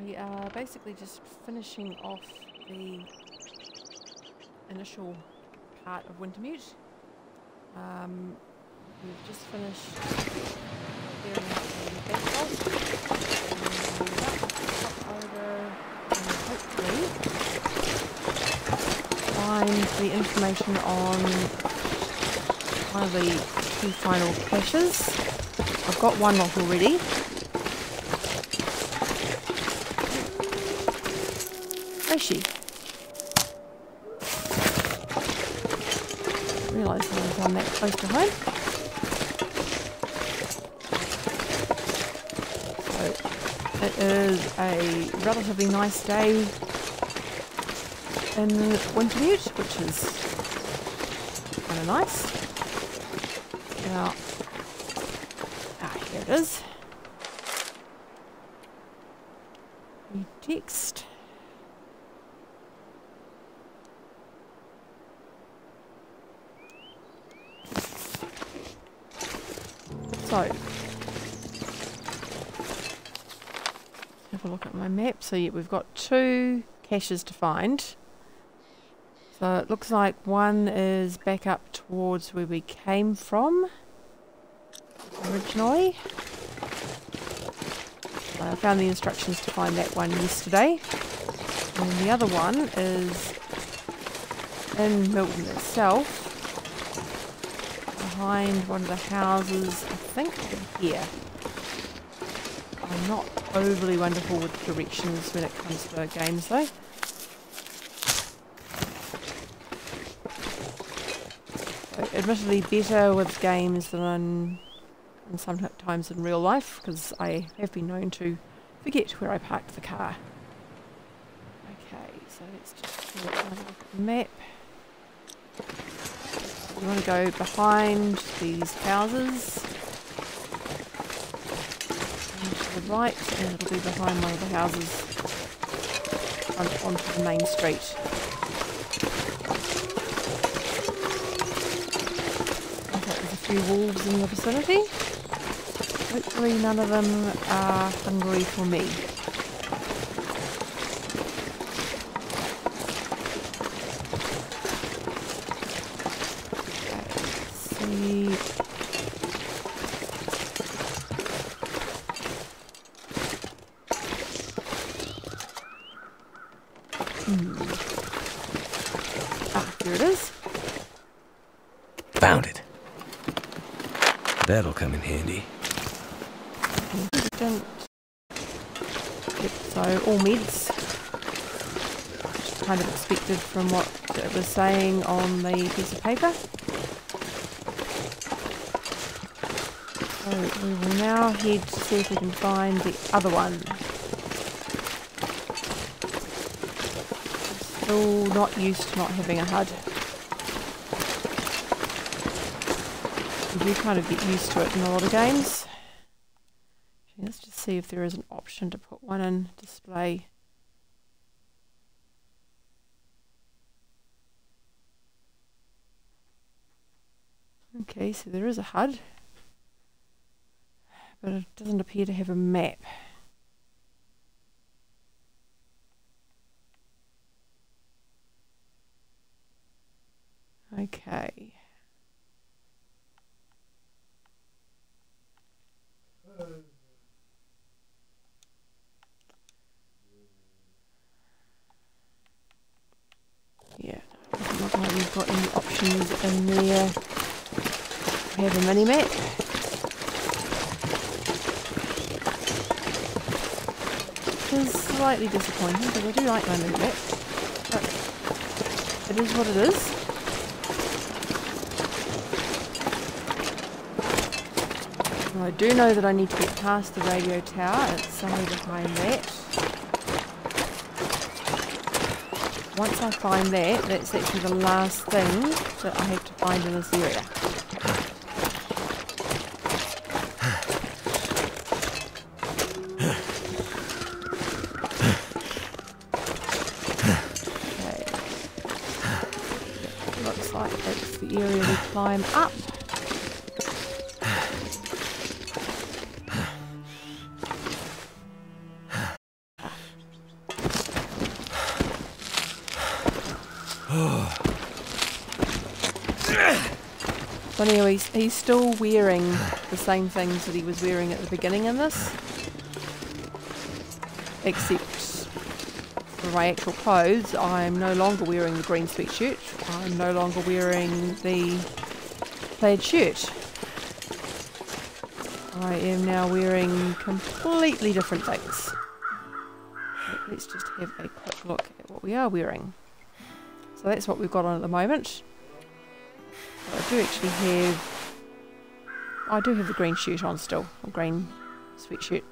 We are basically just finishing off the initial part of Wintermute. We've just finished clearing out the basalt and pop over and hopefully find the information on one of the two final caches. I've got one off already. Where's she? Didn't realise I was on that close to home. So it is a relatively nice day in Wintermute, which is kind of nice. Now, here it is. New text. So, have a look at my map. So yeah, we've got two caches to find. So it looks like one is back up towards where we came from originally. I found the instructions to find that one yesterday. And the other one is in Milton itself, behind one of the houses, I think here. I'm not overly wonderful with directions when it comes to games though. So, admittedly better with games than sometimes in real life, because I have been known to forget where I parked the car. Okay, so let's just look at the map. We want to go behind these houses and to the right, and it'll be behind one of the houses onto the main street. There's a few wolves in the vicinity. Hopefully none of them are hungry for me. Here it is. Found it. That'll come in handy. Yep, so all meds. Just kind of expected from what it was saying on the piece of paper. So we will now head to see if we can find the other one. Still not used to not having a HUD. You do kind of get used to it in a lot of games. Let's just see if there is an option to put one in display. Okay, so there is a HUD, but it doesn't appear to have a map. Okay. Yeah, doesn't look like we've got any options in there. We have a mini map. Which is slightly disappointing because I do like my mini map, but it is what it is. Well, I do know that I need to get past the radio tower. It's somewhere behind that. Once I find that, that's actually the last thing that I have to find in this area. Okay. Looks like that's the area we climb up. So anyway, he's still wearing the same things that he was wearing at the beginning in this, except for my actual clothes. I'm no longer wearing the green sweatshirt. I'm no longer wearing the plaid shirt. I am now wearing completely different things. Let's just have a quick look at what we are wearing. So that's what we've got on at the moment. I do actually have... I do have the green shirt on still, or green sweatshirt.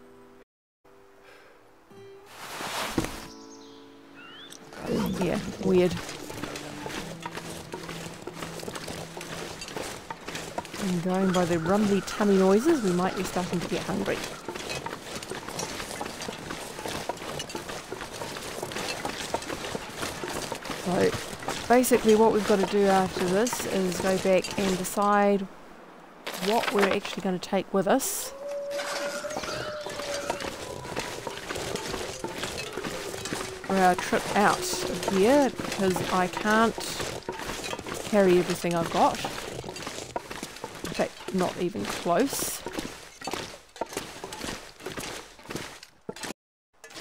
Yeah, weird. And going by the rumbly tummy noises, we might be starting to get hungry. So basically what we've got to do after this is go back and decide what we're actually going to take with us. For our trip out of here, because I can't carry everything I've got. In fact, not even close.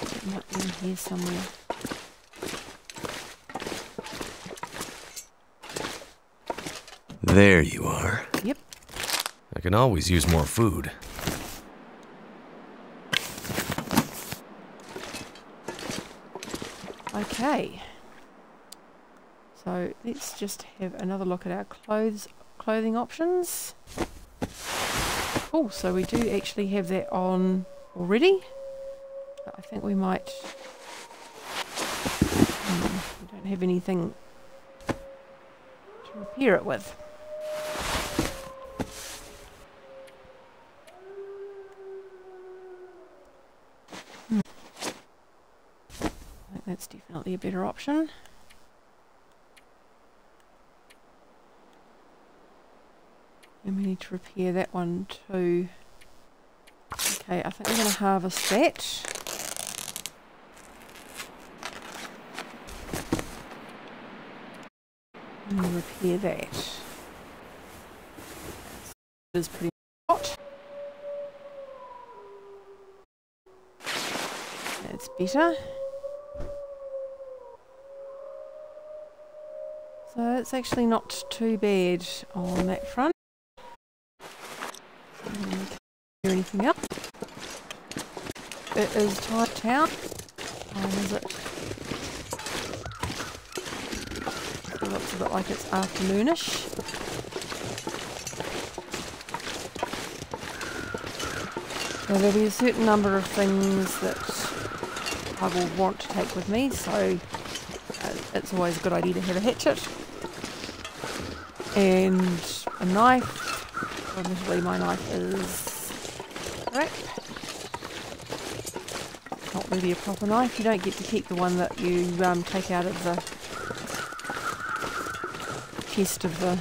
It might be in here somewhere. There you are. Yep. I can always use more food. Okay. So let's just have another look at our clothing options. Oh, so we do actually have that on already. I think we might... we don't have anything to repair it with. That's definitely a better option. And we need to repair that one too. Okay, I think we're going to harvest that. And repair that. It is pretty hot. That's better. So it's actually not too bad on that front. Hear anything else? It is time town. Is it? It looks a bit like it's afternoonish. So there'll be a certain number of things that I will want to take with me, so it's always a good idea to have a hatchet. And a knife. Admittedly, my knife is crap. Not really a proper knife. You don't get to keep the one that you take out of the chest of the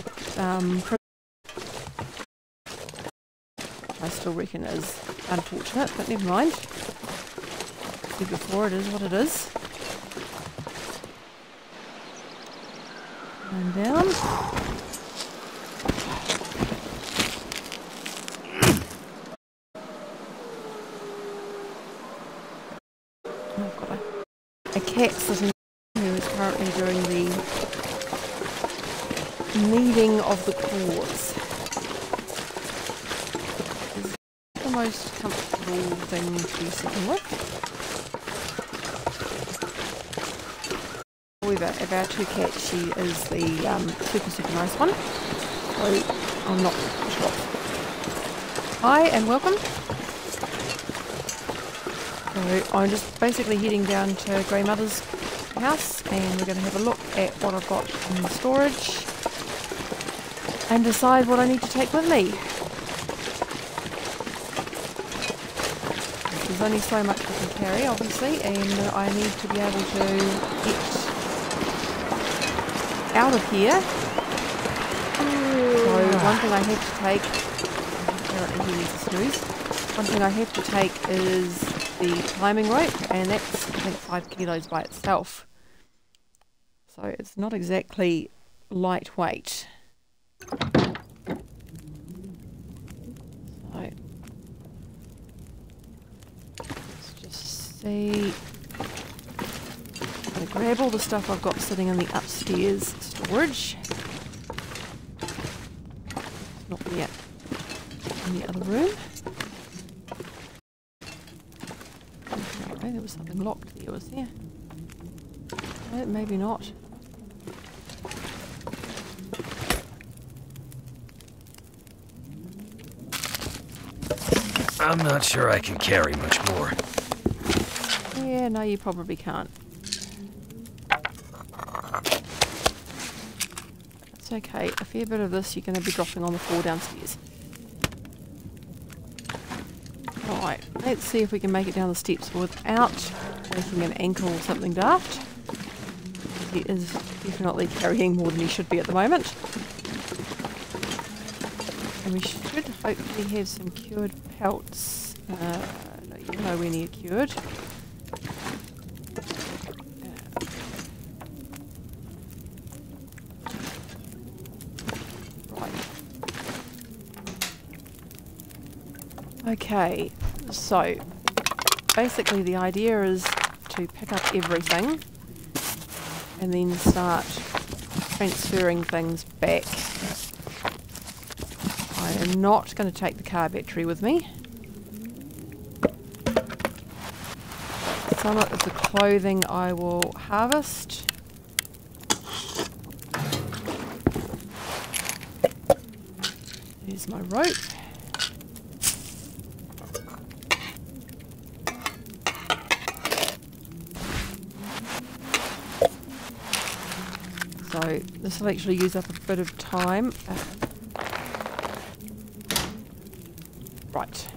I still reckon it is unfortunate, but never mind. Said before, it is what it is. And down. I've got a cat sitting who is currently doing the kneading of the claws. It's the most comfortable thing to be sitting with. However, of our two cats, she is the super nice one, so I'm not shocked. Hi and welcome. So I'm just basically heading down to Grey Mother's house, and we're going to have a look at what I've got in storage and decide what I need to take with me. There's only so much I can carry, obviously, and I need to be able to get out of here. So one thing I have to take, apparently he needs a snooze, one thing I have to take is the climbing rope, and that's I think 5 kilos by itself. So it's not exactly lightweight. So let's just see. I'm going to grab all the stuff I've got sitting in the upstairs storage. It's not yet in the other room. Okay, there was something locked there, was there? No, maybe not. I'm not sure I can carry much more. Yeah, no, you probably can't. It's okay. A fair bit of this you're going to be dropping on the floor downstairs. Right, let's see if we can make it down the steps without making an ankle or something daft. He is definitely carrying more than he should be at the moment. And we should hopefully have some cured pelts. No, you're nowhere near cured. Okay, so basically the idea is to pick up everything and then start transferring things back. I am not going to take the car battery with me. Some of the clothing I will harvest. There's my rope. So this will actually use up a bit of time. Right.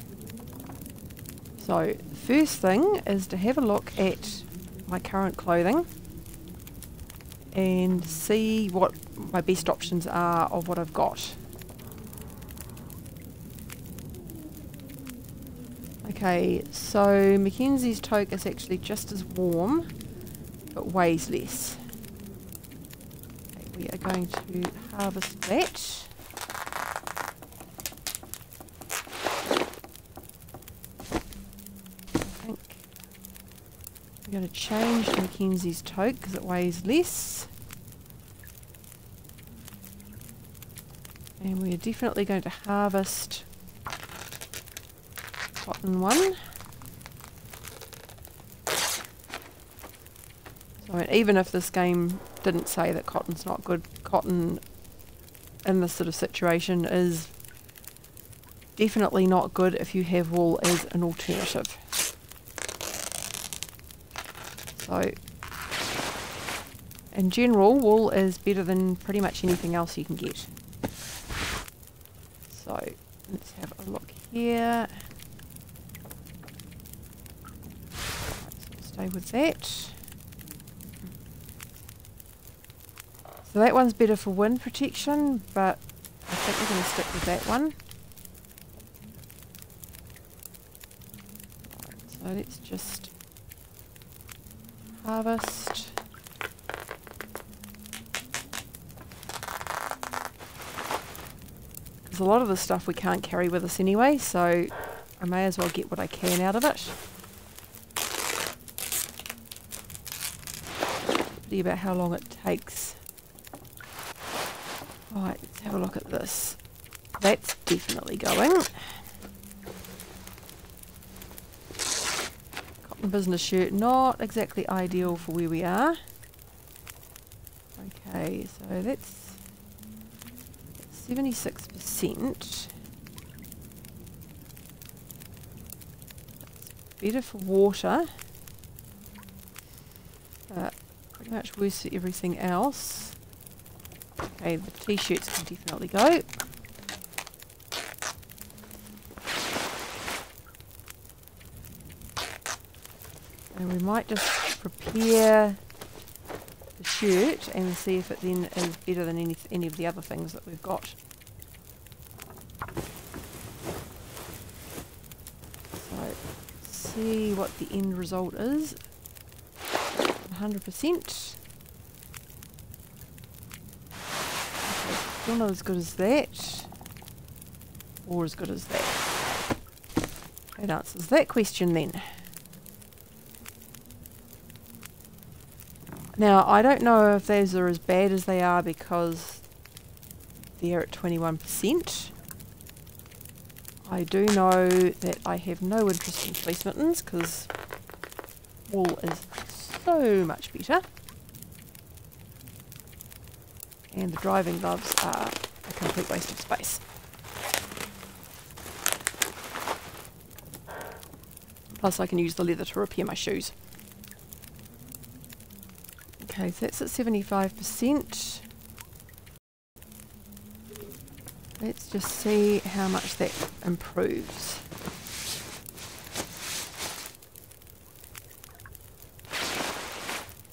So first thing is to have a look at my current clothing and see what my best options are of what I've got. Okay, so Mackenzie's toque is actually just as warm but weighs less. We are going to harvest that. I think I'm going to change Mackenzie's toque because it weighs less. And we are definitely going to harvest cotton one. So I mean, even if this game didn't say that cotton's not good, cotton in this sort of situation is definitely not good if you have wool as an alternative. So in general, wool is better than pretty much anything else you can get. So let's have a look here. Right, so stay with that. So that one's better for wind protection, but I think we're going to stick with that one. Right, so let's just harvest. Because a lot of the stuff we can't carry with us anyway, so I may as well get what I can out of it. See about how long it takes. Right, let's have a look at this. That's definitely going. Cotton business shirt, not exactly ideal for where we are. Okay, so that's 76%. That's better for water. Pretty much worse for everything else. Okay, the t-shirts can definitely go. And we might just prepare the shirt and see if it then is better than any of the other things that we've got. So, let's see what the end result is. 100%. Still not as good as that. Or as good as that. That answers that question then. Now, I don't know if those are as bad as they are because they're at 21%. I do know that I have no interest in fleece mittens because wool is so much better. And the driving gloves are a complete waste of space. Plus I can use the leather to repair my shoes. Okay, so that's at 75%. Let's just see how much that improves.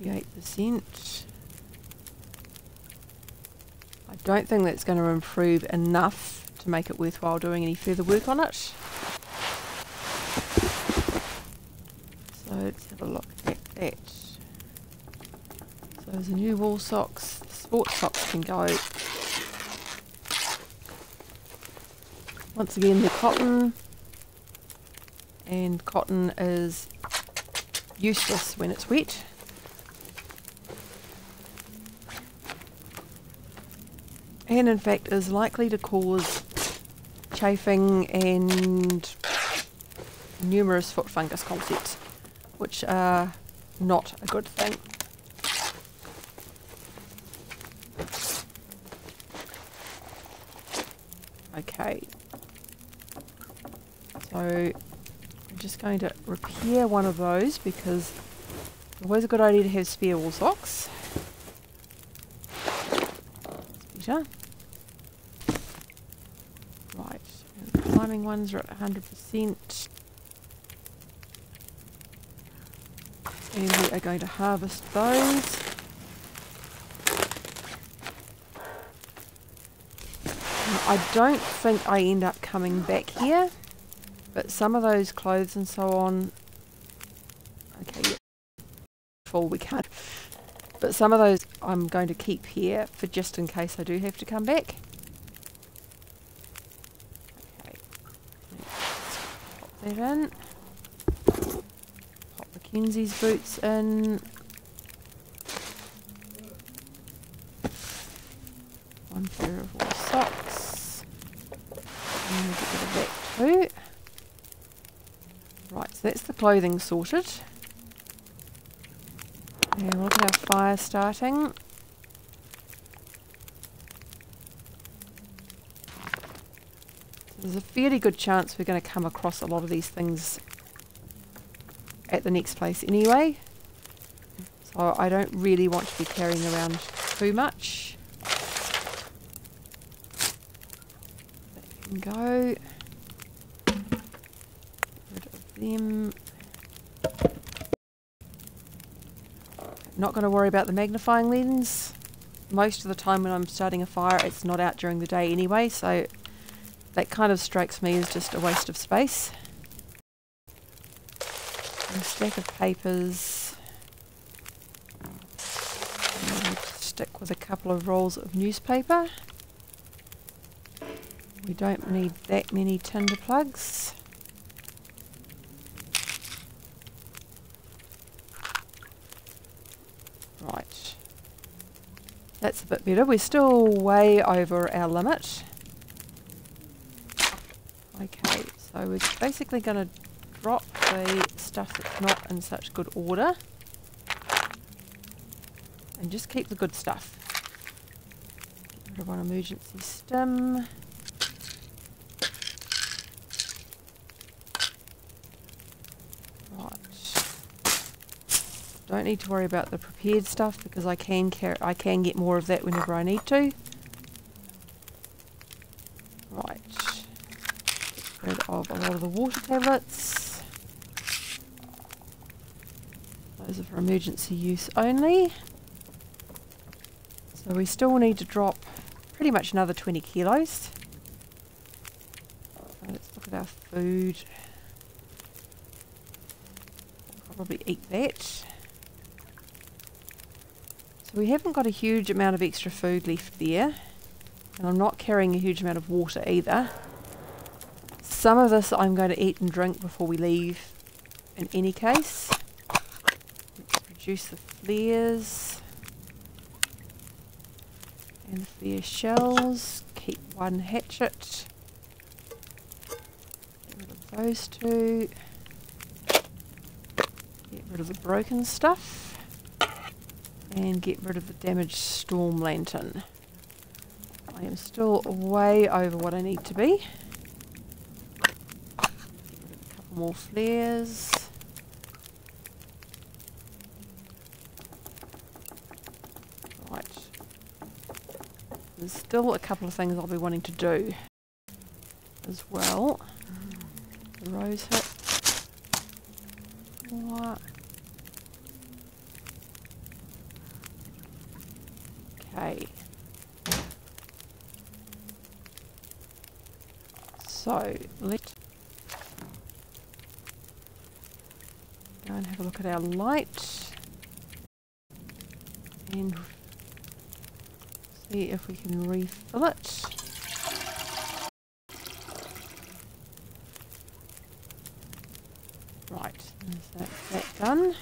The 8%. I don't think that's going to improve enough to make it worthwhile doing any further work on it. So let's have a look at that. So there's a new wool socks. The sports socks can go. Once again, they're cotton, and cotton is useless when it's wet. And in fact is likely to cause chafing and numerous foot fungus concepts, which are not a good thing. Okay. So I'm just going to repair one of those because it's always a good idea to have spare wool socks. That's better. Right, and the climbing ones are at 100%. And we are going to harvest those. I don't think I end up coming back here, but some of those clothes and so on, okay, yeah, full we can't, but some of those I'm going to keep here for just in case I do have to come back. Okay, let's pop that in, pop Mackenzie's boots in, one pair of wool socks, and we'll get rid of that too. Right, so that's the clothing sorted. And we'll look at our fire starting. So there's a fairly good chance we're going to come across a lot of these things at the next place anyway. So I don't really want to be carrying around too much. That can go. Them. Not going to worry about the magnifying lens. Most of the time when I'm starting a fire it's not out during the day anyway, so that kind of strikes me as just a waste of space. And a stack of papers. And I'll stick with a couple of rolls of newspaper. We don't need that many tinder plugs. Right, that's a bit better. We're still way over our limit. Okay, so we're basically going to drop the stuff that's not in such good order and just keep the good stuff. Get rid of one emergency stim. Don't need to worry about the prepared stuff because I can get more of that whenever I need to. Right. Get rid of a lot of the water tablets. Those are for emergency use only. So we still need to drop pretty much another 20 kilos. So let's look at our food. We'll probably eat that. We haven't got a huge amount of extra food left there. And I'm not carrying a huge amount of water either. Some of this I'm going to eat and drink before we leave in any case. Let's reduce the flares. And the flare shells. Keep one hatchet. Get rid of those two. Get rid of the broken stuff. And get rid of the damaged storm lantern. I am still way over what I need to be. Get rid of a couple more flares. Right. There's still a couple of things I'll be wanting to do as well. The rose hip. What? Okay. So, let's go and have a look at our light and see if we can refill it. Right, that's that done.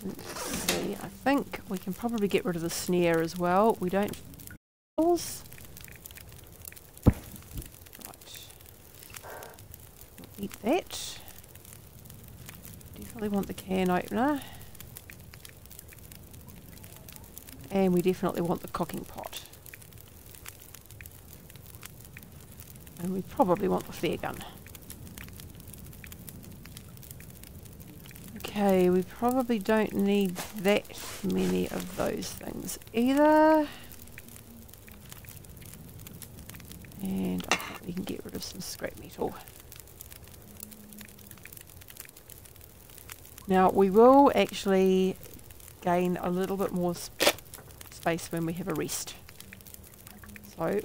Let's see, I think we can probably get rid of the snare as well. We don't... Right. We'll eat that. Definitely want the can opener. And we definitely want the cooking pot. And we probably want the flare gun. Okay, we probably don't need that many of those things either. And I think we can get rid of some scrap metal. Now we will actually gain a little bit more space when we have a rest. So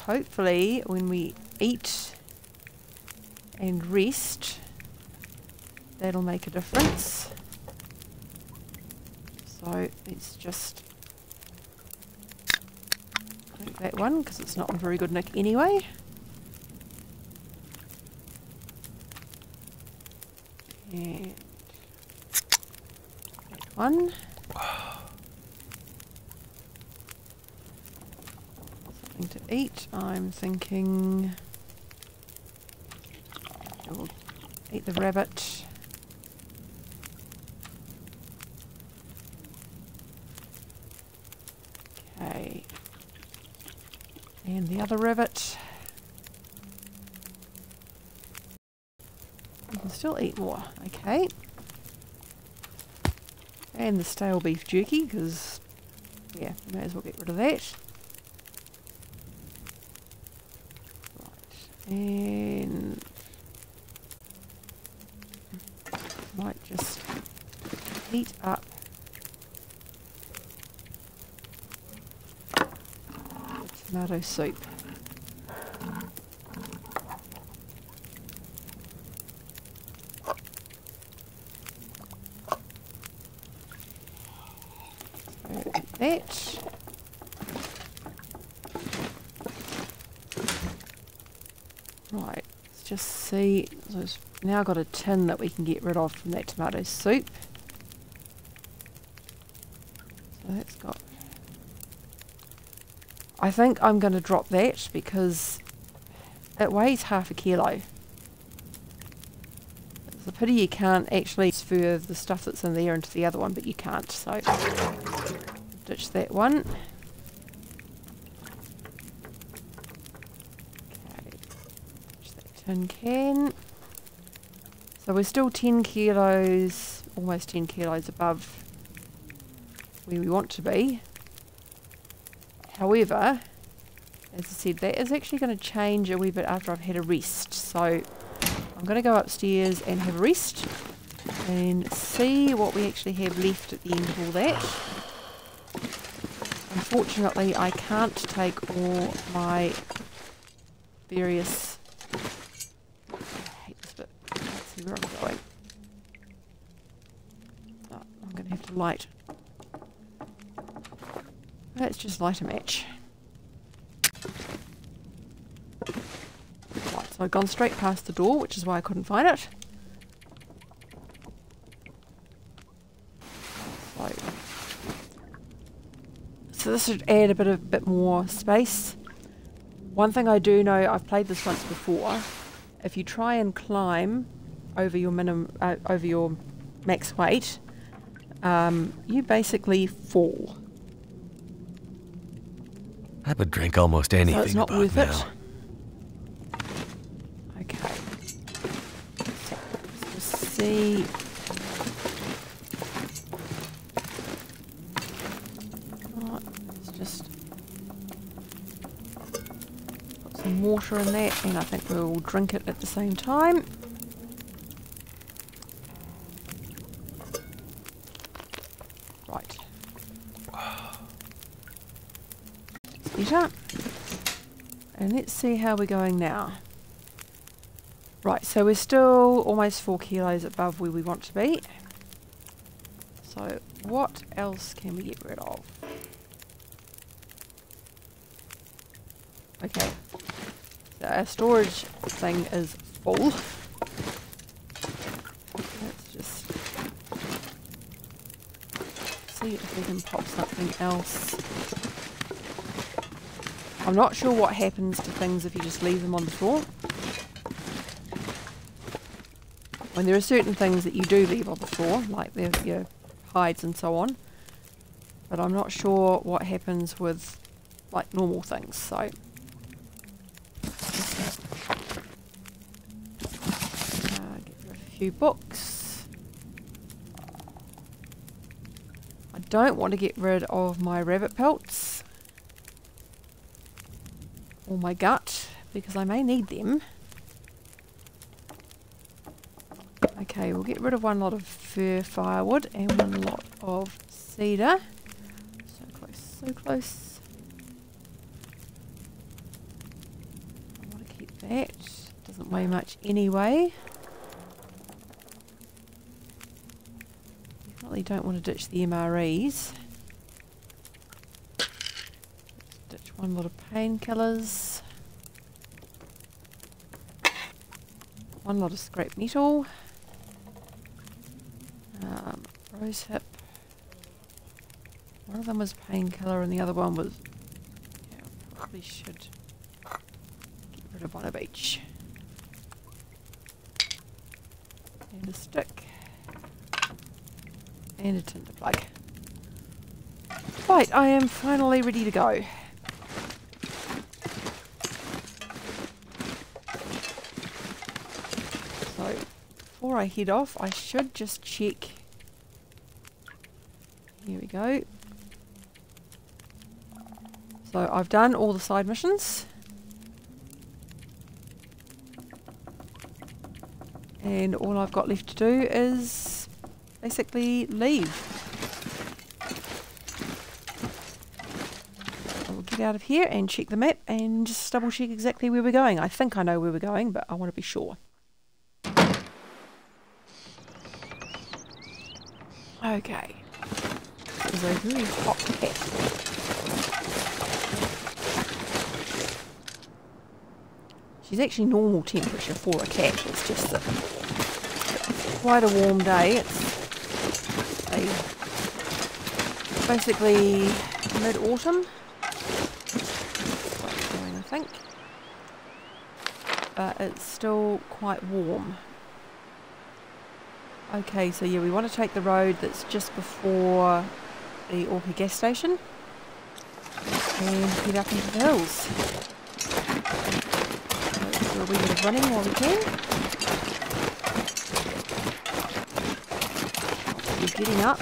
hopefully when we eat and rest, that'll make a difference. So let's just drink that one because it's not in very good nick anyway. And that one. Something to eat. I'm thinking we'll eat the rabbit. Okay. And the other rabbit. You can still eat more. Okay. And the stale beef jerky, because, yeah, we may as well get rid of that. Right. And might just heat up the tomato soup. That. Right, let's just see. So it's now got a tin that we can get rid of from that tomato soup. So that's got... I think I'm going to drop that because it weighs half a kilo. It's a pity you can't actually transfer the stuff that's in there into the other one, but you can't, so... Ditch that one. Okay, ditch that tin can. So we're still 10 kilos, almost 10 kilos above where we want to be. However, as I said, that is actually going to change a wee bit after I've had a rest. So I'm going to go upstairs and have a rest and see what we actually have left at the end of all that. Unfortunately, I can't take all my various... I hate this bit. Let's see where I'm going. Oh, I'm going to have to light Let's just light a match. Right, so I've gone straight past the door, which is why I couldn't find it. So this should add a bit more space. One thing I do know, I've played this once before. If you try and climb over your over your max weight, you basically fall. I would drink almost anything. So it's not worth now. it. Okay. So let's see. Let's just put some water in that, and I think we'll drink it at the same time. Right. Better. And let's see how we're going now. Right, so we're still almost 4 kilos above where we want to be. So what else can we get rid of? Okay, so our storage thing is full. Let's just see if we can pop something else. I'm not sure what happens to things if you just leave them on the floor. When there are certain things that you do leave on the floor, like your hides and so on, but I'm not sure what happens with like normal things. So get rid of a few books. I don't want to get rid of my rabbit pelts or my gut because I may need them. Okay, we'll get rid of one lot of fir firewood and one lot of cedar. So close, so close. I want to keep that. Doesn't weigh much anyway. Definitely don't want to ditch the MREs. Let's ditch one lot of painkillers. One lot of scrap metal. Rose hip. One of them was painkiller and the other one was... Yeah, probably should get rid of one of each. And a stick. And a tinder plug. Right, I am finally ready to go. So, before I head off, I should just check. Here we go. So I've done all the side missions. And all I've got left to do is basically leave. I will get out of here and check the map and just double check exactly where we're going. I think I know where we're going, but I want to be sure. Okay. This is a very hot cat. She's actually normal temperature for a cat. It's just that it's quite a warm day. It's basically mid-autumn. I think. But it's still quite warm. Okay, so yeah, we want to take the road that's just before the Orca gas station and head up into the hills. So do a wee bit of running while we can. We're getting up.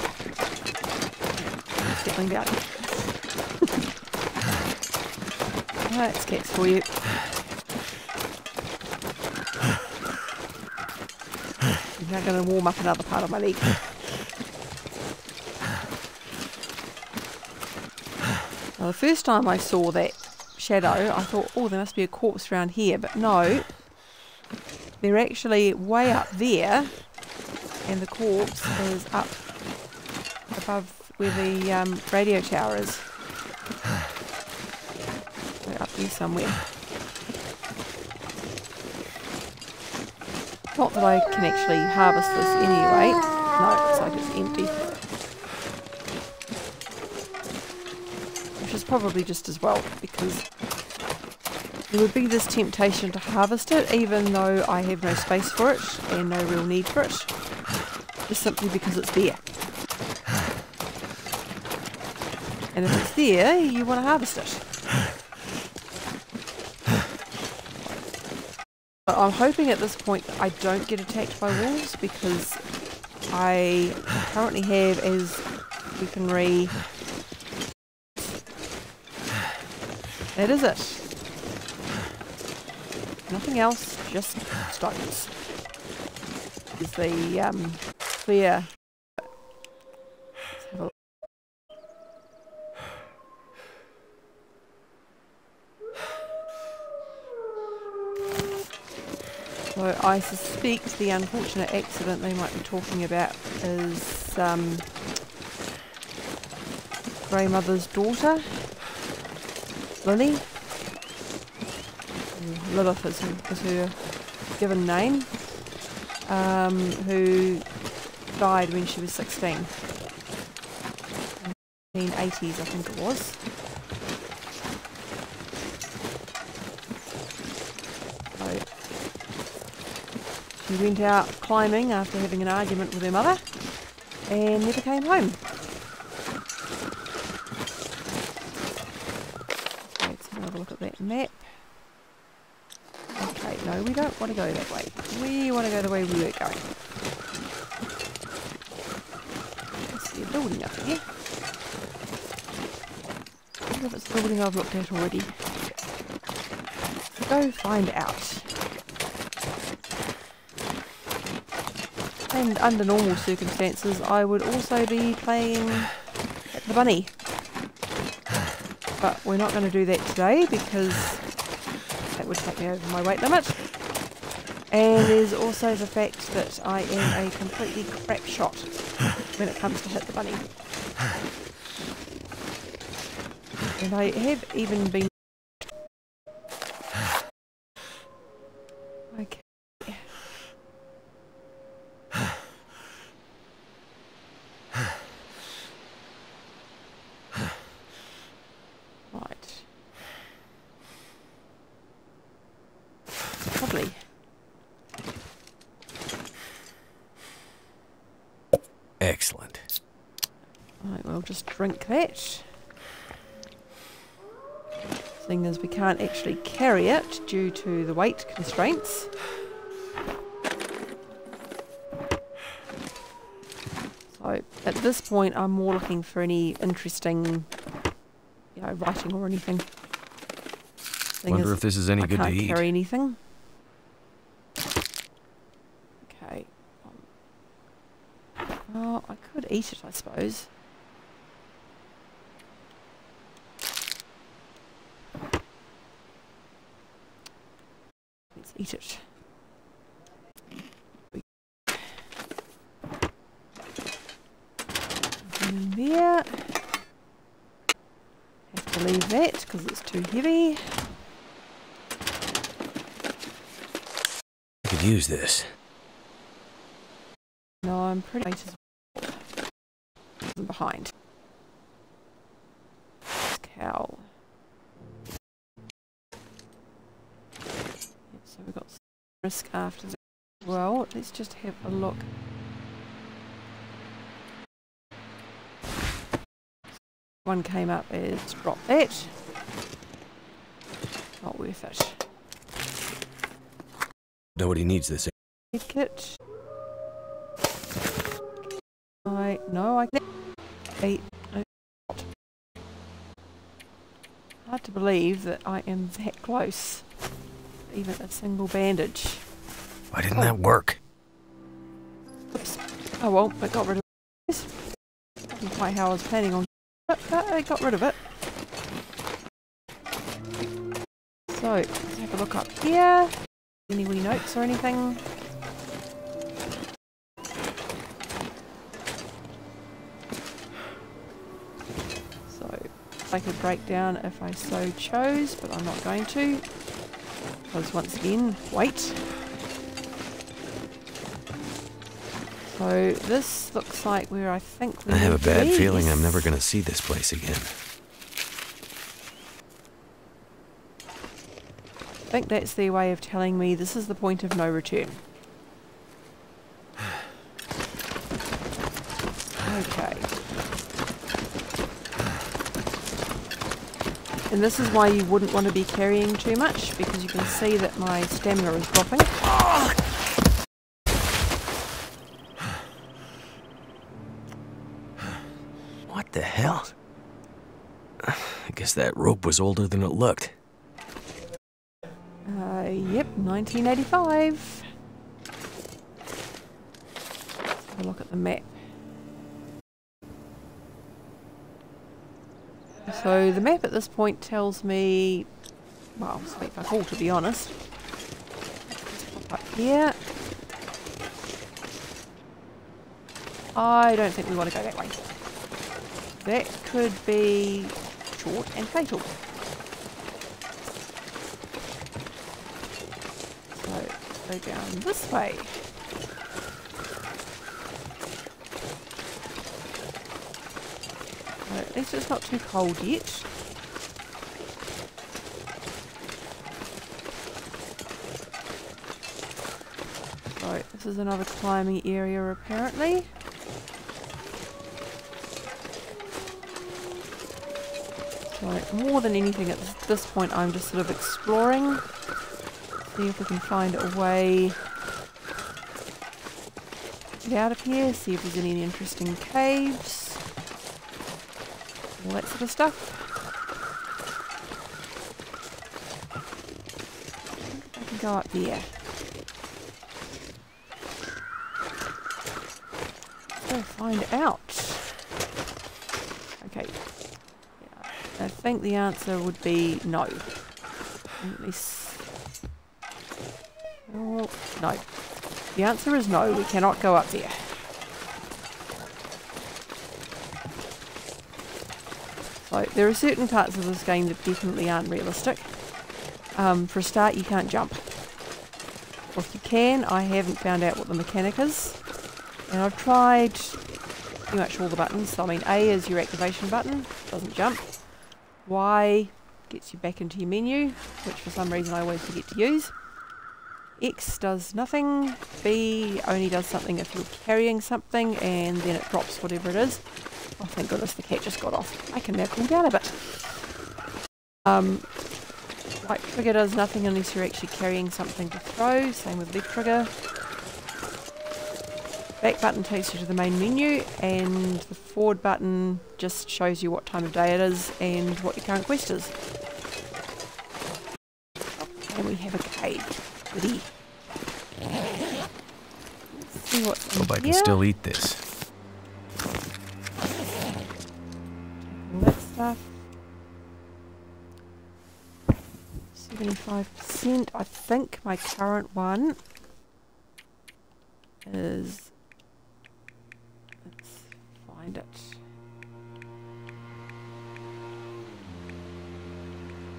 Settling down. That's cats for you. I'm now going to warm up another part of my leg. Now, the first time I saw that shadow, I thought, oh, there must be a corpse around here. But no, they're actually way up there, and the corpse is up above where the radio tower is. be somewhere. Not that I can actually harvest this anyway. No, it looks like it's empty. Which is probably just as well, because there would be this temptation to harvest it even though I have no space for it and no real need for it. Just simply because it's there. And if it's there, you want to harvest it. But I'm hoping at this point that I don't get attacked by wolves, because I currently have, as we can read, that is it. Nothing else, just stones. Is the clear. Let's have a look. So I suspect the unfortunate accident they might be talking about is Greymother's daughter, Lily. Lilith is her given name, who died when she was 16. In the 1980s, I think it was. So she went out climbing after having an argument with her mother and never came home. Let's have a look at that map. Okay, no, we don't want to go that way. We want to go the way we were going. I see a building up here. I wonder if it's a building I've looked at already. Let's go find out. And under normal circumstances, I would also be playing at the bunny. But we're not going to do that today because that would take me over my weight limit. And there's also the fact that I am a completely crap shot when it comes to hit the bunny. And I have even been... Okay. Right. Lovely. Excellent. Right, we'll just drink that. Seeing as we can't actually carry it due to the weight constraints. So at this point I'm more looking for any interesting, you know, writing or anything. Wonder if this is any good to eat. I can't carry anything. Okay. Well, I could eat it, I suppose. Let's eat it. In there. Have to leave that because it's too heavy. I could use this. No, I'm pretty late as well. I'm behind. Cow. Yep, so we've got some risk after that as well. Let's just have a look. One came up as drop that. Not worth it. Nobody needs this. Take it. No, I can't. Hard to believe that I am that close. Even a single bandage. Why didn't that work? Oops. Oh well, I got rid of this. Not quite how I was planning on, but I got rid of it. So, let's have a look up here. Any wee notes or anything? So, I could break down if I so chose, but I'm not going to. Because once again, wait. So this looks like where I think we I have a bad need to be. feeling I'm never gonna see this place again. I think that's their way of telling me this is the point of no return. Okay. And this is why you wouldn't want to be carrying too much, because you can see that my stamina is dropping. What the hell? I guess that rope was older than it looked. Yep, 1985. Let's have a look at the map. So the map at this point tells me, well, sweet fuck all to be honest. Let's pop up here. I don't think we want to go that way. That could be short and fatal. So go down this way. At least it's not too cold yet. So this is another climbing area apparently. So more than anything at this point I'm just sort of exploring. See if we can find a way to get out of here, see if there's any interesting caves. All that sort of stuff. I can go up there. Let's go find out. Okay. Yeah, I think the answer would be no. At least. Oh, no. The answer is no, we cannot go up there. So there are certain parts of this game that definitely aren't realistic. For a start, you can't jump. Or if you can, I haven't found out what the mechanic is. And I've tried pretty much all the buttons. So I mean, A is your activation button, doesn't jump. Y gets you back into your menu, which for some reason I always forget to use. X does nothing. B only does something if you're carrying something, and then it drops whatever it is. Oh, thank goodness the cat just got off. I can now cool down a bit. Right trigger does nothing unless you're actually carrying something to throw. Same with left trigger. Back button takes you to the main menu, and the forward button just shows you what time of day it is and what your current quest is. And we have a cave. Goodie. Let's see what's in Hope I can here. still eat this. All that stuff. 75%. I think my current one is. Let's find it.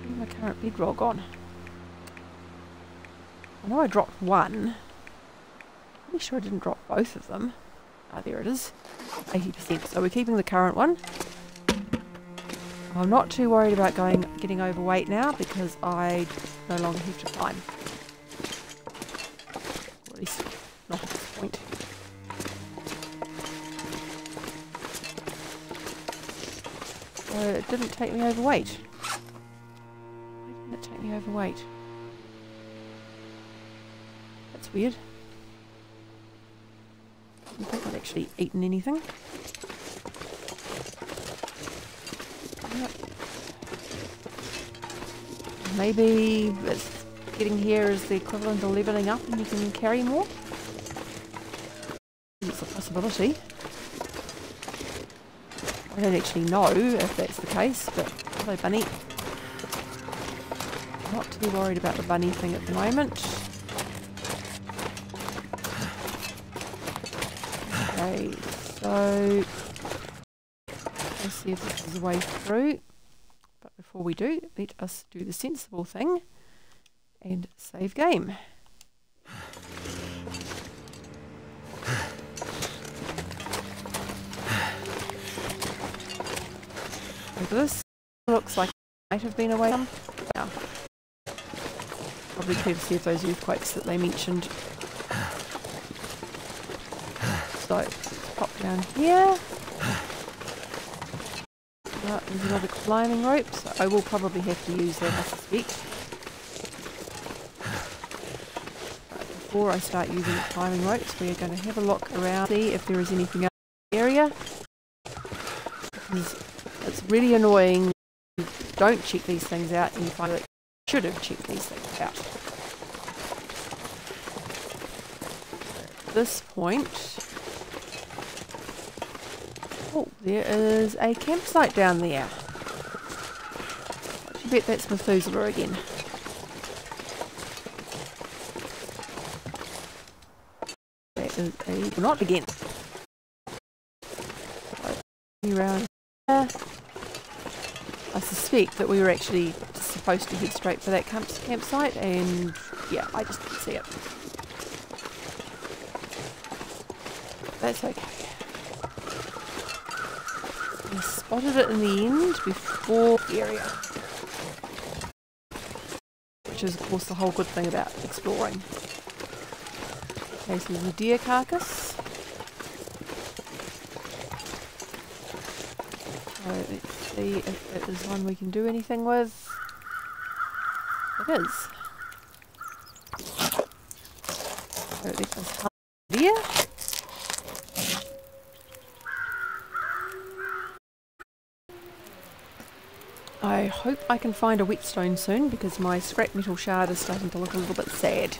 Where's my current bedroll gone? I know I dropped one. I'm pretty sure I didn't drop both of them. Ah, there it is. 80%. So we're keeping the current one. I'm not too worried about getting overweight now because I no longer have to climb. Or at least not at this point. So it didn't take me overweight. Why didn't it take me overweight? That's weird. I don't think I'd actually eaten anything. Maybe it's getting here is the equivalent of leveling up and you can carry more. It's a possibility. I don't actually know if that's the case, but hello bunny. Not too worried about the bunny thing at the moment. Okay, so let's see if this is a way through. before we do, let us do the sensible thing and save game. So this looks like it might have been away from. Yeah. Probably courtesy of those earthquakes that they mentioned. So let's pop down here. There's another climbing rope, so I will probably have to use that, I suspect. But before I start using the climbing ropes, we are going to have a look around, see if there is anything else in the area. Because it's really annoying. You don't check these things out and you find that you should have checked these things out. At this point, oh, there is a campsite down there. I bet that's Methuselah again. That is a not again. Around here. I suspect that we were actually supposed to head straight for that campsite, and yeah, I just didn't see it. That's okay. We spotted it in the end before the area. Which is of course the whole good thing about exploring. Okay, so there's a deer carcass. So let's see if it is one we can do anything with. It is. So let us hunt deer. I hope I can find a whetstone soon because my scrap metal shard is starting to look a little bit sad.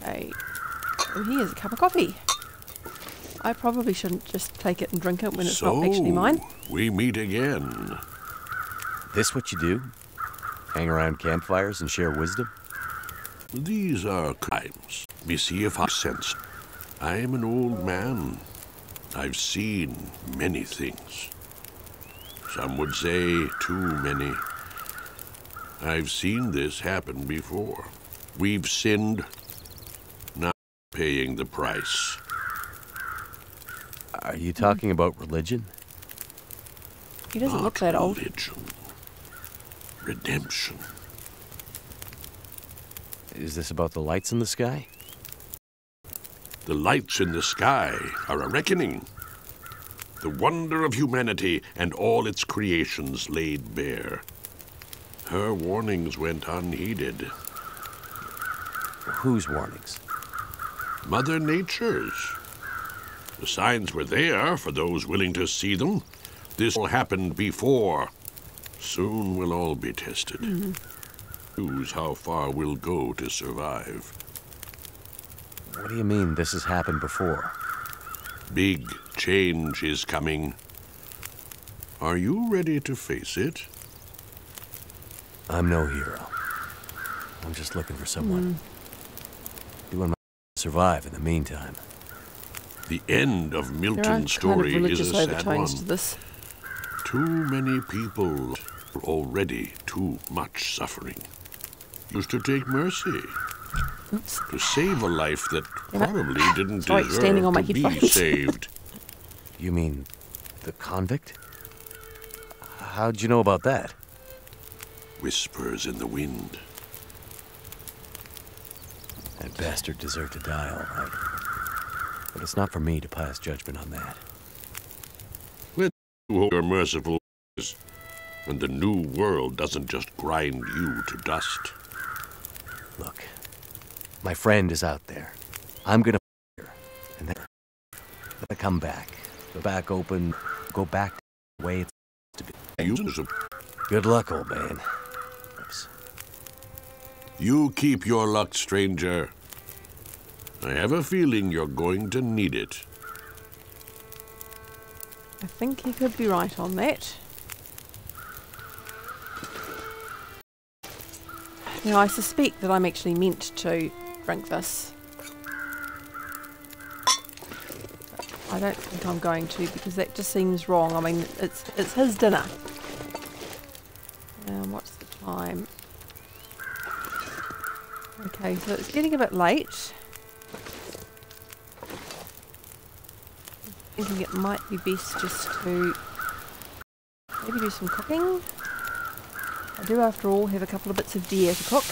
Okay, so here's a cup of coffee. I probably shouldn't just take it and drink it when it's not actually mine. We meet again. This what you do? Hang around campfires and share wisdom? These are times. We see if I sense. I am an old man. I've seen many things. Some would say too many. I've seen this happen before. We've sinned, now paying the price. Are you talking about religion? He doesn't look that old. Religion. Redemption. Is this about the lights in the sky? The lights in the sky are a reckoning. The wonder of humanity and all its creations laid bare. Her warnings went unheeded. Whose warnings? Mother Nature's. The signs were there for those willing to see them. This all happened before. Soon we'll all be tested. Choose how far we'll go to survive. What do you mean this has happened before? Big change is coming. Are you ready to face it? I'm no hero. I'm just looking for someone. Doing my to survive in the meantime. The end of There are Milton's story kind of is religious a sad overtones one. to this. Too many people, already too much suffering. Used to take mercy. Oops. To save a life that Damn it. probably didn't Sorry, deserve standing on my to be headphones. saved. You mean the convict? How'd you know about that? Whispers in the wind. That bastard deserved to die, all right. But it's not for me to pass judgment on that. Who are merciful, and the new world doesn't just grind you to dust. Look, my friend is out there. I'm gonna her, and then I come back. Go back open, go back to the way it's to be. Good luck, old man. Oops. You keep your luck, stranger. I have a feeling you're going to need it. I think he could be right on that. Now, I suspect that I'm actually meant to drink this. I don't think I'm going to, because that just seems wrong. I mean, it's his dinner. What's the time? Okay, so it's getting a bit late. I think it might be best just to maybe do some cooking. I do, after all, have a couple of bits of deer to cook.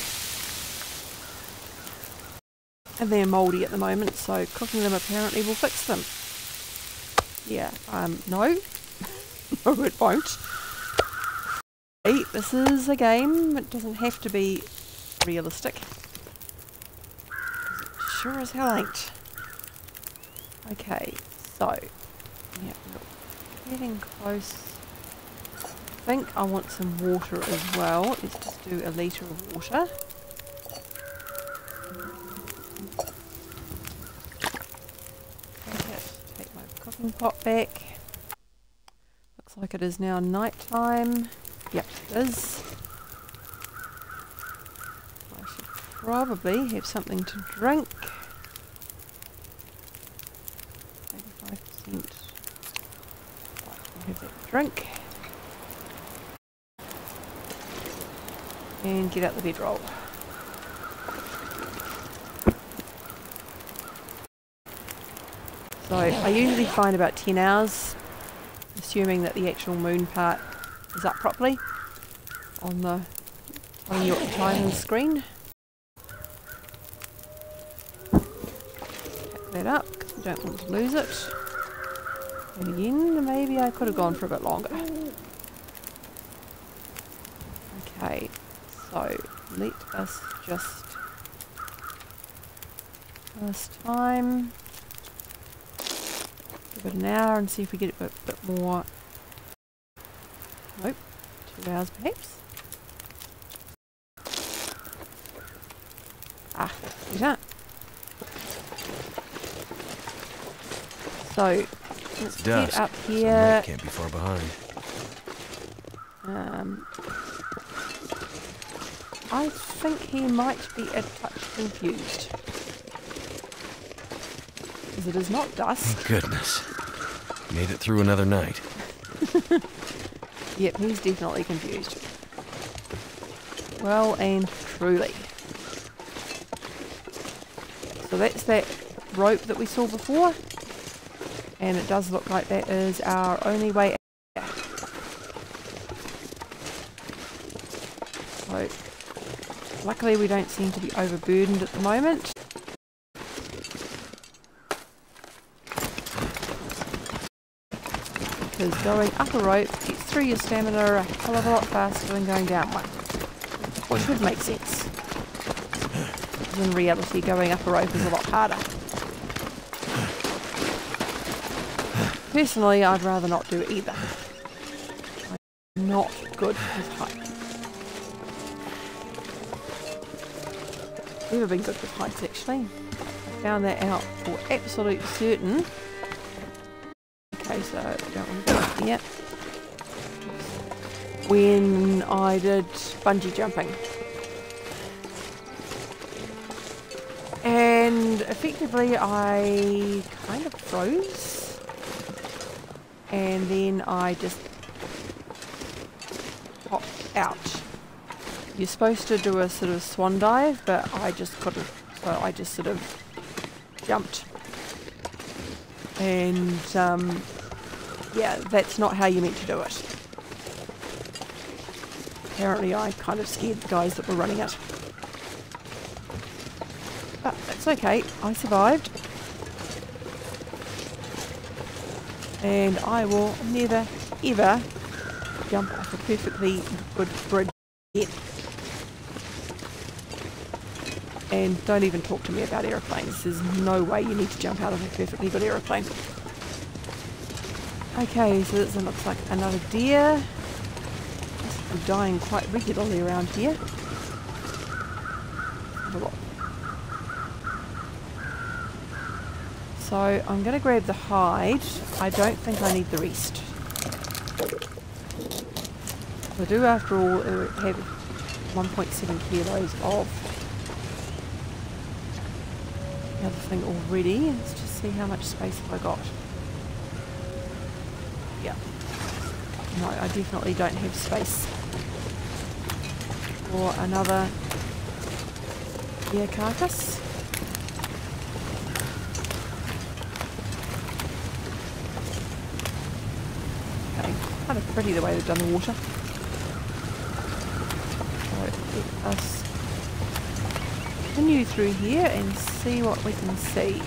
And they're mouldy at the moment, so cooking them apparently will fix them. Yeah, no. No, it won't. Hey, this is a game. It doesn't have to be realistic. It sure as hell ain't. Okay, so, yeah, we're getting close. I think I want some water as well. Let's just do a litre of water. Take my cooking pot back. Looks like it is now night time. Yep, it is. I should probably have something to drink. 85%. Right, I'll have that drink. And get out the bedroll. So I usually find about 10 hours, assuming that the actual moon part is up properly on the telling you what the time on the screen. Pick that up because we don't want to lose it. And again, maybe I could have gone for a bit longer. Okay, so let us just first time give it an hour and see if we get a bit more. Nope, 2 hours perhaps. Ah, better. So let's get up here. Can't be far behind. I think he might be a touch confused. Because it is not dusk. Oh, goodness. Made it through another night. Yep, he's definitely confused. Well and truly. So that's that rope that we saw before. And it does look like that is our only way out. So, luckily we don't seem to be overburdened at the moment. Because going up a rope gets through your stamina a hell of a lot faster than going down one. Which would make sense. Because in reality, going up a rope is a lot harder. Personally, I'd rather not do either. I'm not good with heights. Never been good with heights, actually. I found that out for absolute certain. Okay, so we don't want to go up yet. When I did bungee jumping. And effectively I kind of froze. And then I just popped out. You're supposed to do a sort of swan dive, but I just couldn't. So I just sort of jumped. And yeah, that's not how you're meant to do it. Apparently I kind of scared the guys that were running it. But that's okay, I survived. And I will never, ever jump off a perfectly good bridge again. And don't even talk to me about aeroplanes. There's no way you need to jump out of a perfectly good aeroplane. Okay, so this looks like another deer. I'm dying quite regularly around here. Have a look. So I'm going to grab the hide. I don't think I need the rest. I do, after all, have 1.7 kilos of the other thing already. Let's just see how much space have I got. Yeah. No, I definitely don't have space for another deer carcass. Okay, kind of pretty the way they've done the water. So let us continue through here and see what we can see.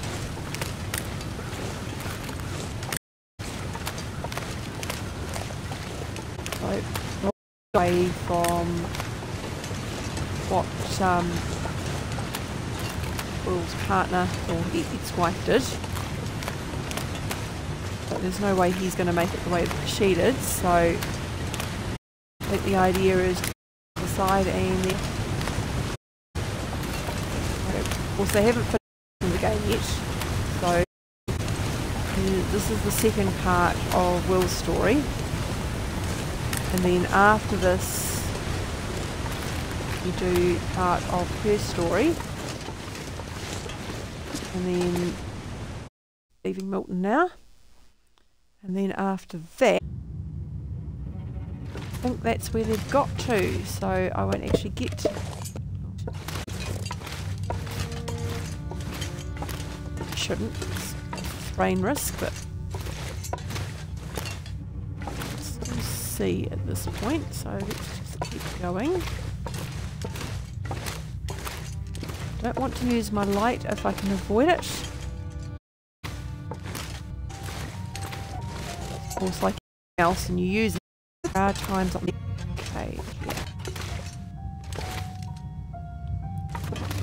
So not away from what Will's partner or ex-wife did. But there's no way he's going to make it the way that she did, so I think the idea is to decide and then of course they haven't finished the game yet, so this is the second part of Will's story, and then after this you do part of her story, and then leaving Milton now, and then after that I think that's where they've got to, so I won't actually get shouldn't, it's brain risk, but we'll see at this point, so let's just keep going. Don't want to use my light if I can avoid it. Of course, like anything else, and you use it, there are times on the okay, yeah.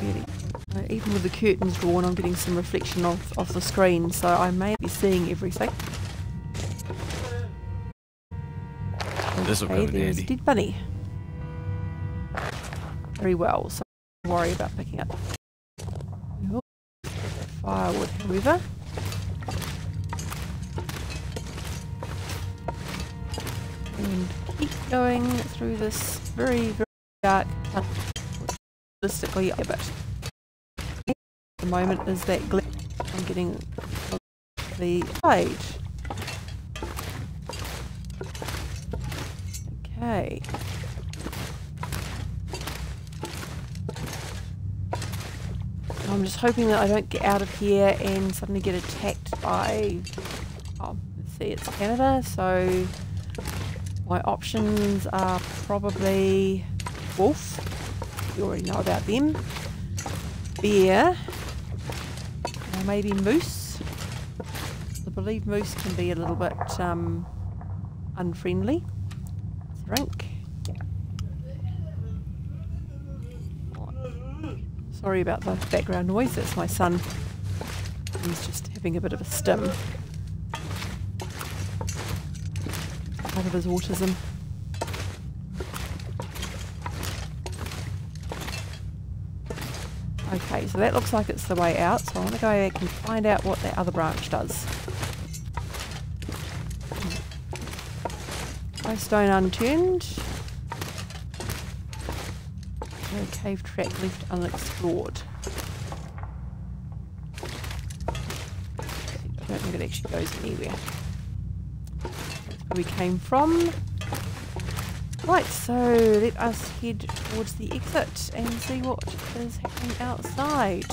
Really. Even with the curtains drawn, I'm getting some reflection off the screen, so I may be seeing everything. This will come in there's handy. Dead bunny. Very well, so don't worry about picking up. We will get firewood, however. And keep going through this very, very dark tunnel, realistically a bit. The moment is that glare I'm getting on the side. Okay. I'm just hoping that I don't get out of here and suddenly get attacked by, oh, let's see, it's Canada, so my options are probably wolf, you already know about them, bear, or maybe moose. I believe moose can be a little bit unfriendly. Drink. Sorry about the background noise, that's my son. He's just having a bit of a stim. Part of his autism. Okay, so that looks like it's the way out, so I want to go back and find out what that other branch does. No stone unturned. No cave track left unexplored. I don't think it actually goes anywhere. That's where we came from. Right, so let us head towards the exit and see what is happening outside.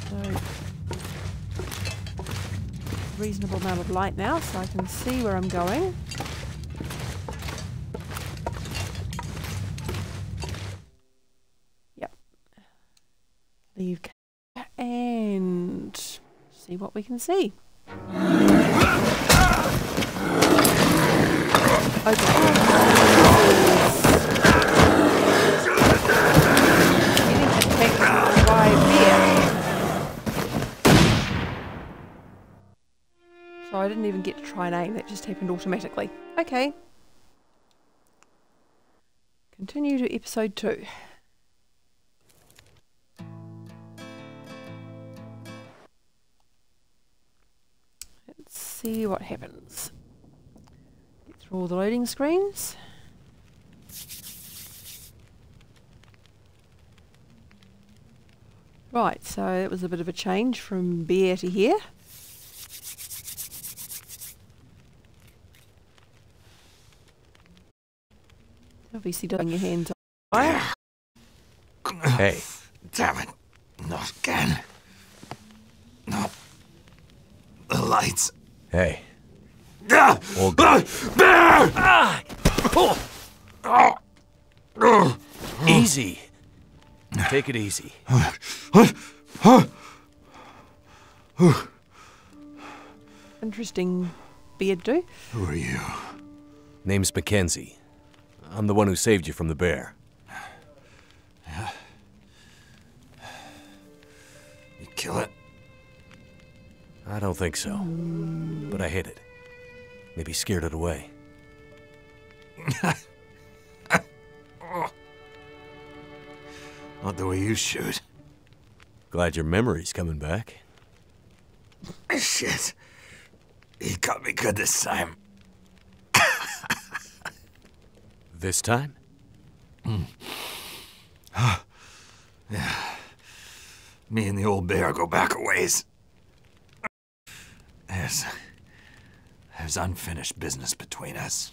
So, reasonable amount of light now, so I can see where I'm going. Yep. Leave and see what we can see. Okay. Getting attacked by bear. So I didn't even get to try and aim, that just happened automatically. Okay. Continue to episode 2. Let's see what happens. Get through all the loading screens. Right, so that was a bit of a change from beer to here. Obviously doing your hands on fire. Hey. Damn it. Not again. No. The lights. Hey. Ah! All good. Easy. Take it easy. Interesting beard do. Who are you? Name's Mackenzie. I'm the one who saved you from the bear. You kill it? I don't think so. But I hit it. Maybe scared it away. Not the way you shoot. Glad your memory's coming back. Shit. He got me good this time. This time? Yeah. Me and the old bear go back a ways. There's unfinished business between us.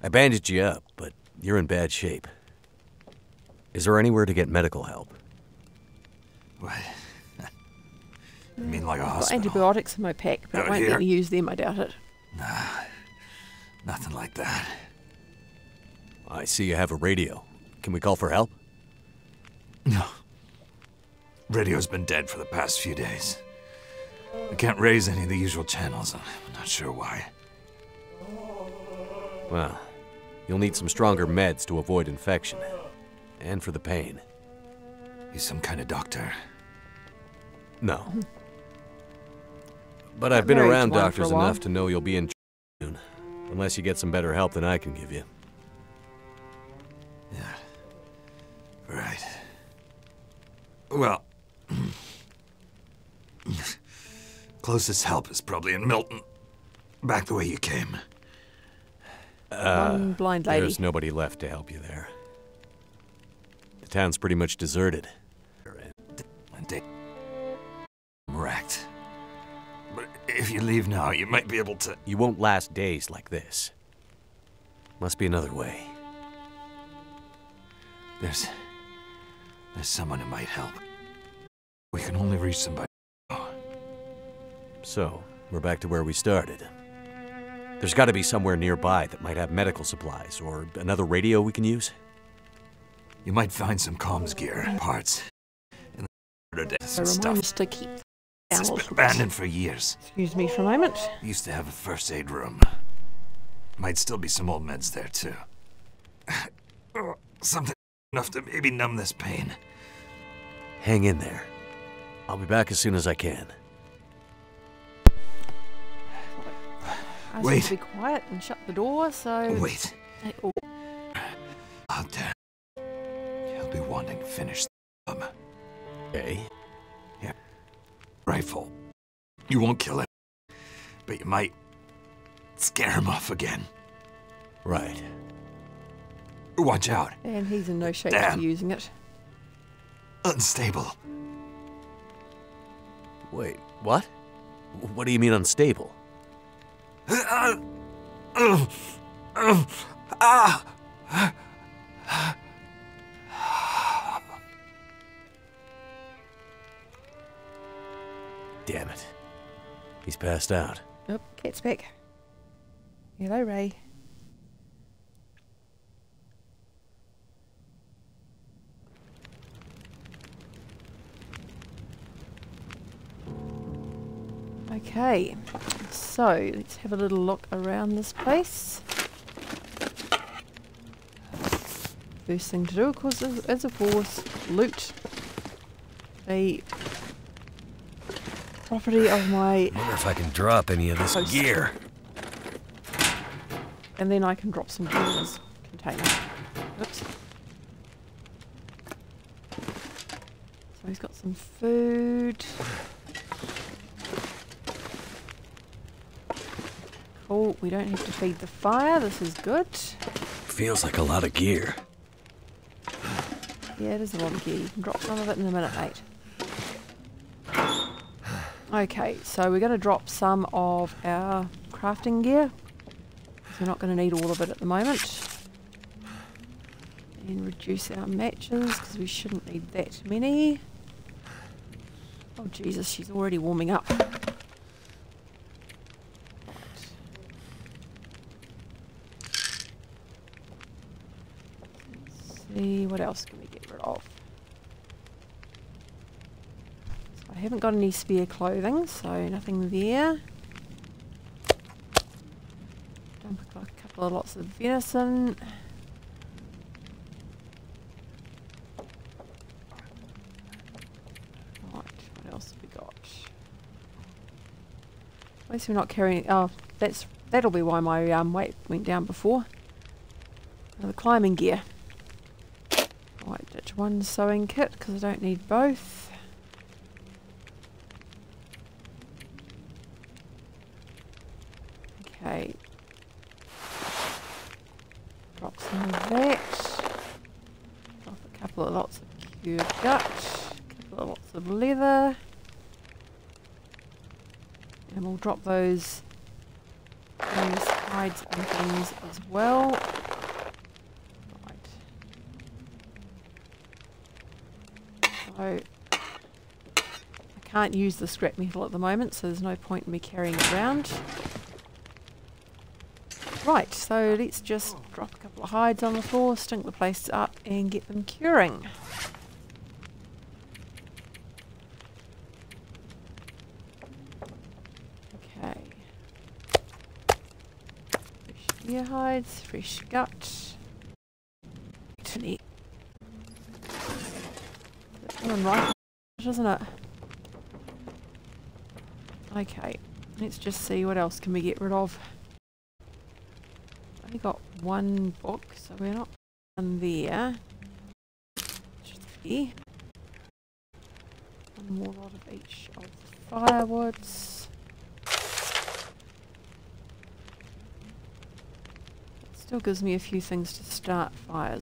I bandaged you up, but you're in bad shape. Is there anywhere to get medical help? What? You mean like a I've got hospital? antibiotics in my pack, but I Out won't here? let me use them, I doubt it. Nah, nothing like that. I see you have a radio. Can we call for help? No. Radio's been dead for the past few days. I can't raise any of the usual channels. I'm not sure why. Well, you'll need some stronger meds to avoid infection. And for the pain. You some kind of doctor? No. But I've been married around to one for a doctors while. enough to know you'll be in soon. Unless you get some better help than I can give you. Yeah. Right. Well, closest help is probably in Milton. Back the way you came. One blind lady. There's nobody left to help you there. The town's pretty much deserted. And I'm wrecked. But if you leave now, you might be able to... You won't last days like this. Must be another way. There's someone who might help. We can only reach somebody. So, we're back to where we started. There's got to be somewhere nearby that might have medical supplies, or another radio we can use. You might find some comms gear, parts, and So stuff. remind us to keep down It's a been little bit. abandoned for years. Excuse me for a moment. We used to have a first aid room. Might still be some old meds there, too. Something enough to maybe numb this pain. Hang in there. I'll be back as soon as I can. I was Wait. supposed to be quiet and shut the door, so... Wait. Oh, Out there. He'll be wanting to finish them. Okay. Rifle. You won't kill him, but you might scare him off again. Right. Watch out. and he's in no shape to Damn. be using it. Unstable. Wait, what? What do you mean unstable? Damn it. He's passed out. Oh, Cat's back. Hello, Ray. Okay, so let's have a little look around this place. First thing to do, of course, is of course loot the property of my, I wonder if I can drop any of this Host. gear. and then I can drop some gear in this container. Oops. So he's got some food. Cool, we don't have to feed the fire, this is good. Feels like a lot of gear. Yeah, it is a lot of gear. You can drop some of it in a minute, mate. Okay, so we're going to drop some of our crafting gear. We're not going to need all of it at the moment. And reduce our matches, because we shouldn't need that many. Oh Jesus, she's already warming up. See, what else can we get rid of? So I haven't got any spare clothing, so nothing there. Dump a couple of lots of venison. Right, what else have we got? At least we're not carrying. Oh, that'll be why my weight went down before. The climbing gear. Right, ditch one sewing kit because I don't need both. Okay. Drop some of that. Drop a couple of lots of cured gut. A couple of lots of leather. And we'll drop those hides and things as well. So I can't use the scrap metal at the moment, so there's no point in me carrying it around. Right, so let's just drop a couple of hides on the floor, stink the place up and get them curing. Okay. Fresh ear hides, fresh gut. Right, isn't it? Okay, let's just see what else can we get rid of. Only got one book, so we're not done there. Three. One more lot of each of the firewoods. It still gives me a few things to start fires.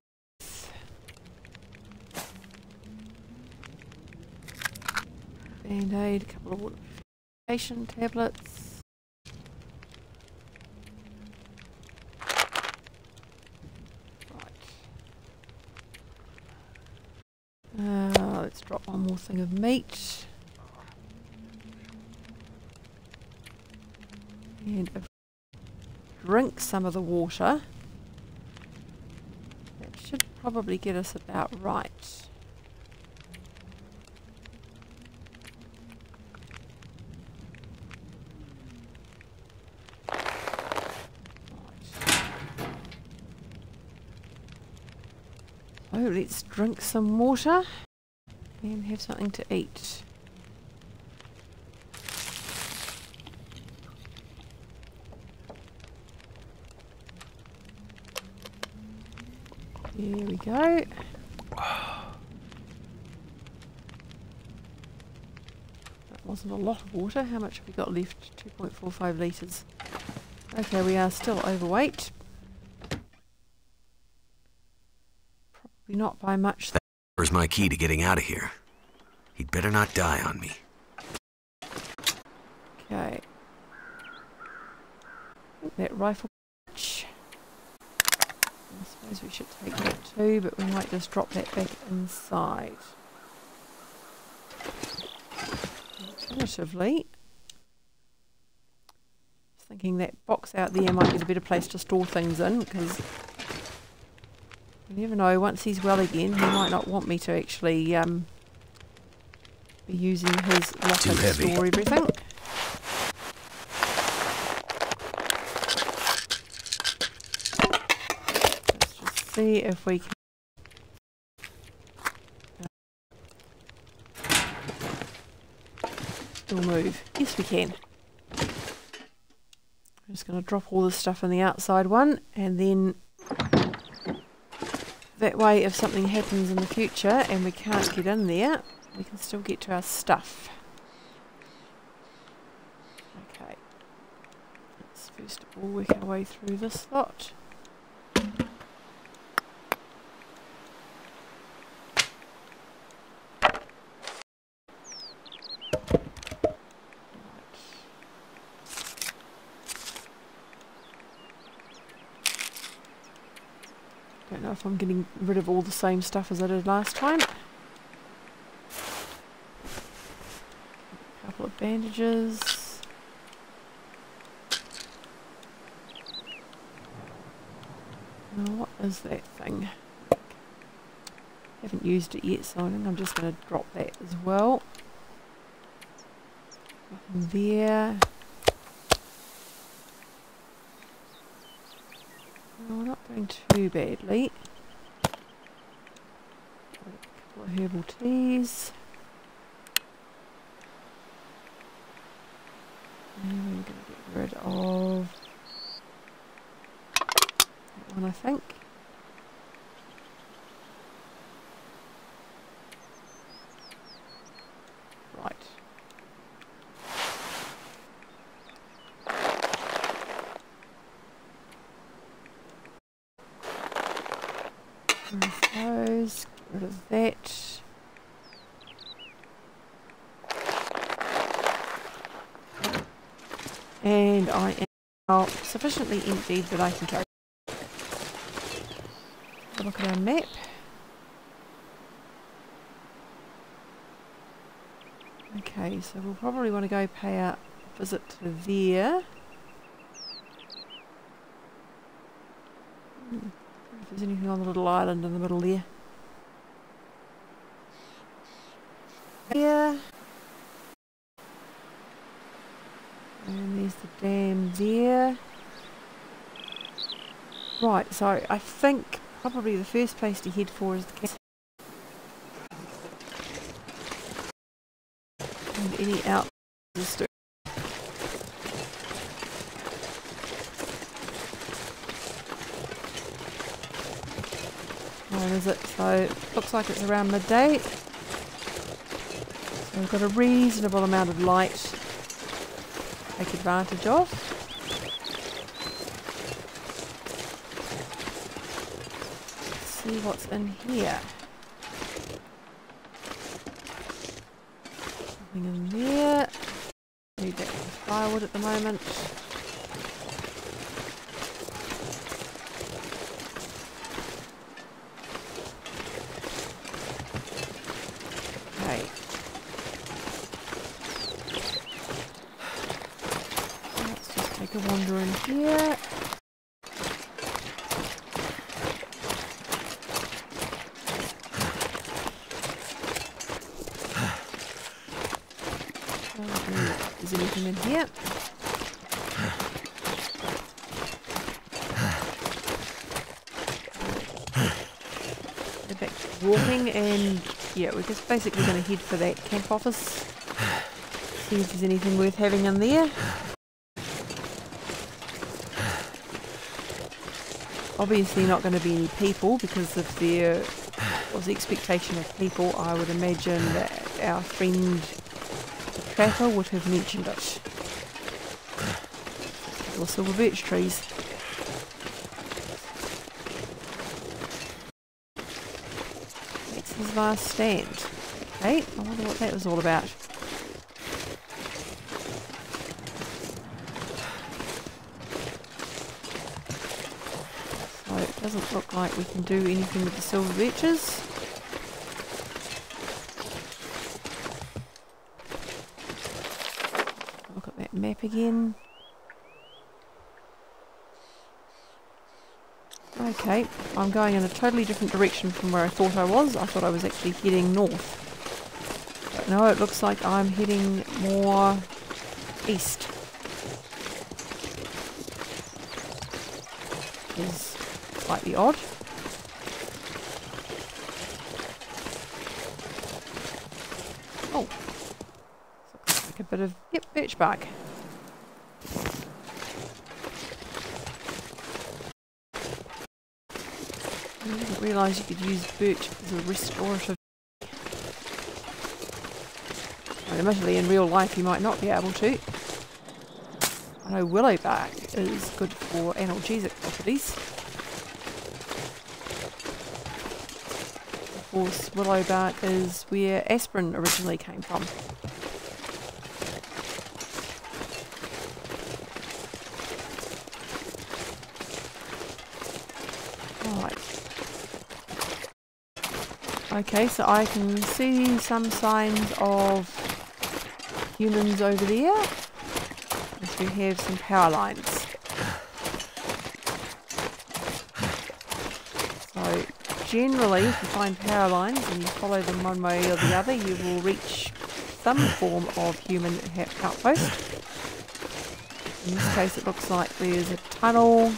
Band-aid, a couple of water purification tablets. Right. Let's drop one more thing of meat. And drink some of the water. That should probably get us about right. So let's drink some water and have something to eat. There we go. That wasn't a lot of water. How much have we got left? 2.45 litres. Okay, we are still overweight. Probably not by much. Where's my key to getting out of here? He'd better not die on me. Okay. That rifle patch. I suppose we should take that too, but we might just drop that back inside. Alternatively, just thinking that box out there might be a better place to store things in, because you never know, once he's well again, he might not want me to actually be using his locker to store everything. Let's just see if we can still move. Yes, we can. I'm just going to drop all this stuff in the outside one, and then that way if something happens in the future and we can't get in there, we can still get to our stuff. Okay. Let's first of all work our way through this lot. Don't know if I'm getting rid of all the same stuff as I did last time. A couple of bandages. Now what is that thing? Haven't used it yet, so I think I'm just going to drop that as well. Nothing there. No, we're not doing too badly. Got a couple of herbal teas. And we're going to get rid of that one, I think. Right. Those, get rid of that. And I am now sufficiently emptied that I can carry. Have a look at our map. Okay, so we'll probably want to go pay a visit to there. If there's anything on the little island in the middle there. Yeah. And there's the dam there. Right, so I think probably the first place to head for is the castle. And any out district. What is it? So looks like it's around midday. So we've got a reasonable amount of light to take advantage of. Let's see what's in here. Nothing in there. Need that for firewood at the moment. Okay. Let's just take a wander in here. Is anything in here? Go back to walking, and yeah, we're just basically going to head for that camp office. See if there's anything worth having in there. Obviously not going to be any people, because if there was the expectation of people, I would imagine that our friend Trapper would have mentioned it. Or silver birch trees. That's his last stand. Okay, I wonder what that was all about. So it doesn't look like we can do anything with the silver birches. Look at that map again. Okay, I'm going in a totally different direction from where I thought I was. I thought I was actually heading north. But no, it looks like I'm heading more east. Which is slightly odd. Oh, looks like a bit of, yep, birch bark. I didn't realise you could use birch as a restorative. And admittedly, in real life, you might not be able to. I know willow bark is good for analgesic properties. Of course, willow bark is where aspirin originally came from. Right. Okay, so I can see some signs of humans over there. As we have some power lines. So generally, if you find power lines and you follow them one way or the other, you will reach some form of human outpost. In this case, it looks like there's a tunnel.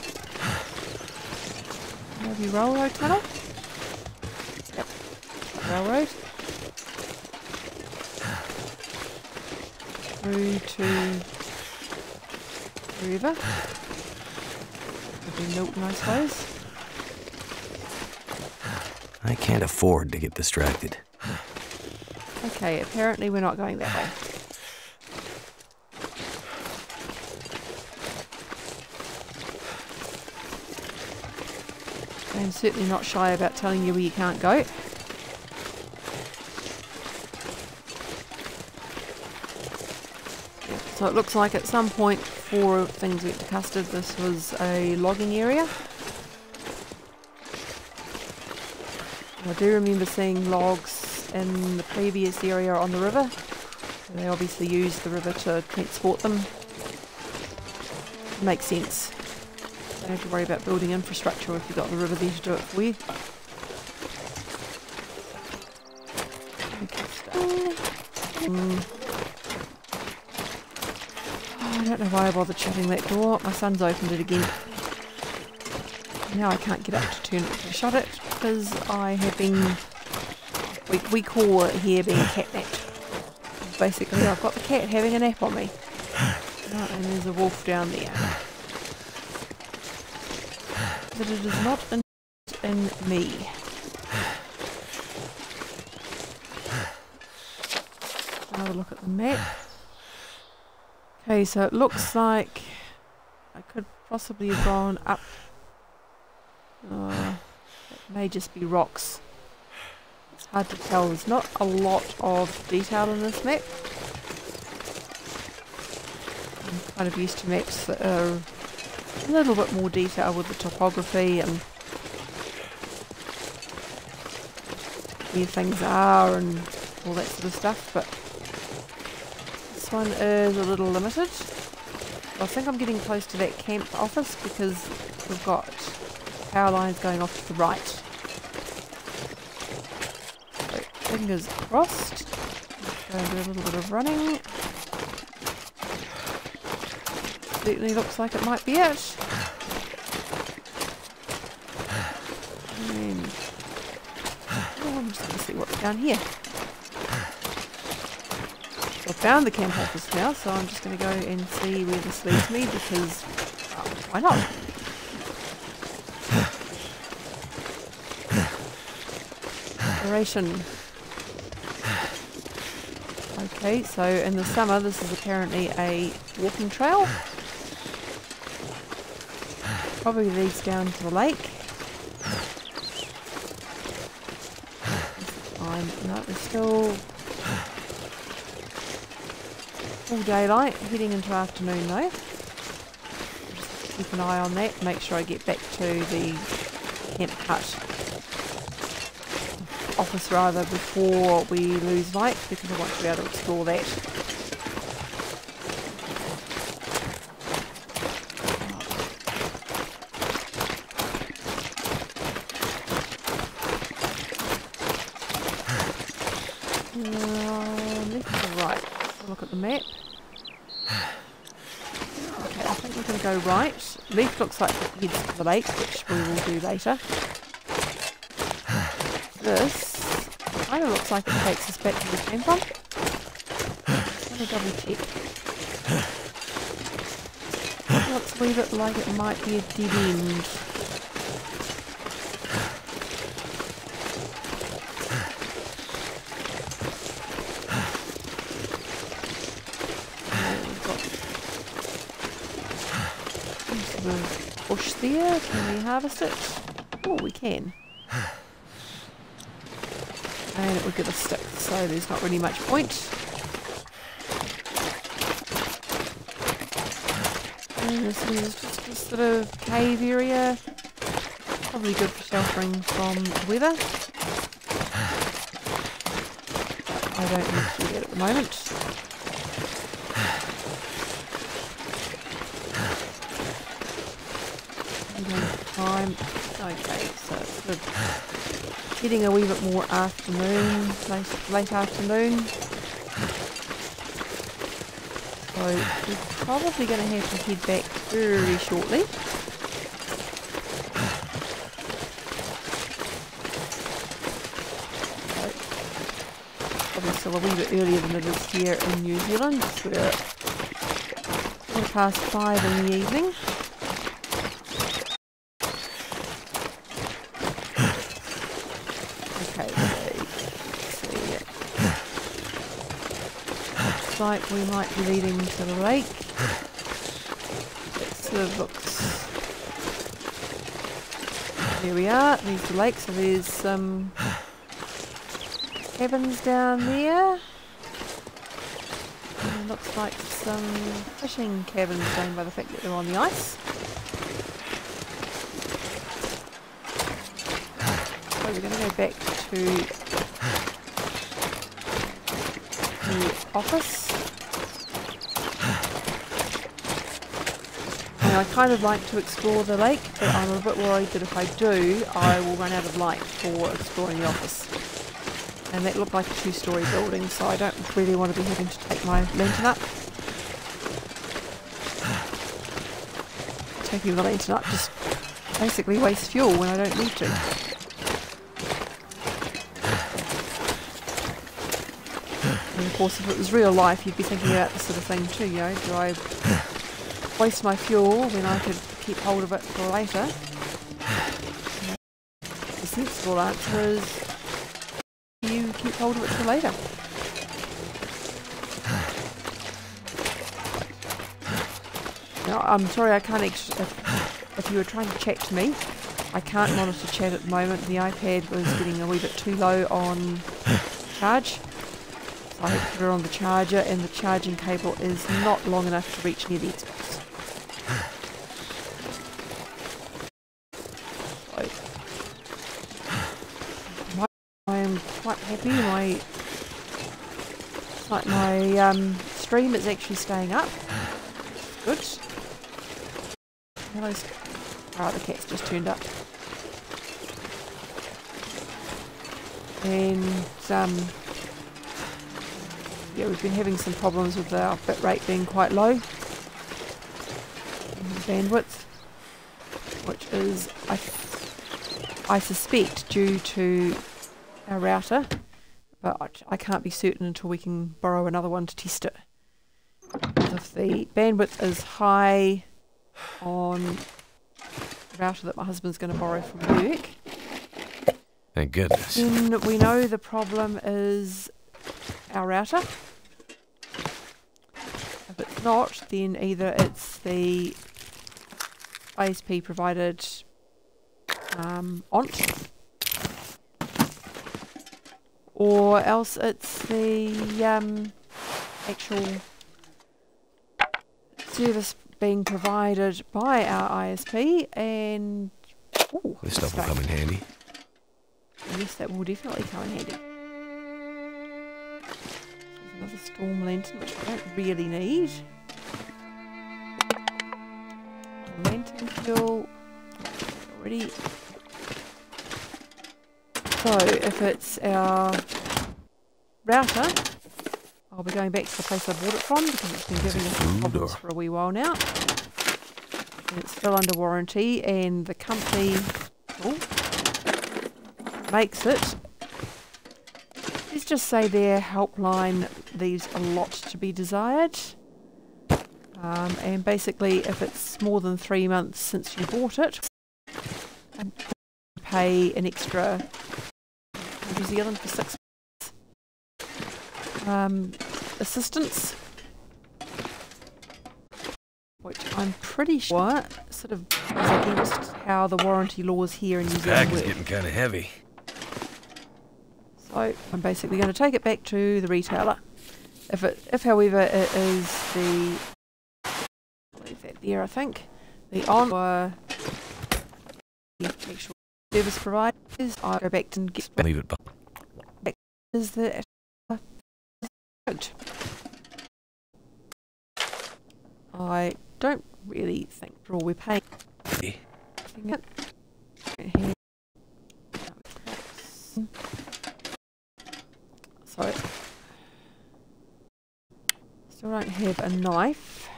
Maybe railroad tunnel? Yep, railroad. Through to the river. Could be Milton, I suppose. I can't afford to get distracted. Okay, apparently we're not going that way. I'm certainly not shy about telling you where you can't go. Yeah, so it looks like at some point before things went to custard, this was a logging area. I do remember seeing logs in the previous area on the river. And they obviously used the river to transport them. Makes sense. Don't have to worry about building infrastructure if you've got the river there to do it for you. Oh, I don't know why I bothered shutting that door. My son's opened it again. Now I can't get up to shut it because I have been, we call it here being catnapped. Basically I've got the cat having a nap on me. Oh, and there's a wolf down there. But it is not in me. Another look at the map. Okay, so it looks like I could possibly have gone up. It may just be rocks. It's hard to tell. There's not a lot of detail in this map. I'm kind of used to maps that are a little bit more detail with the topography and where things are and all that sort of stuff, but this one is a little limited. I think I'm getting close to that camp office because we've got power lines going off to the right. So, fingers crossed. Go and do a little bit of running. Certainly looks like it might be it. And I'm just going to see what's down here. So I've found the camp office now, so I'm just going to go and see where this leads me because why not? Exploration. Okay, so in the summer this is apparently a walking trail. Probably leads down to the lake. No, it's still full daylight, heading into afternoon though. Just keep an eye on that, make sure I get back to the camp hut office rather before we lose light because I want to be able to explore that. Left or right? Let's look at the map. Okay, I think we're going to go right. Left looks like it heads to the lake, which we will do later. This kind of looks like it takes us back to the camp on. Just want to double check. Looks a wee bit like it might be a dead end. Bush there, can we harvest it? Oh, we can. And it would give us sticks, so there's not really much point. And this is just a sort of cave area. Probably good for sheltering from the weather. I don't need to do that at the moment. Time. Okay, so it's sort of getting a wee bit more afternoon, late afternoon. So we're probably going to have to head back very shortly. So, probably still a wee bit earlier than it is here in New Zealand. We're 5:15 in the evening. Like we might be leading to the lake. It sort of looks... There we are, there's the lake, so there's some cabins down there. And it looks like some fishing cabins going by the fact that they're on the ice. So we're going to go back to the office. I kind of like to explore the lake, but I'm a bit worried that if I do, I will run out of light for exploring the office. And that looked like a 2-story building, so I don't really want to be having to take my lantern up. Taking the lantern up just basically wastes fuel when I don't need to. And of course, if it was real life, you'd be thinking about this sort of thing too, you know, do I waste my fuel when I could keep hold of it for later? The sensible answer is you keep hold of it for later. Now, I'm sorry I can't if you were trying to chat to me, I can't monitor chat at the moment. The iPad was getting a wee bit too low on charge. So I had to put it on the charger, and the charging cable is not long enough to reach near the Xbox. I'm quite happy. My stream is actually staying up. Good. Hello. Oh, the cat's just turned up. And yeah, we've been having some problems with our bitrate being quite low. And the bandwidth, which is I suspect due to our router, but I can't be certain until we can borrow another one to test it. If the bandwidth is high on the router that my husband's going to borrow from work, thank goodness, then we know the problem is our router. If it's not, then either it's the ISP provided ONT, or else it's the actual service being provided by our ISP, and this stuff will come in handy. Yes, that will definitely come in handy. There's another storm lantern, which I don't really need. Lantern fuel already. So if it's our router, I'll be going back to the place I bought it from because it's been giving us some problems for a wee while now. And it's still under warranty, and the company makes it. Let's just say their helpline leaves a lot to be desired. And basically, if it's more than 3 months since you bought it, pay an extra New Zealand for 6 months assistance, which I'm pretty sure sort of goes against how the warranty laws here in New Zealand work. Bag is getting kind of heavy. So I'm basically going to take it back to the retailer. If however it is the, I'll leave that there, I think, the on or the actual service providers, I go back and get Leave it. back is the I don't really think for all we're paying. So, still don't have a knife.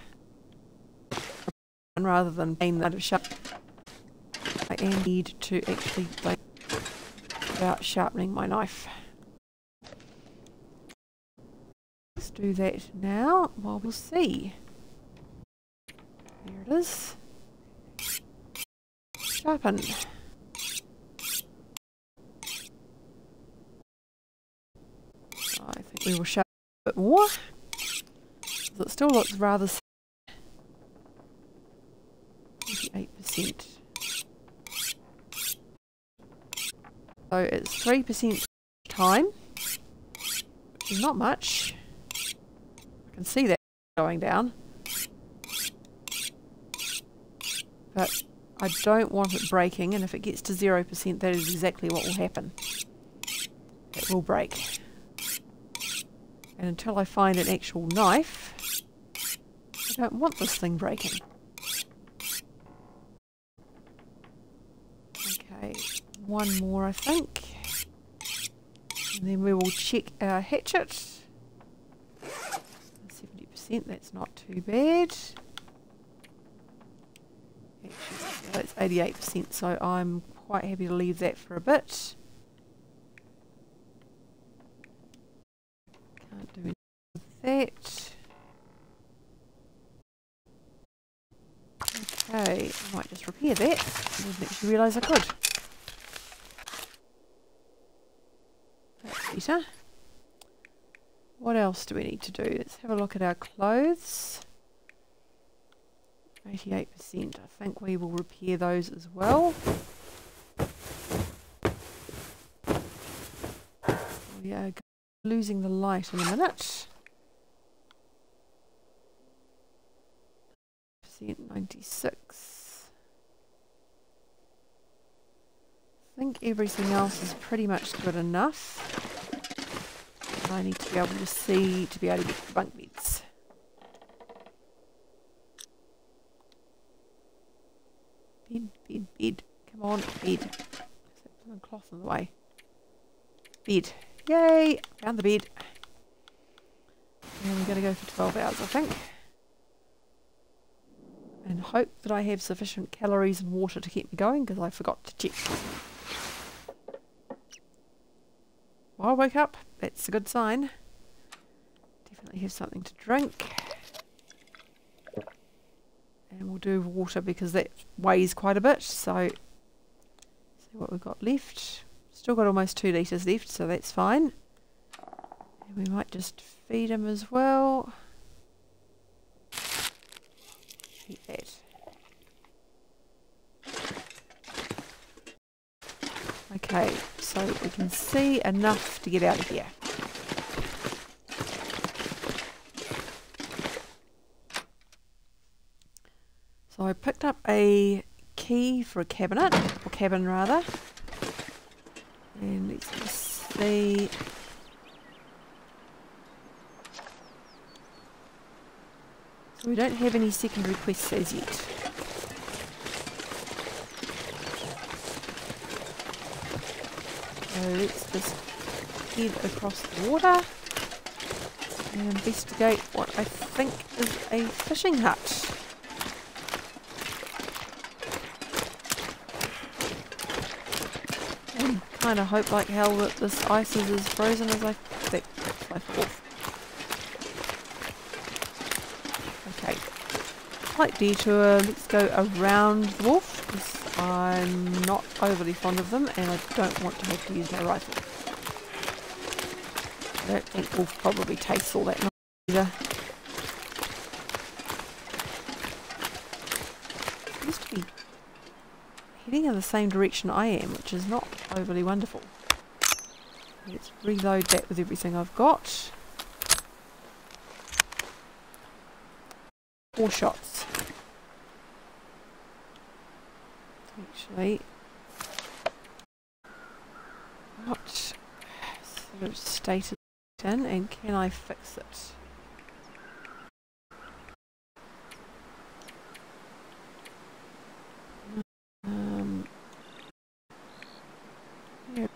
And rather than paying that of sharp, I need to actually think about sharpening my knife. Let's do that now. Well, we'll see. There it is. Sharpen. I think we will sharpen a bit more. It still looks rather 28%. So it's 3% time, which is not much. I can see that going down. But I don't want it breaking, and if it gets to 0%, that is exactly what will happen. It will break. And until I find an actual knife, I don't want this thing breaking. Okay, one more I think. And then we will check our hatchet. 70%, that's not too bad. Actually, that's 88%, so I'm quite happy to leave that for a bit. Can't do anything with that. Okay, I might just repair that. I didn't actually realise I could. That's better. What else do we need to do? Let's have a look at our clothes. 88%. I think we will repair those as well. We are losing the light in a minute. 96. I think everything else is pretty much good enough. I need to be able to see to be able to get the bunk beds. Bed, bed, bed. Come on, bed. There's a cloth in the way. Bed. Yay! Found the bed. And we're going to go for 12 hours, I think. And hope that I have sufficient calories and water to keep me going, because I forgot to check. Well, I woke up. That's a good sign. Definitely have something to drink. And we'll do water because that weighs quite a bit. So, see what we've got left. Still got almost 2 litres left, so that's fine. And we might just feed him as well. Eat that. Okay, so we can see enough to get out of here. So I picked up a key for a cabinet, or cabin rather. And let's just see. So we don't have any secondary quests as yet. So let's just head across the water and investigate what I think is a fishing hut. And kind of hope like hell that this ice is as frozen as I thought. Okay, slight detour. Let's go around the wolf because I'm not overly fond of them and I don't want to have to use my rifle. I don't think wolf probably tastes all that nice either. Seems to be heading in the same direction I am, which is not overly wonderful. Let's reload that with everything I've got. 4 shots. Actually, what sort of state is it in and can I fix it? Yeah.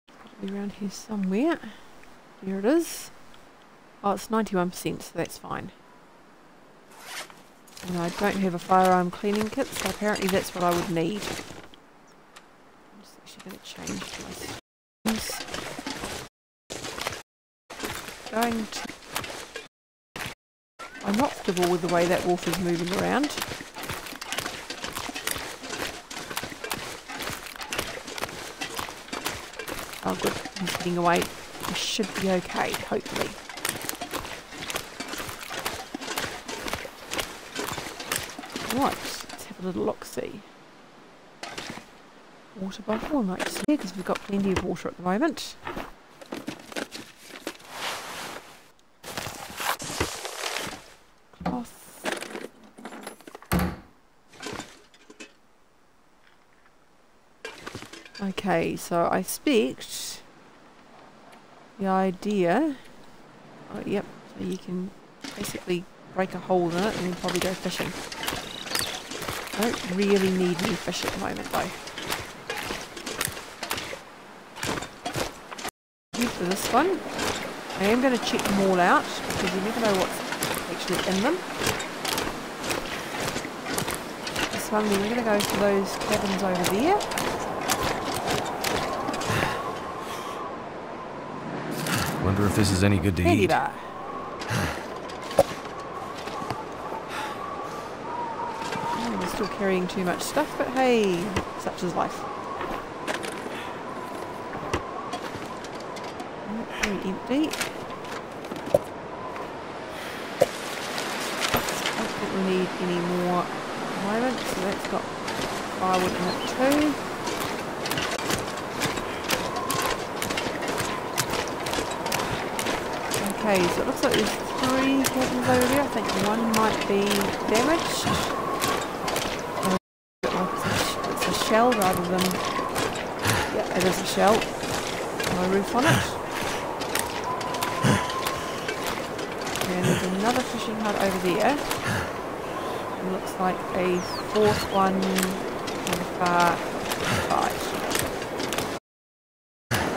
It'll be around here somewhere. Here it is. Oh, it's 91%, so that's fine. And I don't have a firearm cleaning kit, so apparently that's what I would need. I'm just actually going to change my settings. Going to... I'm not comfortable with the way that wolf is moving around. Oh good, he's getting away. He should be okay, hopefully. Right, let's have a little look-see. Water bottle, I might just here because we've got plenty of water at the moment. Cloth. Okay, so I expect the idea... Oh, yep, so you can basically break a hole in it and then probably go fishing. I don't really need any fish at the moment though. For this one, I am going to check them all out because you never know what's actually in them. This one, then we're going to go for those cabins over there. Wonder if this is any good to Candy eat. bar. We're still carrying too much stuff, but hey, such is life. Very empty. Don't think we need any more at the moment, so that's got firewood in it too. Okay, so it looks like there's 3 cabins over there. I think one might be damaged. It's a shell rather than... Yeah, it is a shell. No roof on it. And there's another fishing hut over there. It looks like a 4th one on the far right.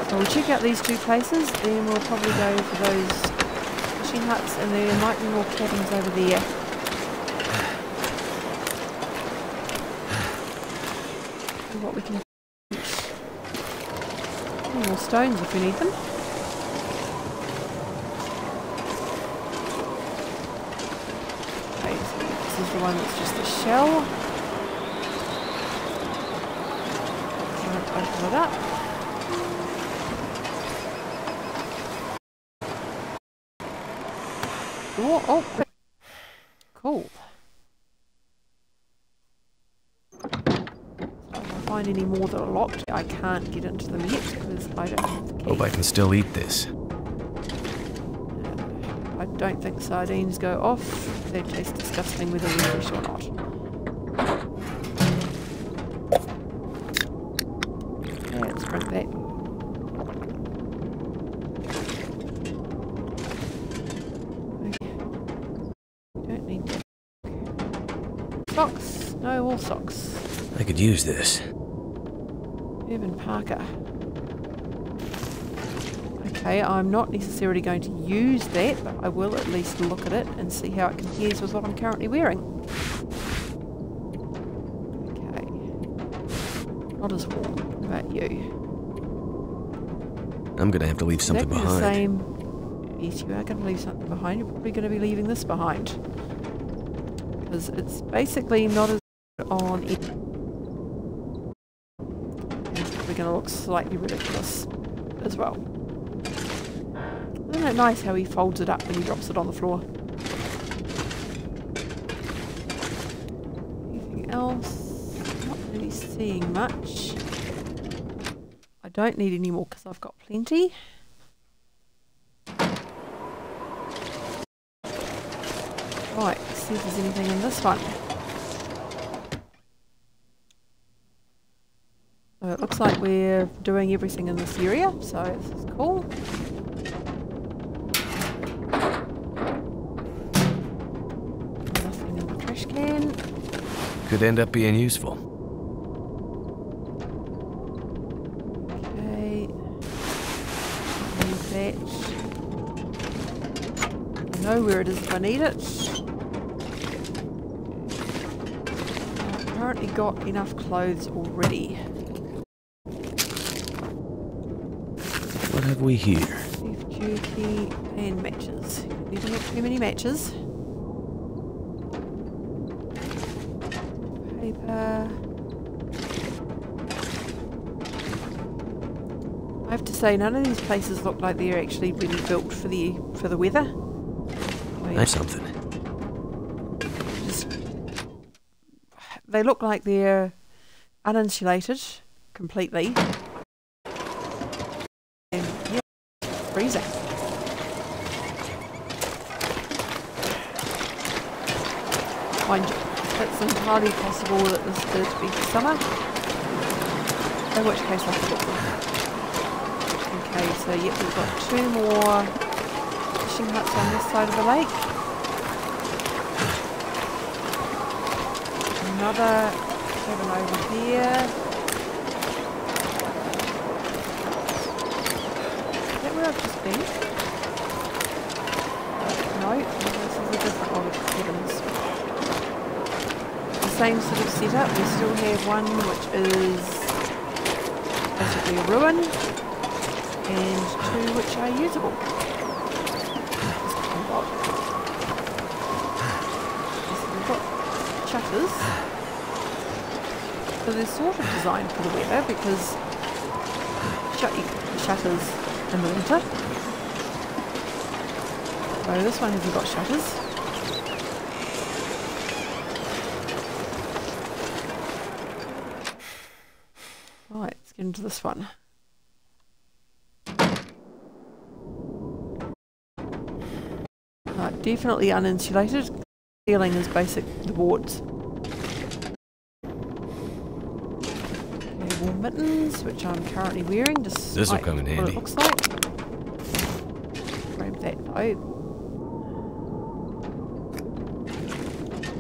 So we'll check out these 2 places, then we'll probably go for those fishing huts, and there might be more cabins over there. See what we can reach. More stones if we need them. This is the one that's just a shell. Open it up. Oh, cool. So if I find any more that are locked, I can't get into them yet because I don't have the key. Hope I can still eat this. I don't think sardines go off. They taste disgusting whether they're fresh or not. Okay, let's drink that. Okay. Don't need that. Socks. No, all socks. I could use this. Urban Parker. Okay, I'm not necessarily going to use that, but I will at least look at it and see how it compares with what I'm currently wearing. Okay. Not as warm. What about you? I'm gonna have to leave something Exactly behind. the same. Yes, you are going to leave something behind. You're probably going to be leaving this behind. Because it's basically not as good on it. It's probably going to look slightly ridiculous as well. Isn't it nice how he folds it up and he drops it on the floor? Anything else? Not really seeing much. I don't need any more because I've got plenty. Right, let's see if there's anything in this one. So it looks like we're doing everything in this area, so this is cool. Nothing in the trash can. Could end up being useful. that. I know where it is if I need it. I've currently got enough clothes already. What have we here? Beef jerky and matches. You don't have too many matches. Paper. I have to say, none of these places look like they're actually really built for the weather. That's something. They look like they're uninsulated completely. And yeah, freezing. Mind you, it's entirely possible that this did be summer. In which case I forgot them. Okay, so yep, we've got 2 more fishing huts on this side of the lake. Another cabin over here. Is that where I've just been? No, this is a different one of cabins. The same sort of setup. We still have one which is basically a ruin, and 2 which are usable. So we've got shutters. So they're sort of designed for the weather because shut your shutters in the winter. So this one hasn't got shutters. Right, let's get into this one. Right, definitely uninsulated. Ceiling is basic, the boards. Wool mittens, which I'm currently wearing, just This'll like come in what handy. it looks like. Grab that though.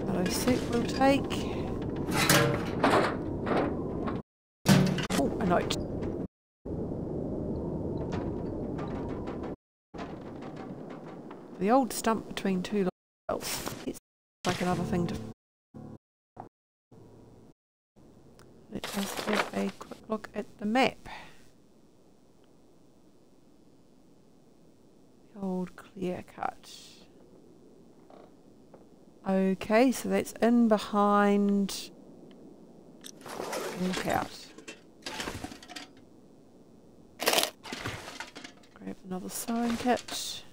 Hello suit we'll take. Oh, a note. The old stump between 2 wells. It's like another thing to... Let us have a quick look at the map. The old clear cut. Okay, so that's in behind Lookout. Grab another sewing kit.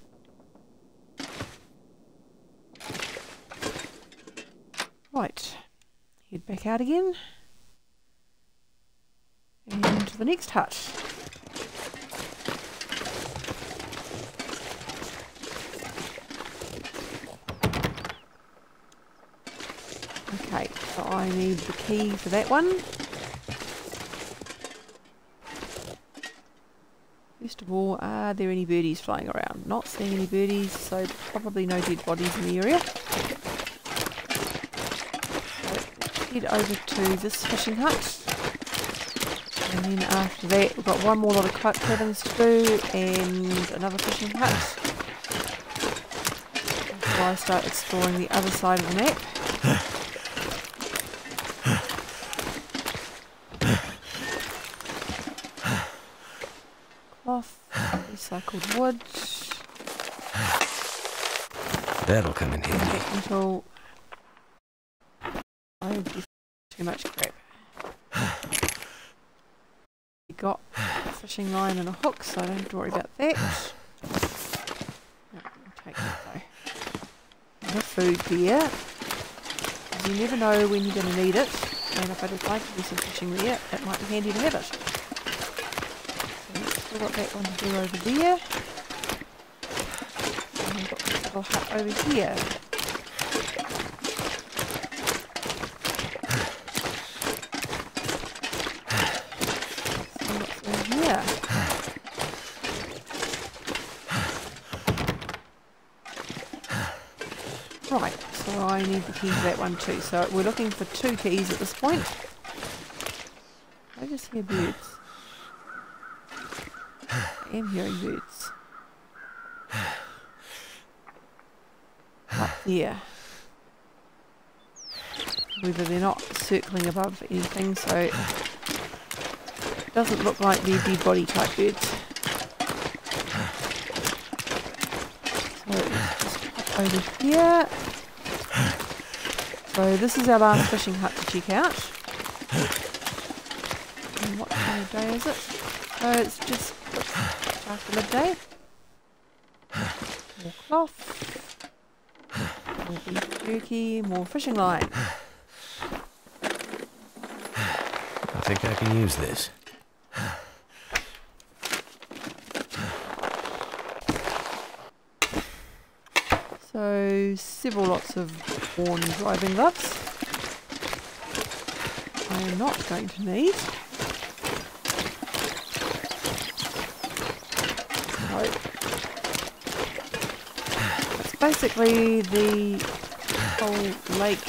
Right, head back out again. And to the next hut. Okay, so I need the key for that one. First of all, are there any birdies flying around? Not seeing any birdies, so probably no dead bodies in the area. So let's head over to this fishing hut. And then after that, we've got one more lot of cabins to do and another fishing hut. Before I start exploring the other side of the map. Cloth, recycled wood. That'll come in handy. Until I give too much crap. Got a fishing line and a hook, so I don't have to worry about that. No, I'll take that though. And the food here. You never know when you're going to need it, and if I decide to do some fishing there, it might be handy to have it. So we've still got that one to do over there. And we've got this little hut over here. Yeah. Right, so I need the key for that one too. So we're looking for 2 keys at this point. I just hear birds. I am hearing birds. there. However, they're not circling above anything, so it doesn't look like they're dead body type birds. So let's just pop over here. So this is our last fishing hut to check out. And what kind of day is it? So it's just after midday. More cloth. More beef jerky. More fishing line. I think I can use this. So several lots of worn driving gloves. I am not going to need. No. It's basically the whole lake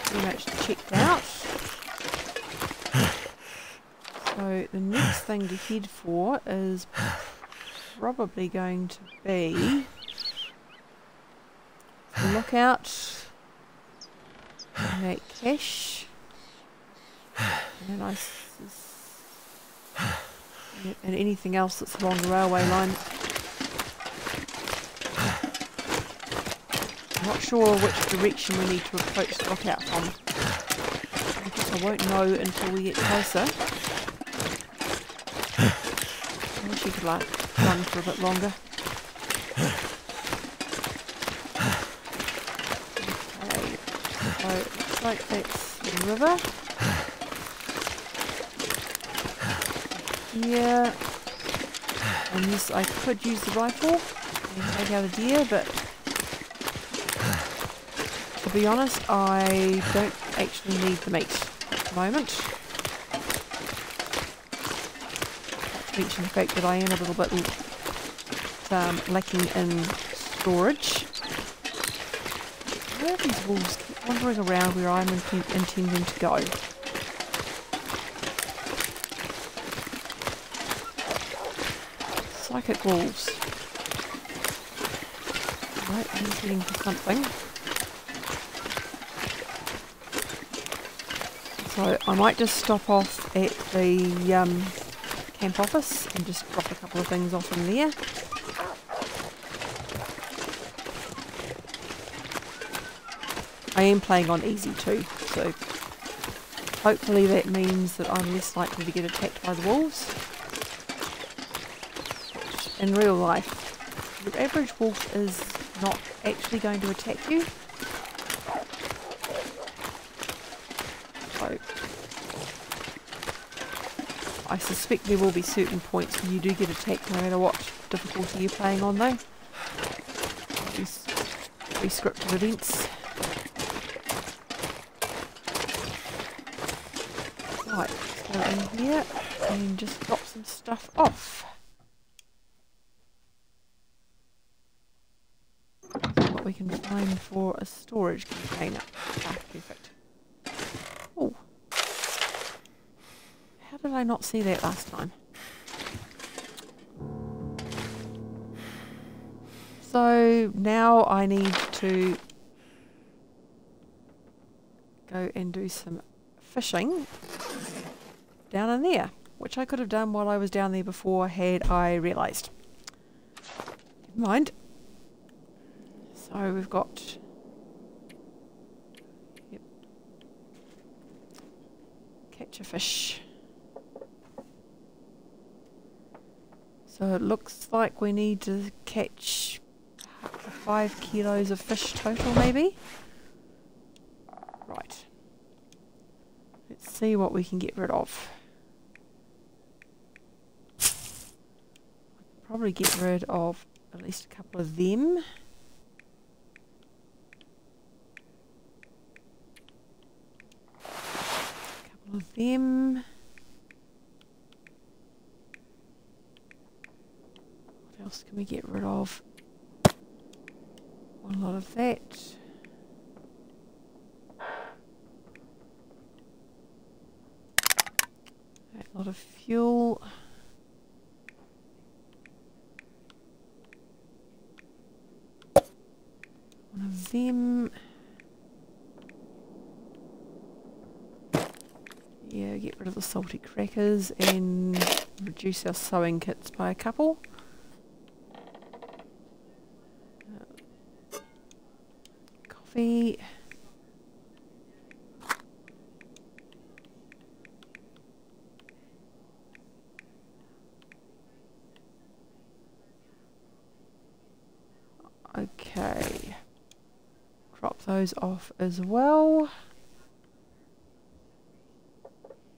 pretty much checked out. So the next thing to head for is probably going to be the lookout, make cache, and and anything else that's along the railway line. I'm not sure which direction we need to approach the lookout from. I guess I won't know until we get closer. I wish you could like run for a bit longer. Okay, so it looks like that's the river. Here, and this I could use the rifle and take out a deer, but to be honest, I don't actually need the meat at the moment. Not to mention the fact that I am a little bit lacking in storage. Where do these wolves keep wandering around where I'm intending to go? Psychic wolves. Right, I'm heading for something. So I might just stop off at the camp office and just drop a couple of things off in there. I am playing on easy too, so hopefully that means that I'm less likely to get attacked by the wolves. In real life, your average wolf is not actually going to attack you. So, I suspect there will be certain points where you do get attacked no matter what difficulty you're playing on though. These pre-scripted events. Right, let's go in here and just drop some stuff off. What we can find for a storage container. Ah, perfect. Oh. How did I not see that last time? So now I need to go and do some fishing down in there, which I could have done while I was down there before had I realised. Never mind. So we've got catch a fish. So it looks like we need to catch 5 kilos of fish total maybe. Right. Let's see what we can get rid of. I can probably get rid of at least a couple of them. Of them. What else can we get rid of? One lot of that. That lot of fuel. One of them. Yeah, get rid of the salty crackers and reduce our sewing kits by a couple. Coffee. Okay. Crop those off as well.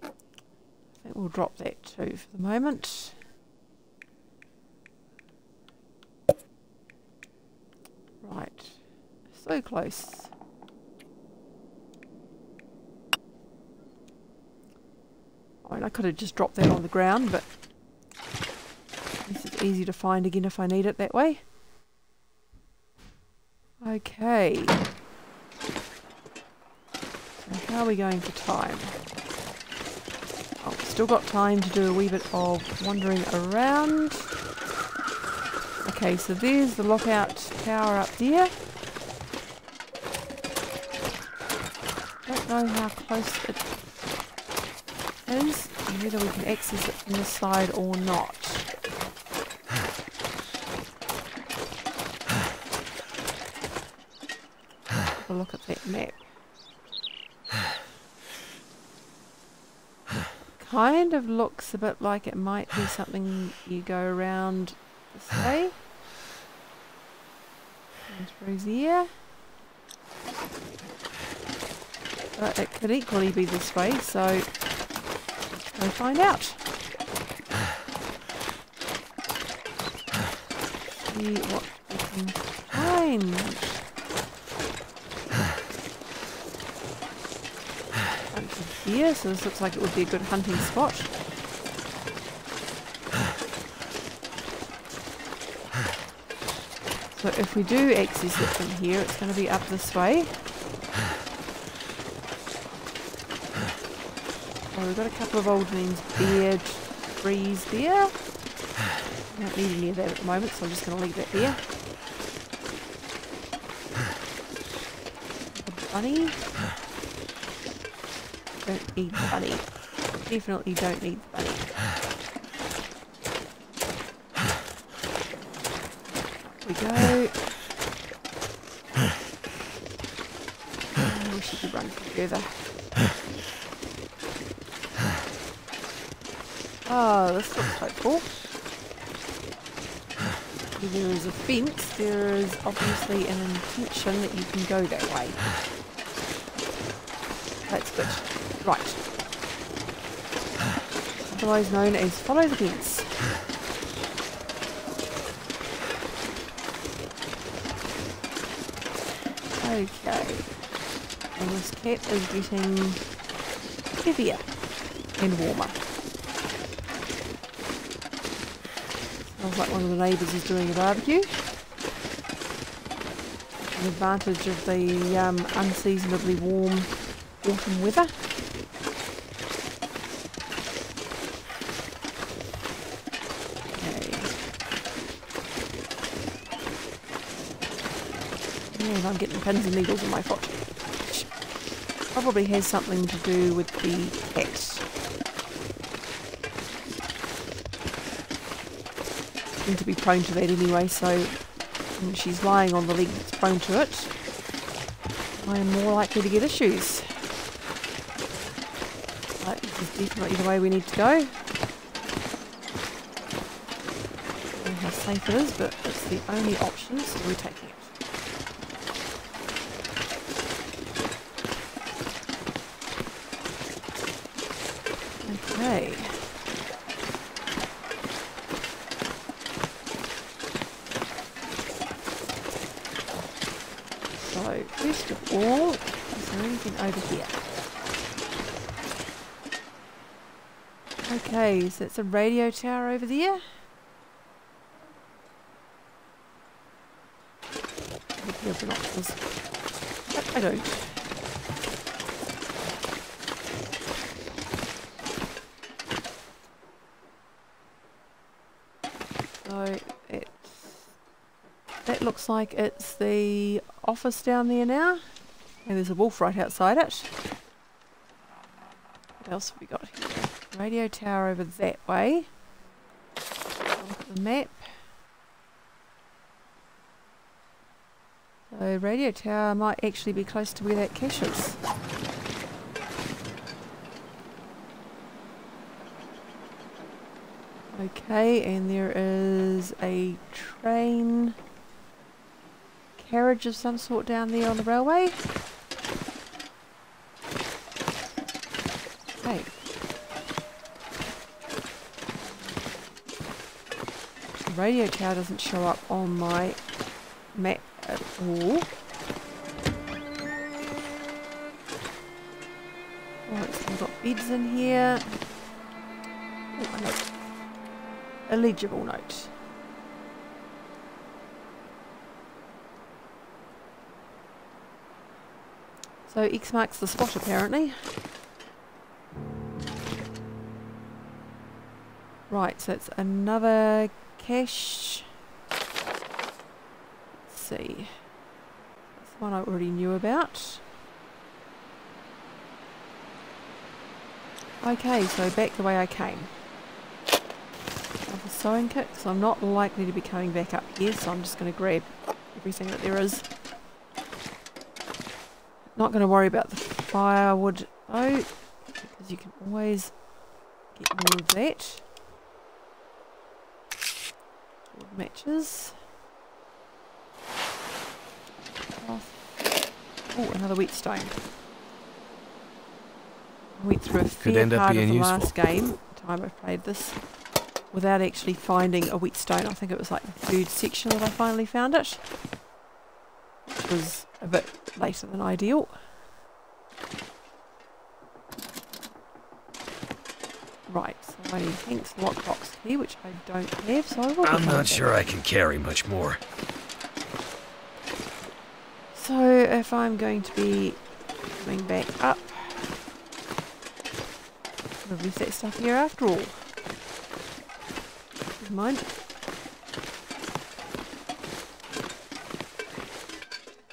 I think we'll drop that too for the moment. Right. So close. I mean, I could have just dropped that on the ground, but this is easy to find again if I need it that way. Okay. So how are we going for time? Oh, still got time to do a wee bit of wandering around. Okay, so there's the lockout tower up there. Don't know how close it is and whether we can access it from this side or not. Have a look at that map. Kind of looks a bit like it might be something you go around this way. And through there. But it could equally be this way, so we'll find out. See what we can find. Here, so this looks like it would be a good hunting spot. So if we do access it from here, it's going to be up this way. Oh, we've got a couple of old men's beard trees there. I don't need any of that at the moment, so I'm just going to leave that there. A bunny. Don't need the bunny. Definitely don't need the bunny. We go. We should run further. Oh, this looks hopeful. If there is a fence, there is obviously an intention that you can go that way. That's good. Right. Otherwise known as follow the fence. Okay. And this cat is getting heavier and warmer. Smells like one of the neighbours is doing a barbecue. An advantage of the unseasonably warm autumn weather. Okay. And I'm getting pins and needles in my foot. Which probably has something to do with the cat. Seem to be prone to that anyway, so when she's lying on the leg that's prone to it, I am more likely to get issues. But this is definitely the way we need to go. I don't know how safe it is, but it's the only option, so we're taking it. Okay. So, first of all, is there anything over here? Okay, so it's a radio tower over there. I open up this. But I don't. So it's that looks like it's the office down there now. And there's a wolf right outside it. What else have we got here? Radio tower over that way. Look at the map. So radio tower might actually be close to where that cache is. Okay, and there is a train carriage of some sort down there on the railway. Okay. The radio tower doesn't show up on my map at all. Right, so we've got beds in here. Oh, a note. A legible note. So X marks the spot apparently. Right, so it's another cache. Let's see. That's the one I already knew about. Okay, so back the way I came. Another sewing kit, so I'm not likely to be coming back up here, so I'm just going to grab everything that there is. Not going to worry about the firewood though, because you can always get more of that. Wood matches. Oh, another whetstone. I went through a fair part of the last game, time I played this, without actually finding a whetstone. I think it was like the third section that I finally found it, which was a bit later than ideal. Right, so I need Hank's lockbox key, which I don't have, so I will. I'm not sure I can carry much more. So if I'm going to be coming back up, I'll leave that stuff here after all. Never mind.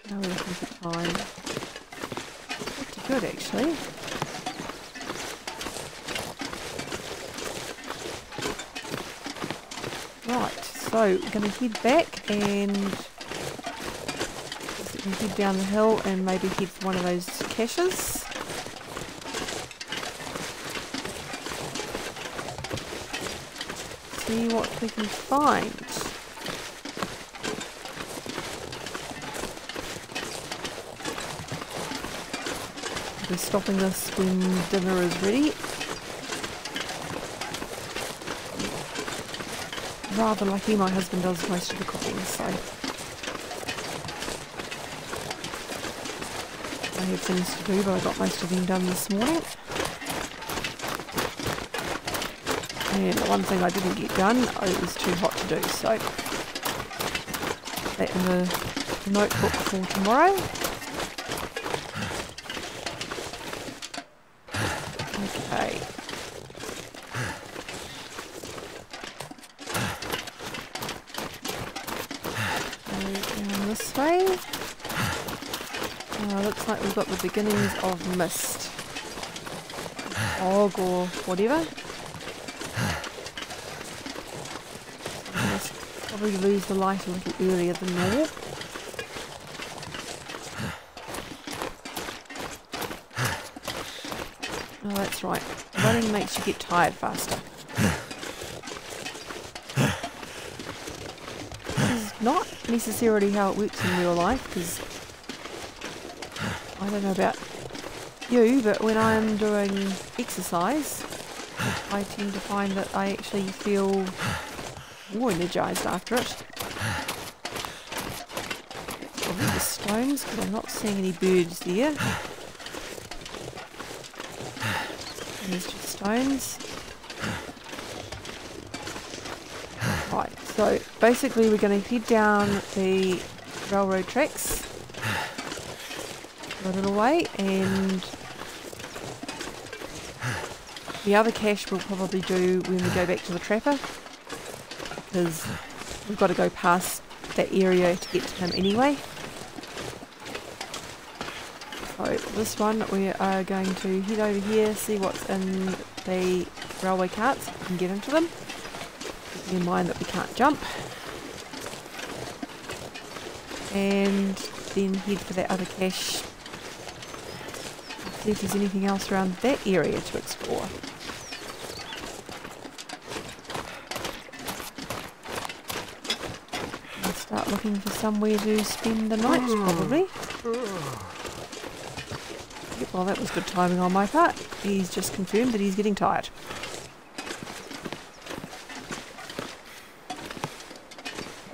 Now we're looking for time. Pretty good actually. Right, so we're going to head back and head down the hill and maybe head for one of those caches. See what we can find. I'll be stopping this when dinner is ready. Rather lucky, my husband does most of the cooking, so I have things to do, but I got most of them done this morning. And the one thing I didn't get done, it was too hot to do, so that in the notebook for tomorrow. Okay. Down this way. Looks like we've got the beginnings of mist. Fog or whatever. I must probably lose the light a little earlier than normal. Oh, that's right. Running makes you get tired faster. This is not necessarily how it works in real life, because I don't know about you, but when I'm doing exercise, I tend to find that I actually feel more energised after it. Probably the stones, because I'm not seeing any birds there. And there's just stones. Right, so basically we're going to head down the railroad tracks a little way, and the other cache we'll probably do when we go back to the trapper, because we've got to go past that area to get to him anyway. So this one we are going to head over here, see what's in the railway carts, if we can get into them. Keeping in mind that we can't jump. And then head for that other cache. See if there's anything else around that area to explore. And start looking for somewhere to spend the night, probably. Yep, well, that was good timing on my part. He's just confirmed that he's getting tired.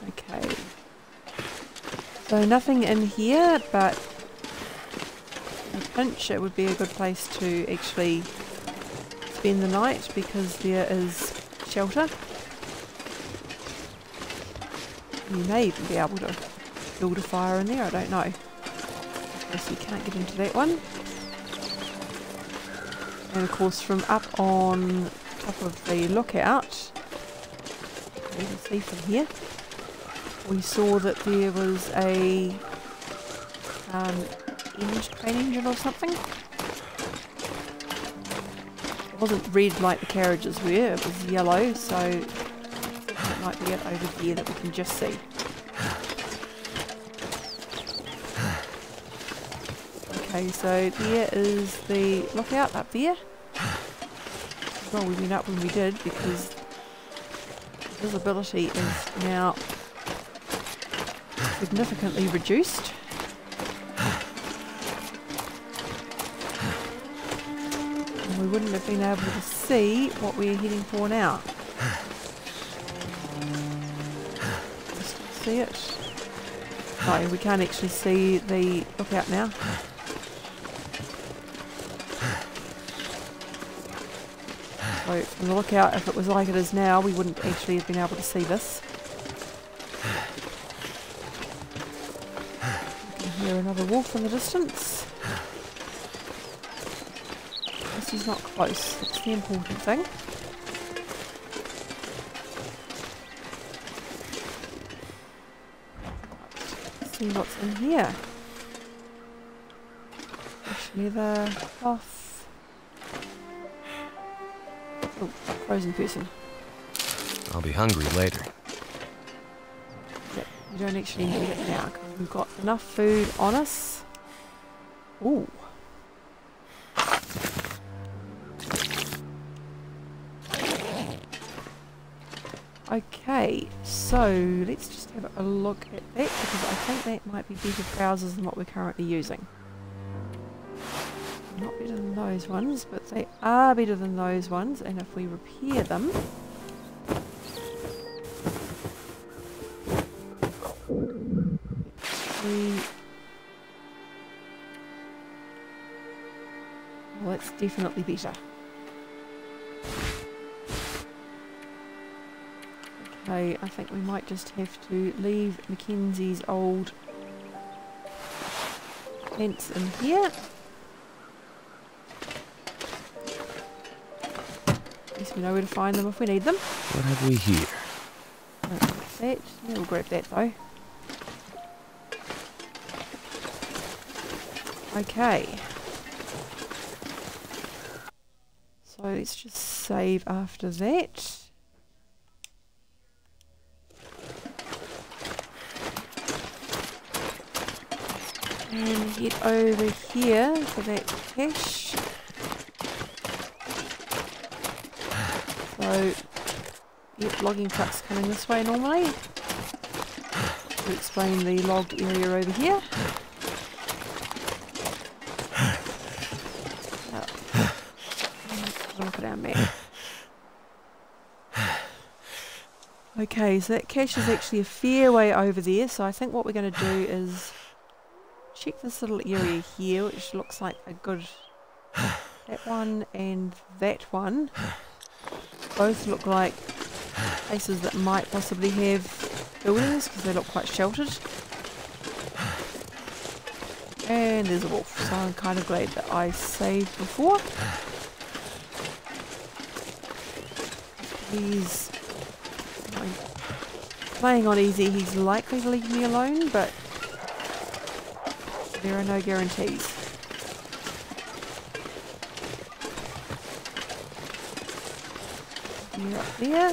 Okay. So nothing in here, but in a pinch it would be a good place to actually spend the night because there is shelter. You may even be able to build a fire in there, I don't know. I guess you can't get into that one. And of course from up on top of the lookout, you can see from here, we saw that there was a train engine or something. It wasn't red like the carriages were, it was yellow, so it might be it over there that we can just see. Okay, so there is the lookout up there. Well, we went up when we did because visibility is now significantly reduced. And we wouldn't have been able to see what we're heading for now. Just see it? No, we can't actually see the lookout now. So from the lookout, if it was like it is now, we wouldn't actually have been able to see this. You can hear another wolf in the distance. This is not close, that's the important thing. Let's see what's in here. Fish leather, cloth. Oh, frozen person. I'll be hungry later. Yep, you don't actually need it now because we've got enough food on us. Ooh. Okay, so let's just have a look at that because I think that might be better trousers than what we're currently using. Not better than those ones, but they are better than those ones, and if we repair them, well, that's definitely better. Okay, I think we might just have to leave Mackenzie's old pants in here. We know where to find them if we need them. What have we here? That. Yeah, we'll grab that though. Okay. So let's just save after that. And head over here for that cache. So, yep, logging trucks coming this way normally. To explain the logged area over here. Look at our map. Okay, so that cache is actually a fair way over there, so I think what we're going to do is check this little area here, which looks like a good... that one and that one. Both look like places that might possibly have buildings because they look quite sheltered. And there's a wolf, so I'm kind of glad that I saved before. These playing on easy, he's likely to leave me alone, but there are no guarantees. You're up there.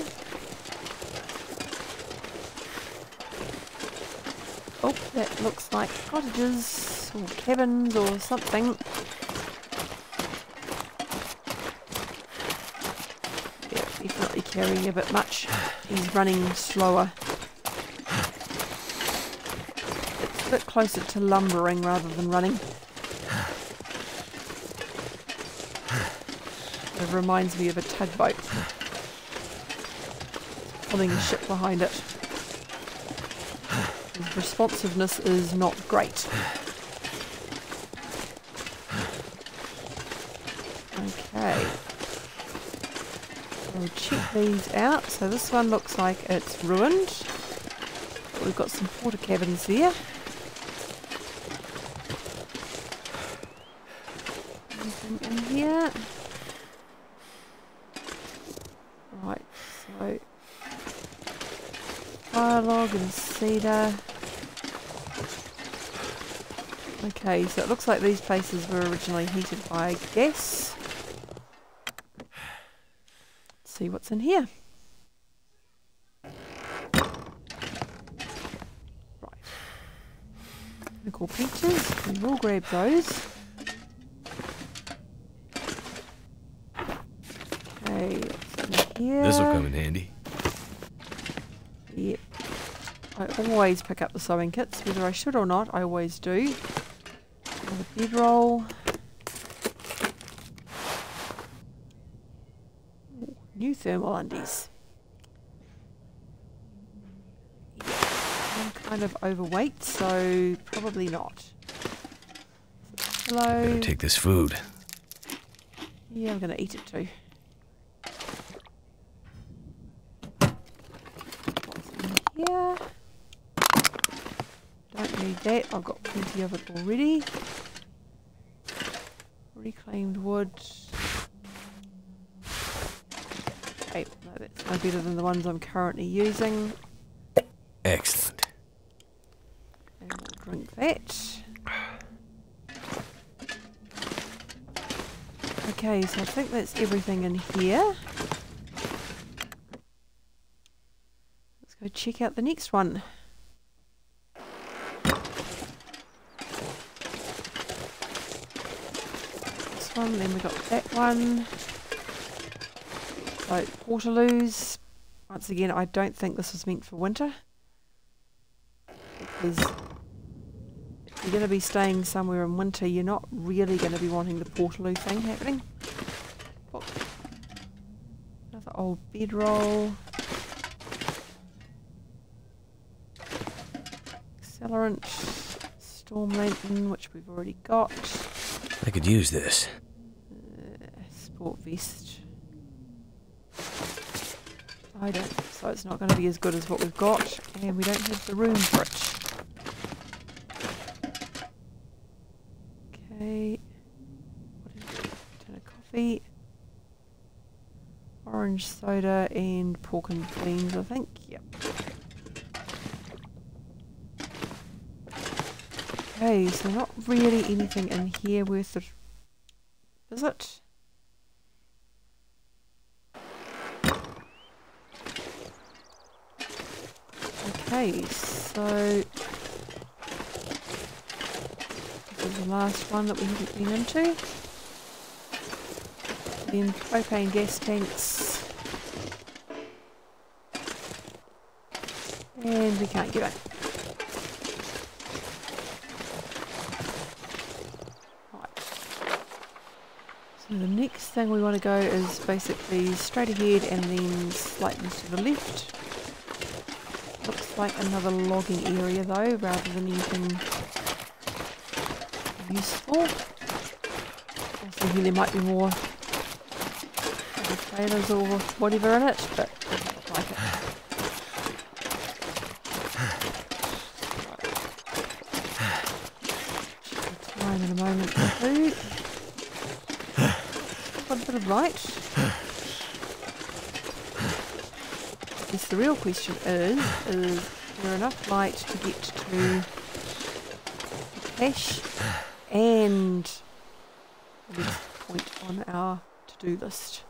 Oh, that looks like cottages or cabins or something. Yeah, definitely carrying a bit much. He's running slower. It's a bit closer to lumbering rather than running. It reminds me of a tugboat. Pulling a ship behind it. His responsiveness is not great. Okay. We'll check these out. So this one looks like it's ruined. But we've got some porta cabins there. Anything in here? Right, so fire log and cedar. Okay, so it looks like these places were originally heated by gas. Let's see what's in here. Right. Nickel peaches, we will grab those. Okay, what's in here? This'll come in handy. Yep. I always pick up the sewing kits, whether I should or not, I always do. Another bedroll. Ooh, new thermal undies. Yeah, I'm kind of overweight, so probably not. Hello. Better take this food. Yeah, I'm going to eat it too. What's in here? Don't need that, I've got plenty of it already. Reclaimed wood. Okay, no, that's no better than the ones I'm currently using. Excellent. And we'll drink that. Okay, so I think that's everything in here. Let's go check out the next one. This one, then we got that one. So, portaloos. Once again, I don't think this was meant for winter. Because if you're going to be staying somewhere in winter, you're not really going to be wanting the portaloo thing happening. Oh. Another old bedroll. Accelerant. Storm lantern, which we've already got. I could use this. Sport vest. I don't think so. It's not going to be as good as what we've got, and we don't have the room for it. Okay. What is it? Tin of coffee. Orange soda and pork and beans, I think. Yep. Okay, so not really anything in here worth it. Is it? Okay, so this is the last one that we haven't been into. Then propane gas tanks. And we can't get it. Right. So the next thing we want to go is basically straight ahead and then slightly to the left. Looks like another logging area though, rather than anything useful. I was thinking there might be more trailers or whatever in it, but it doesn't look like it. Check the time in a moment too. Got a bit of light. guess the real question is there enough light to get to the cache and the next point on our to-do list?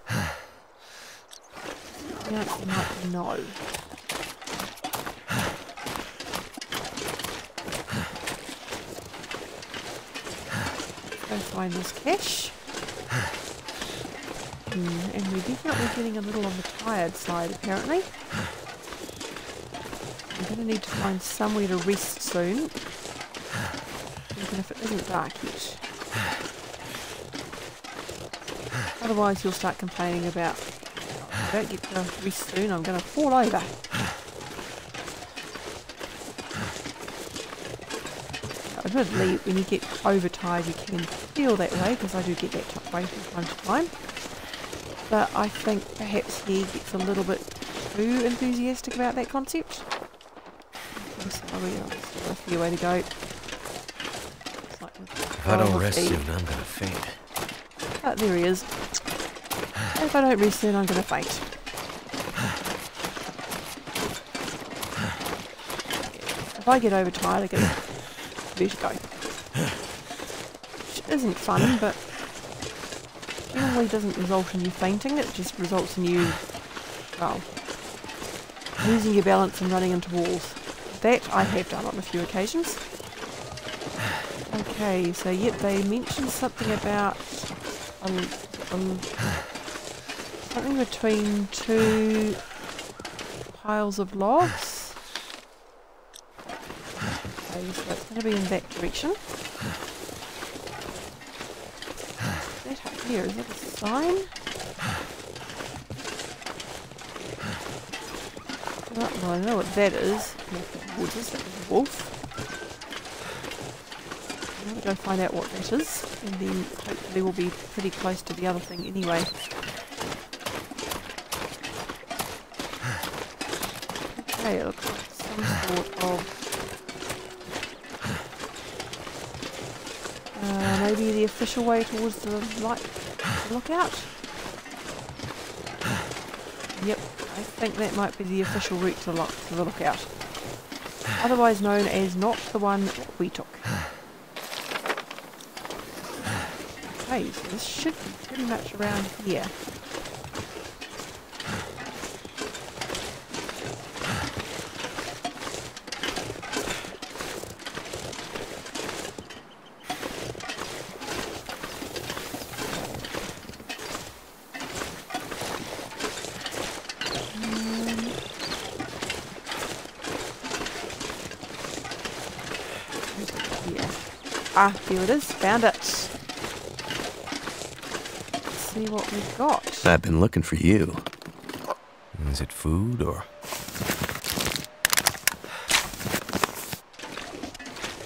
The answer might be no. Let's go find this cache. And we're definitely getting a little on the tired side apparently. I'm going to need to find somewhere to rest soon, even if it isn't dark yet. Otherwise you'll start complaining about, if I don't get to rest soon, I'm going to fall over. Admittedly, when you get overtired you can feel that way, because I do get that way from time to time. But I think perhaps he gets a little bit too enthusiastic about that concept. Sorry, I've got a fair way to go. If I don't rest soon, I'm gonna faint. But there he is. If I don't rest soon, I'm gonna faint. If I get overtired, I get vertigo. Which isn't fun, but generally doesn't result in you fainting, it just results in you, well, losing your balance and running into walls. That I have done on a few occasions. Okay, so yet they mentioned something about something between two piles of logs. Okay, so it's going to be in that direction. That up here, is that a sign? Well, I know what that is. What is that? A wolf. I'm going to go find out what that is, and then hopefully we'll be pretty close to the other thing anyway. Okay, it looks like some sort of maybe the official way towards the lookout. Yep, I think that might be the official route to the lookout. Otherwise known as not the one we took. Okay, so this should be pretty much around here. Ah, here it is. Found it. Let's see what we've got. I've been looking for you. Is it food or?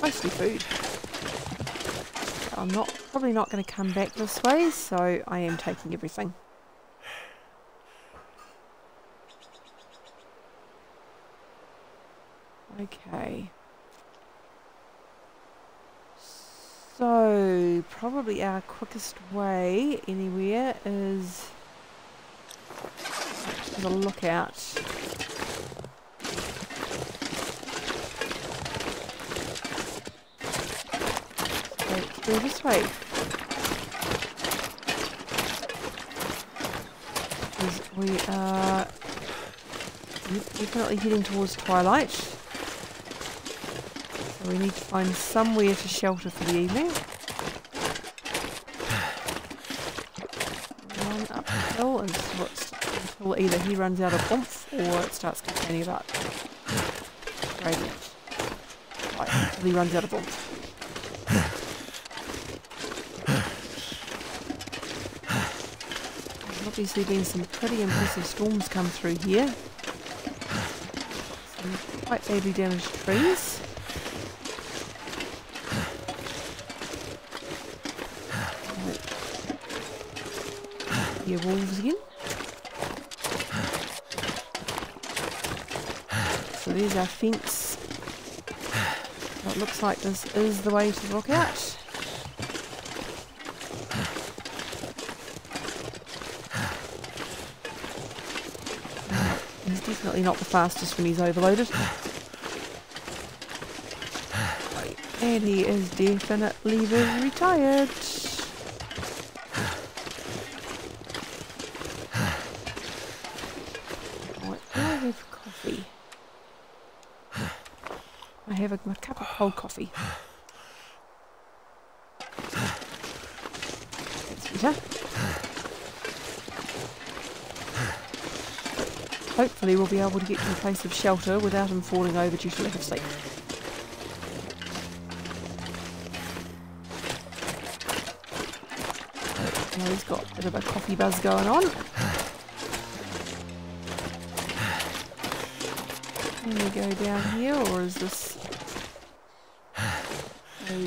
Mostly food. I'm probably not going to come back this way, so I am taking everything. Okay. So, probably our quickest way anywhere is to the lookout. So, through this way. Because we are definitely heading towards twilight. So we need to find somewhere to shelter for the evening. Run uphill until either he runs out of oomph or it starts complaining about radiant. Right, until he runs out of oomph. There's obviously been some pretty impressive storms come through here. Some quite badly damaged trees. Here, wolves again. So there's our fence. So it looks like this is the way to the lookout. He's definitely not the fastest when he's overloaded. And he is definitely very tired. Right, do I have coffee? I have a cup of cold coffee. That's better. Hopefully we'll be able to get to a place of shelter without him falling over due to lack of sleep. Now he's got a bit of a coffee buzz going on. Can we go down here, or is this a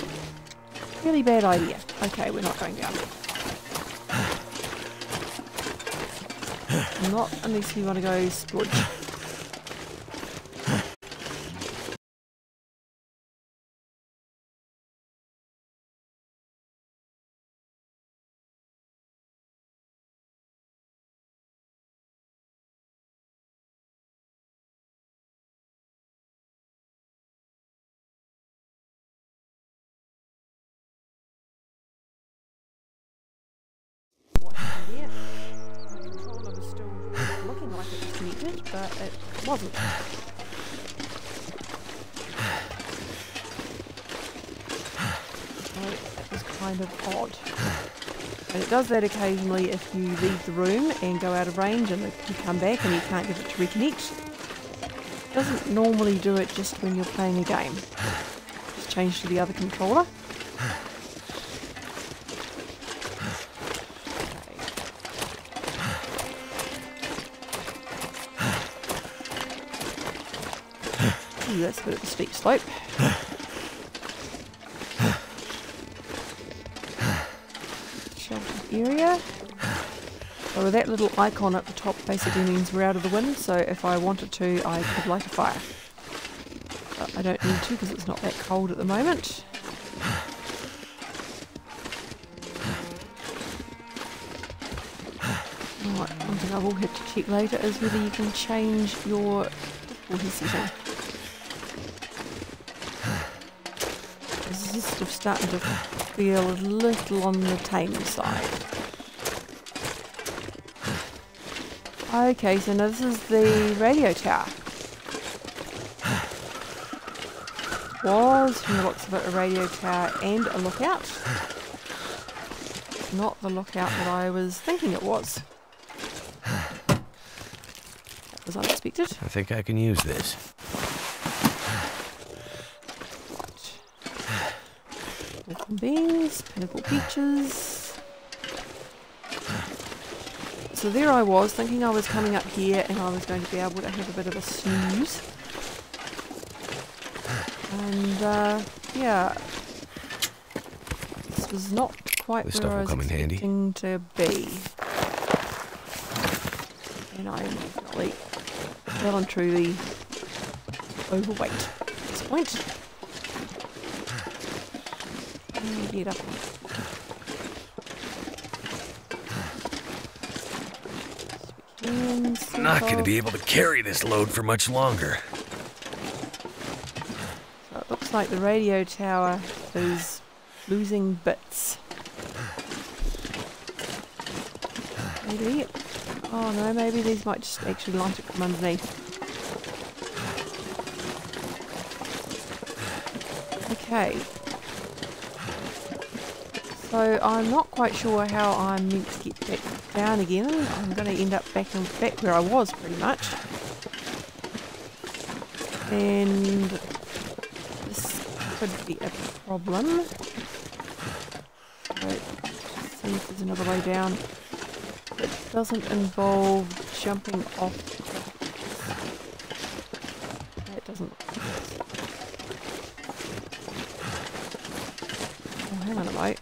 really bad idea? Okay, we're not going down. Not unless we want to go splodge. What happened here? My controller was still looking like it was connected, but it wasn't. So it was kind of odd. And it does that occasionally if you leave the room and go out of range and you come back and you can't get it to reconnect. It doesn't normally do it just when you're playing a game. Just change to the other controller. Ooh, that's a bit of a steep slope. Sheltered area. So that little icon at the top basically means we're out of the wind, so if I wanted to I could light a fire. But I don't need to because it's not that cold at the moment. Right, one thing I will have to check later is whether you can change your difficulty setting. This is sort of starting to feel a little on the tame side. Okay, so now this is the radio tower. Was, from the looks of it, a radio tower and a lookout. Not the lookout that I was thinking it was. That was unexpected. I think I can use this. Golden beans, pineapple peaches. So there I was, thinking I was coming up here and I was going to be able to have a bit of a snooze. And, yeah. This was not quite This where stuff I will was come in handy. expecting to be. And I am definitely well and truly overweight at this point. Get up. I'm not going to be able to carry this load for much longer. So it looks like the radio tower is losing bits. Maybe. Oh no, maybe these might just actually light it from underneath. Okay. So I'm not quite sure how I'm meant to get back down again. I'm going to end up back where I was pretty much. And this could be a problem. Let's see if there's another way down that doesn't involve jumping off. That doesn't. Oh, hang on a moment.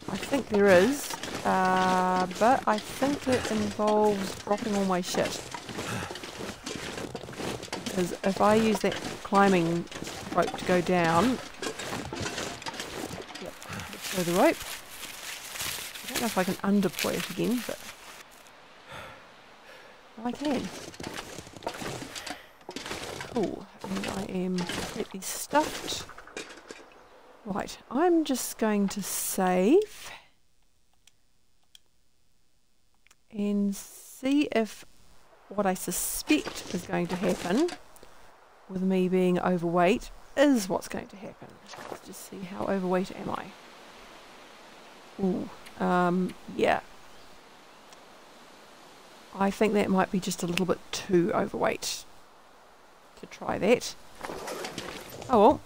I think there is, but I think it involves dropping all my shit. Because if I use that climbing rope to go down, yep, throw the rope. I don't know if I can undeploy it again, but I can. Cool. And I am completely stuffed. Right, I'm just going to save and see if what I suspect is going to happen with me being overweight is what's going to happen. Let's just see, how overweight am I? Ooh, yeah. I think that might be just a little bit too overweight to try that. Oh well,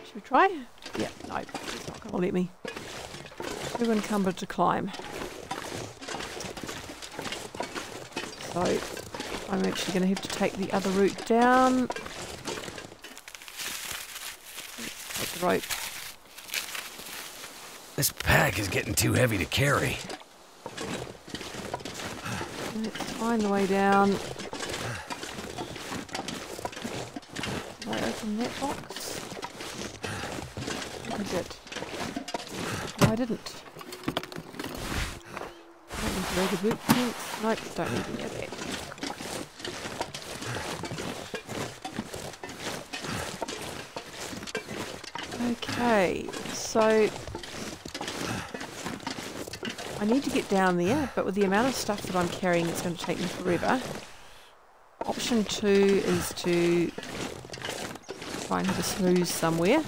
should we try? Yeah, no, it's not going to let me. Too encumbered to climb. So I'm actually going to have to take the other route down. Take the rope. This pack is getting too heavy to carry. Let's find the way down. Did I open that box? I did. No, I didn't. Don't need to wear the boot pants. Nope, don't need any of that. Okay, so I need to get down there, but with the amount of stuff that I'm carrying, it's going to take me forever. Option 2 is to try and have a snooze somewhere.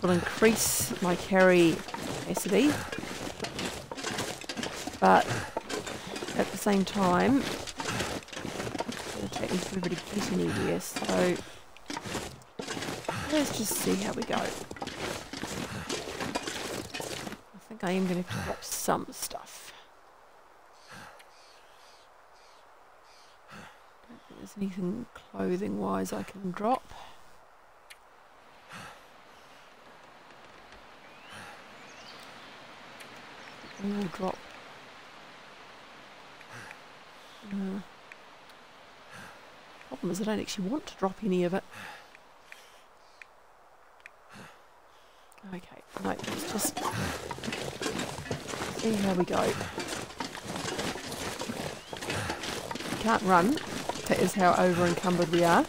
Will increase my carry capacity, but at the same time, it's going to take me forever to get anywhere, so let's just see how we go. I think I am going to have to drop some stuff. Don't think there's anything clothing-wise I can drop. We will drop. Problem is I don't actually want to drop any of it. Okay, right, let's just see how we go. We can't run. That is how over encumbered we are.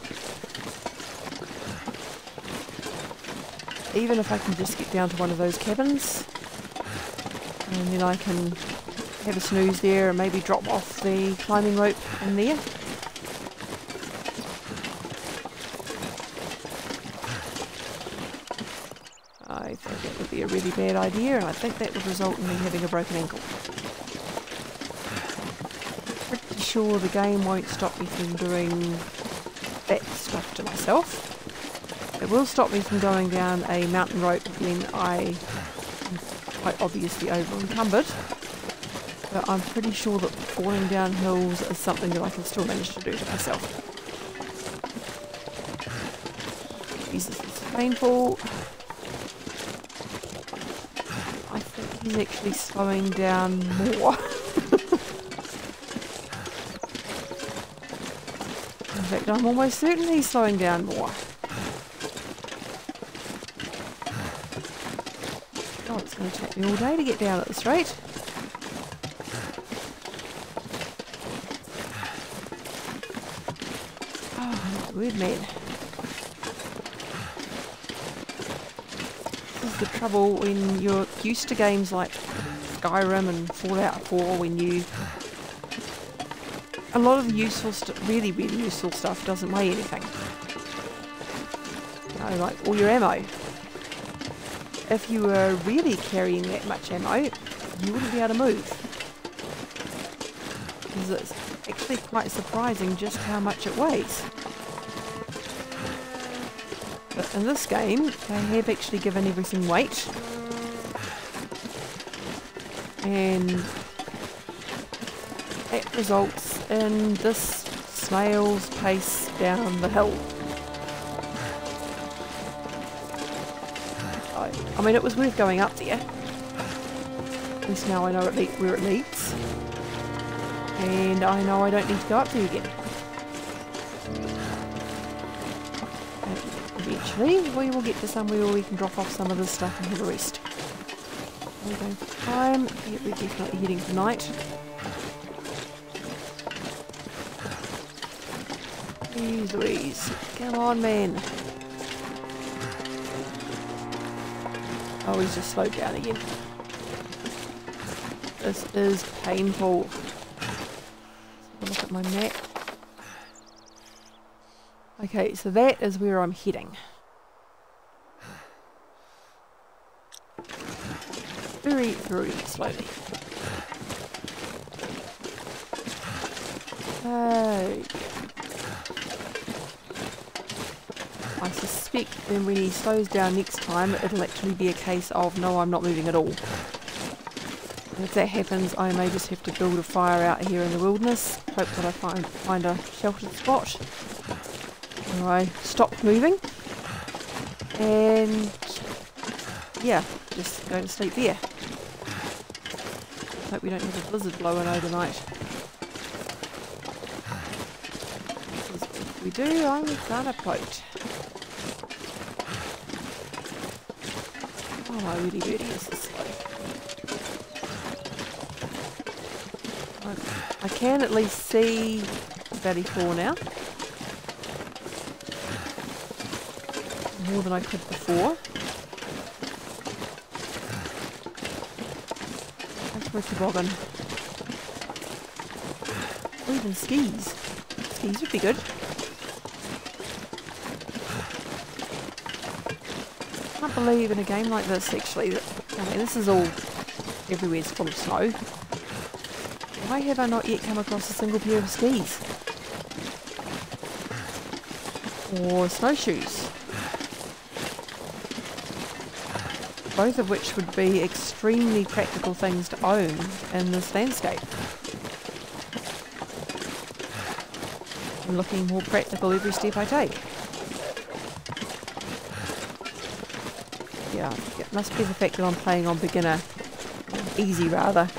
Even if I can just get down to one of those cabins, and then I can have a snooze there and maybe drop off the climbing rope in there. I think that would be a really bad idea, and I think that would result in me having a broken ankle. Pretty sure the game won't stop me from doing that stuff to myself. It will stop me from going down a mountain rope when I am quite obviously over encumbered, but I'm pretty sure that falling down hills is something that I can still manage to do to myself. Jesus, it's painful. I think he's actually slowing down more. In fact, I'm almost certain he's slowing down more. Oh, it's going to take me all day to get down at this rate. Oh, weird man. This is the trouble when you're used to games like Skyrim and Fallout 4, when you... A lot of the useful really useful stuff doesn't weigh anything. You know, like all your ammo. If you were really carrying that much ammo, you wouldn't be able to move. Because it's actually quite surprising just how much it weighs. But in this game, they have actually given everything weight. And that results in this snail's pace down the hill. I mean, it was worth going up there. At least now I know where it leads. And I know I don't need to go up there again. And eventually, we will get to somewhere where we can drop off some of this stuff and have a rest. We're going for time. Yeah, we're definitely heading for night. Jeez Louise. Come on, man. Oh, he's just slowed down again. This is painful. Let's have a look at my map. Okay, so that is where I'm heading. Very, very slowly. Okay. I suspect then when he slows down next time, it'll actually be a case of, no, I'm not moving at all. And if that happens, I may just have to build a fire out here in the wilderness, hope that I find a sheltered spot where I stop moving, and yeah, just go to sleep there. Hope we don't have a blizzard blowing overnight. If we do, I'm gonna pout. Oh my woody birdie, is this slow. I can at least see Valley 4 now. More than I could before. Thanks for a toboggan. Or even skis. Skis would be good. I can't believe in a game like this actually that, I mean, this is all, everywhere's full of snow. Why have I not yet come across a single pair of skis? Or snowshoes? Both of which would be extremely practical things to own in this landscape. I'm looking more practical every step I take. Yeah, it must be the fact that I'm playing on beginner, easy rather.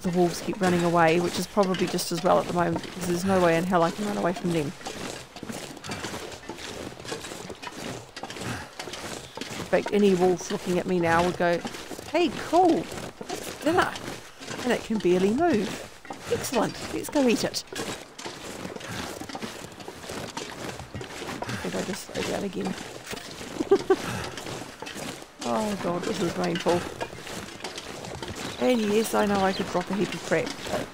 The wolves keep running away, which is probably just as well at the moment because there's no way in hell I can run away from them. In fact, any wolf looking at me now would go, hey, cool, that's dinner, and it can barely move. Excellent, let's go eat it. I think I just slow down again. Oh god, this is painful. And yes, I know I could drop a heap of crap, but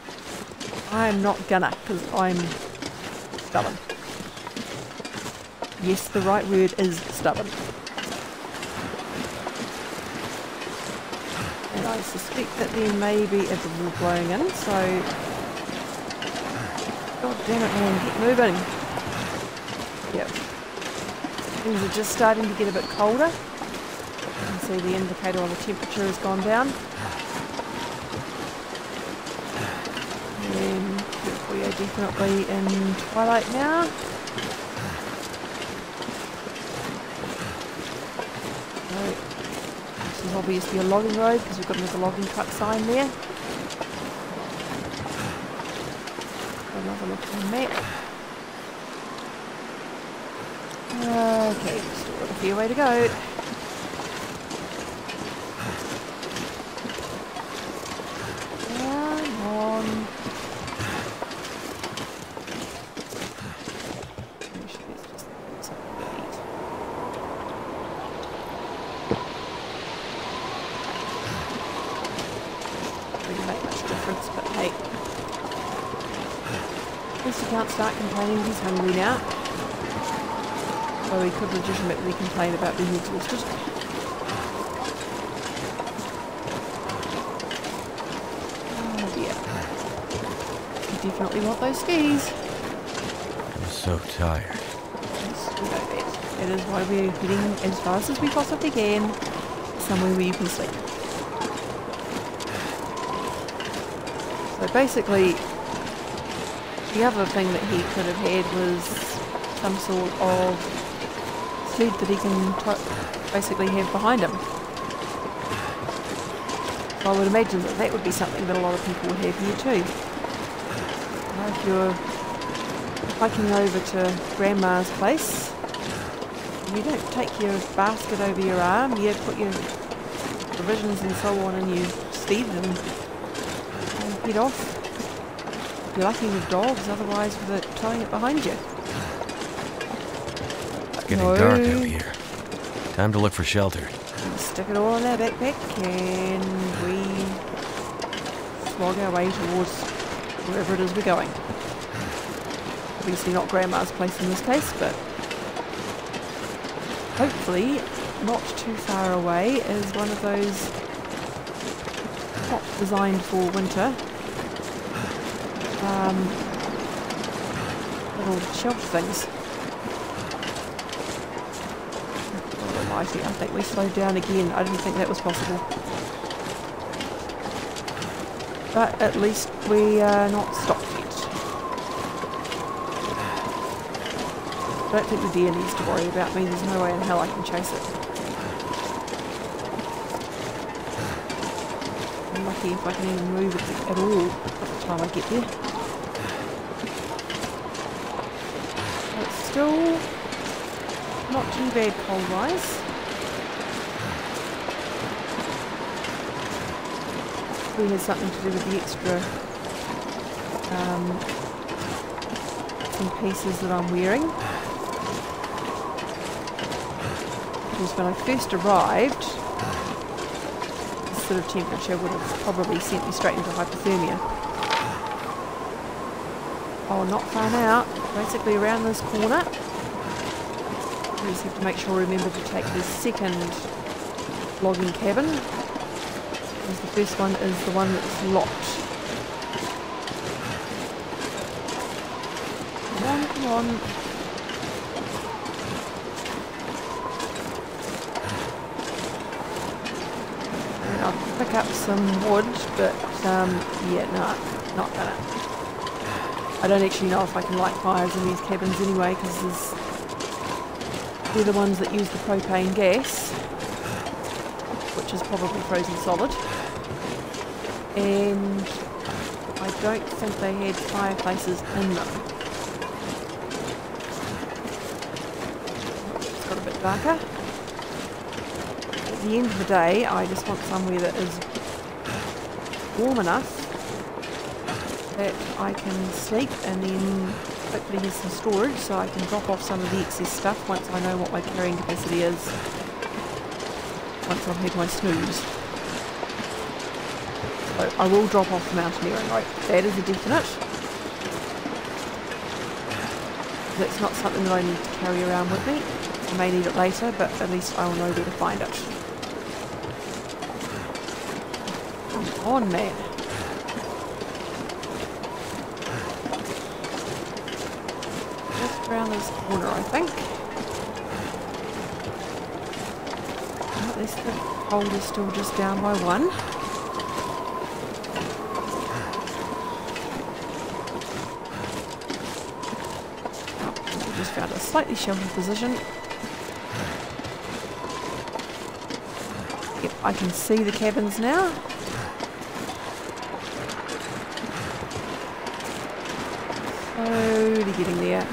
I'm not gonna, because I'm stubborn. Yes, the right word is stubborn. And I suspect that there may be a drizzle blowing in, so... God damn it, man, get moving. Yep. Things are just starting to get a bit colder. You can see the indicator on the temperature has gone down. We are definitely in twilight now. So, this is obviously a logging road because we've got another logging truck sign there. Another look at the map. Okay, still got a fair way to go. Come on. Can't start complaining he's hungry now. So he could legitimately complain about being exhausted. Oh dear. You definitely want those skis. I'm so tired. Yes, we know that. That is why we're heading as fast as we possibly can, somewhere where you can sleep. So basically, the other thing that he could have had was some sort of sled that he can basically have behind him. So I would imagine that that would be something that a lot of people would have here too. If you're hiking over to Grandma's place, you don't take your basket over your arm, you put your provisions and so on in your sled and head off. You're lucky with dogs, otherwise with it towing it behind you. It's getting dark out here. Time to look for shelter. Stick it all in our backpack and we slog our way towards wherever it is we're going. Obviously not Grandma's place in this case, but hopefully not too far away is one of those not designed for winter little shelf things. I think we slowed down again. I didn't think that was possible. But at least we are not stopped yet. I don't think the deer needs to worry about me. There's no way in hell I can chase it. I'm lucky if I can even move it at all by the time I get there. It's still not too bad cold-wise. Probably has something to do with the extra some pieces that I'm wearing. Because when I first arrived, this sort of temperature would have probably sent me straight into hypothermia. Oh, not far now. Basically around this corner. We just have to make sure, remember to take the second logging cabin. Because the first one is the one that's locked. Come on, come on. And I'll pick up some wood, but yeah, no, not gonna. I don't actually know if I can light fires in these cabins anyway, because they're the ones that use the propane gas, which is probably frozen solid. And I don't think they had fireplaces in them. It's got a bit darker. At the end of the day, I just want somewhere that is warm enough that I can sleep and then hopefully have some storage so I can drop off some of the excess stuff once I know what my carrying capacity is. Once I've had my snooze. So I will drop off the mountaineering rope. That is a definite. That's not something that I need to carry around with me. I may need it later, but at least I will know where to find it. Come on, man. Just around this corner, I think. At least the hold is still just down by one. Found a slightly sheltered position. Yep, I can see the cabins now. Slowly getting there.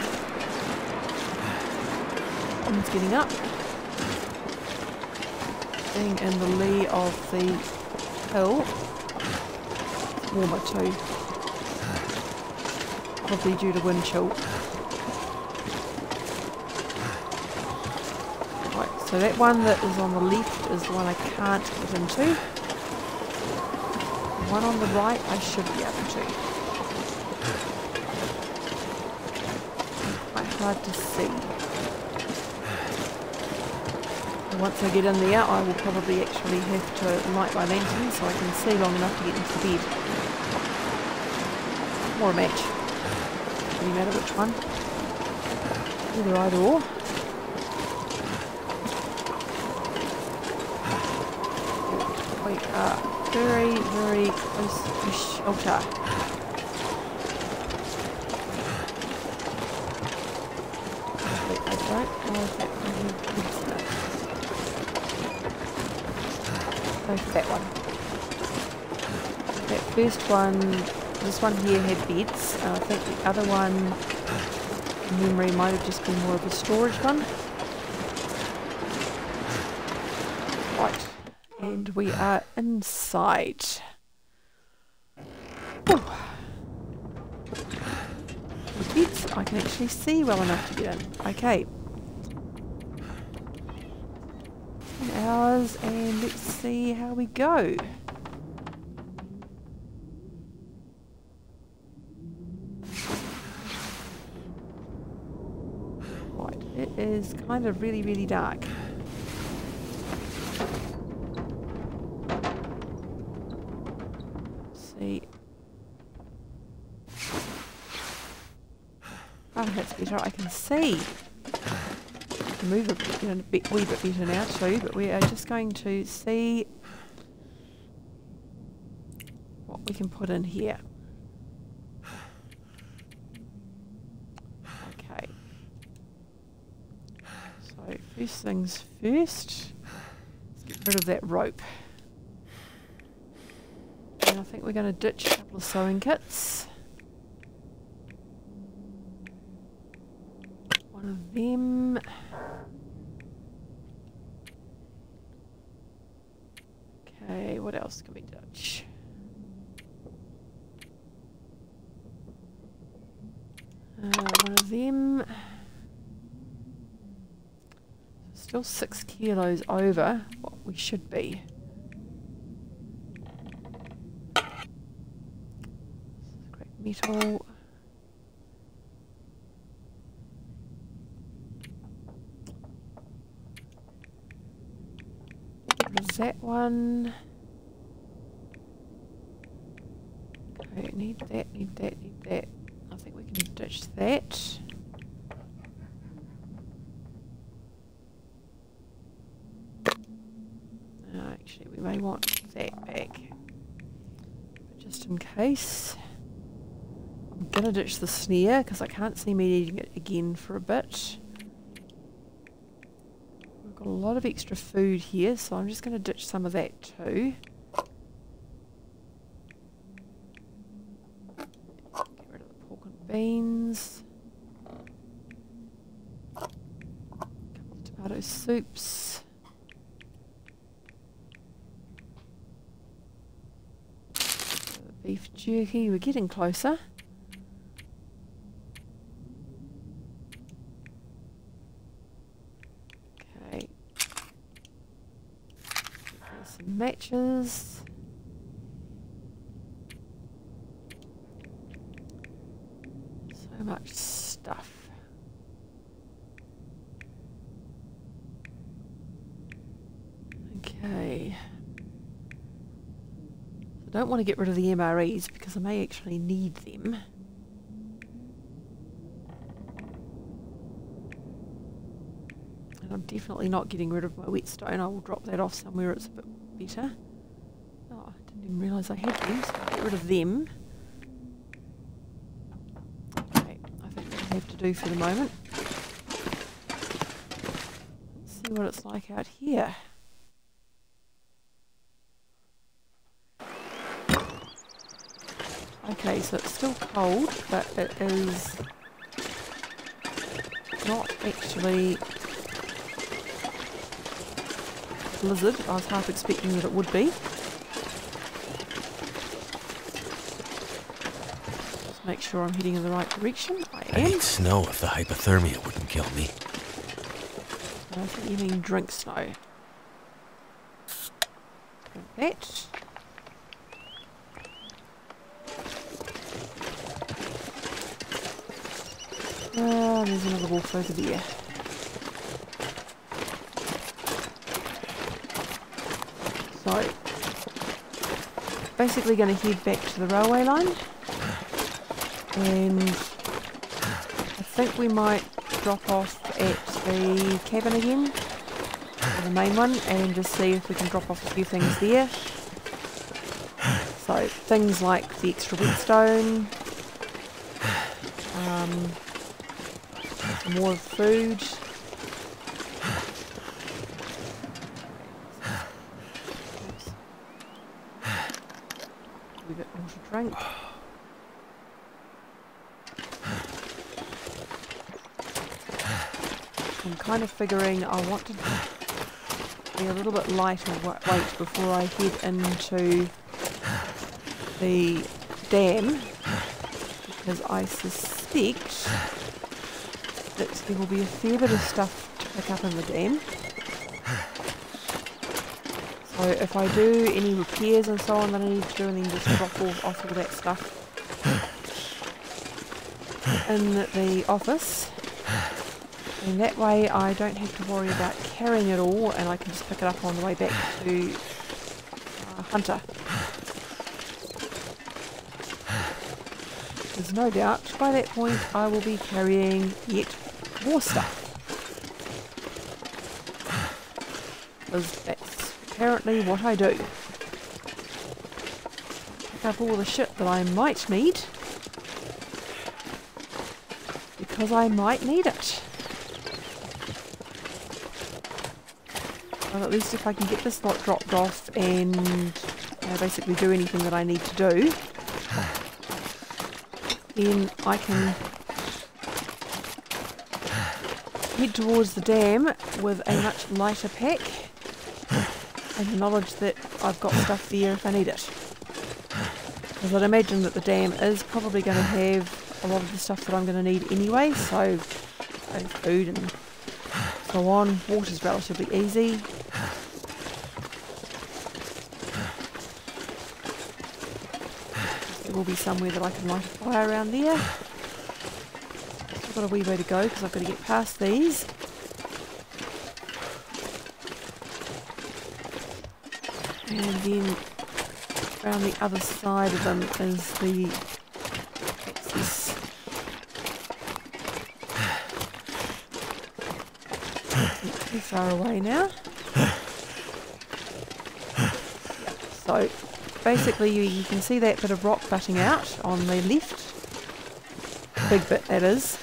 One's getting up. Being in the lee of the hill. It's warmer too. Probably due to wind chill. So that one that is on the left is the one I can't get into. The one on the right I should be able to. Quite hard to see. And once I get in there I will probably actually have to light my lantern so I can see long enough to get into the bed. Or a match. Doesn't matter which one. Either or. We are very, very close to shelter. Wait, I don't know if that one has beds in it. Go for that one. That first one, this one here had beds, and I think the other one, from memory, might have just been more of a storage one. Right. And we are inside. Whew. I can actually see well enough to get in. Okay. 10 hours, and let's see how we go. Right, it is kind of really, really dark. See. Oh, that's better. I can see. I can move a wee bit better now too, but we are just going to see what we can put in here. Okay. So first things first, let's get rid of that rope. And I think we're going to ditch a couple of sewing kits. One of them. Okay, what else can we ditch? One of them. Still 6 kilos over what we should be. Scrap metal. That one. Okay, need that, need that, need that. I think we can ditch that. Actually, we may want that back. But just in case. I'm gonna ditch the snare because I can't see me needing it again for a bit. Got a lot of extra food here, so I'm just going to ditch some of that too. Get rid of the pork and beans. A couple of tomato soups. Beef jerky, we're getting closer. Matches. So much stuff. Okay. I don't want to get rid of the MREs because I may actually need them. And I'm definitely not getting rid of my whetstone. I will drop that off somewhere it's a bit better. Oh, I didn't even realise I had them, so I'll get rid of them. Okay, I think that'll have to do for the moment. Let's see what it's like out here. Okay, so it's still cold, but it is not actually blizzard. I was half expecting that it would be. Just make sure I'm heading in the right direction. I am. I need snow if the hypothermia wouldn't kill me. I think you mean drink snow. Drink that. Oh, there's another wolf over there. So, basically going to head back to the railway line, and I think we might drop off at the cabin again, or the main one, and just see if we can drop off a few things there. So things like the extra whetstone, some more food. A bit more to drink. I'm kind of figuring I want to be a little bit lighter weight before I head into the dam, because I suspect that there will be a fair bit of stuff to pick up in the dam. So if I do any repairs and so on that I need to do, and then just drop off all that stuff in the office, and that way I don't have to worry about carrying it all, and I can just pick it up on the way back to Hunter. There's no doubt by that point I will be carrying yet more stuff, because that's apparently what I do. Pick up all the shit that I might need, because I might need it. Well, at least if I can get this lot dropped off and basically do anything that I need to do, then I can head towards the dam with a much lighter pack and the knowledge that I've got stuff there if I need it. Because I'd imagine that the dam is probably going to have a lot of the stuff that I'm going to need anyway, so food and so on. Water's relatively easy. There will be somewhere that I can light a fire around there. I've got a wee way to go because I've got to get past these. And then around the other side of them is the access. Not too far away now. So basically you can see that bit of rock butting out on the left. Big bit that is.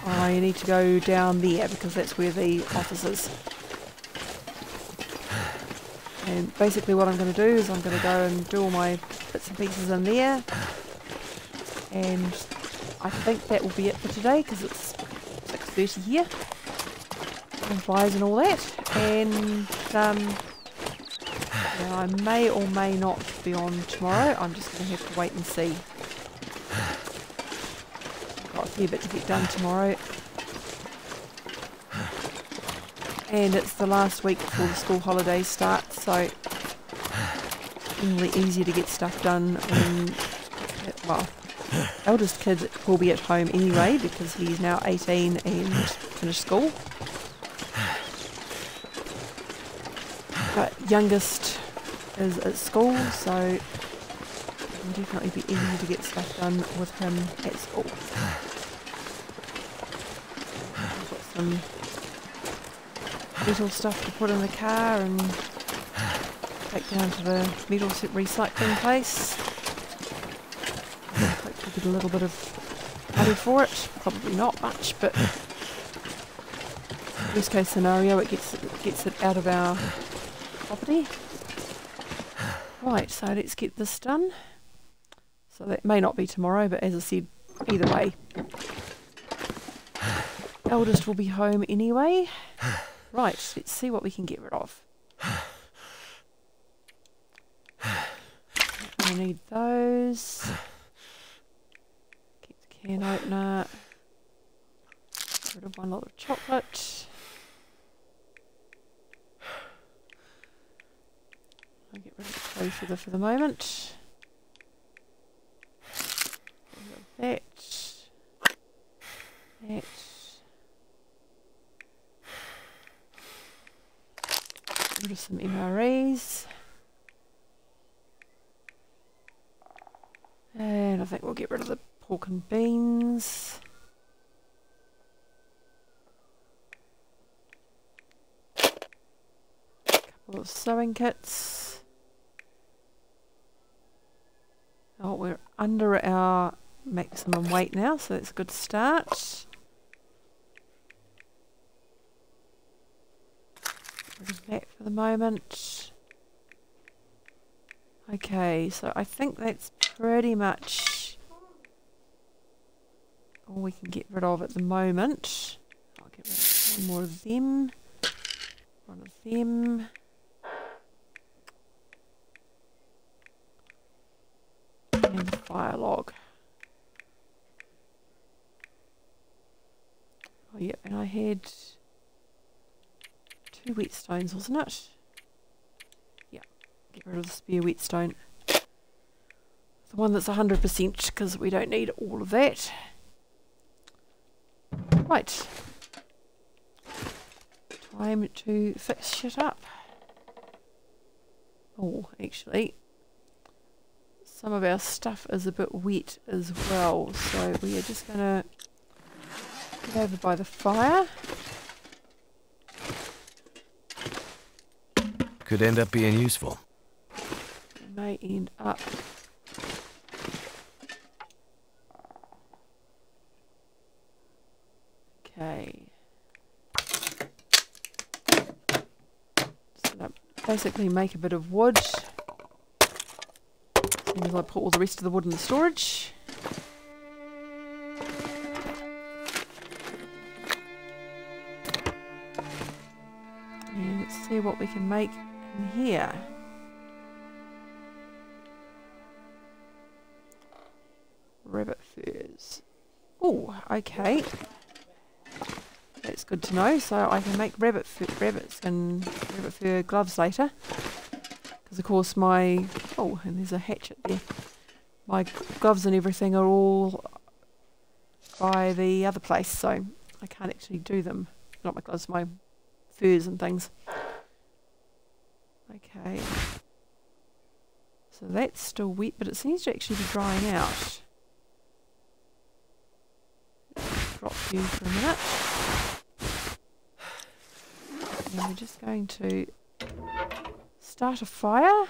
I need to go down there because that's where the office is. And basically what I'm going to do is I'm going to go and do all my bits and pieces in there. And I think that will be it for today because it's 6:30 here. And flies and all that. And I may or may not be on tomorrow. I'm just going to have to wait and see. I've got a fair bit to get done tomorrow. And it's the last week before the school holidays start, so it's generally easier to get stuff done when, well, eldest kid will be at home anyway because he's now 18 and finished school. But youngest is at school, so it will definitely be easier to get stuff done with him at school. I've got some metal stuff to put in the car and take down to the metal recycling place. Hopefully get a little bit of money for it. Probably not much, but worst case scenario, it gets it out of our property. Right, so let's get this done. So that may not be tomorrow, but as I said, either way, eldest will be home anyway. Right, let's see what we can get rid of. I need those. Keep the can opener. Get rid of one lot of chocolate. I'll get rid of the tow feather for the moment. Get rid of that. That. Get rid of some MREs. And I think we'll get rid of the pork and beans. A couple of sewing kits. Oh, we're under our maximum weight now, so that's a good start. Rid of that for the moment. Okay, so I think that's pretty much all we can get rid of at the moment. I'll get rid of one more of them. One of them. And the fire log. yeah, and I had 2 whetstones, wasn't it? Yeah, get rid of the spare whetstone. The one that's 100%, because we don't need all of that. Right. Time to fix shit up. Oh, actually, some of our stuff is a bit wet as well, so we are just going to get over by the fire. Could end up being useful. It may end up. Okay. Just going to basically make a bit of wood. Seeing as I put all the rest of the wood in the storage. And let's see what we can make in here. Rabbit furs. Oh, okay. That's good to know. So I can make rabbit fur gloves later. Because of course my... Oh, and there's a hatchet there. My gloves and everything are all by the other place, so I can't actually do them. Not my gloves, my furs and things. Okay. So that's still wet, but it seems to actually be drying out. Drop you for a minute. And we're just going to start a fire.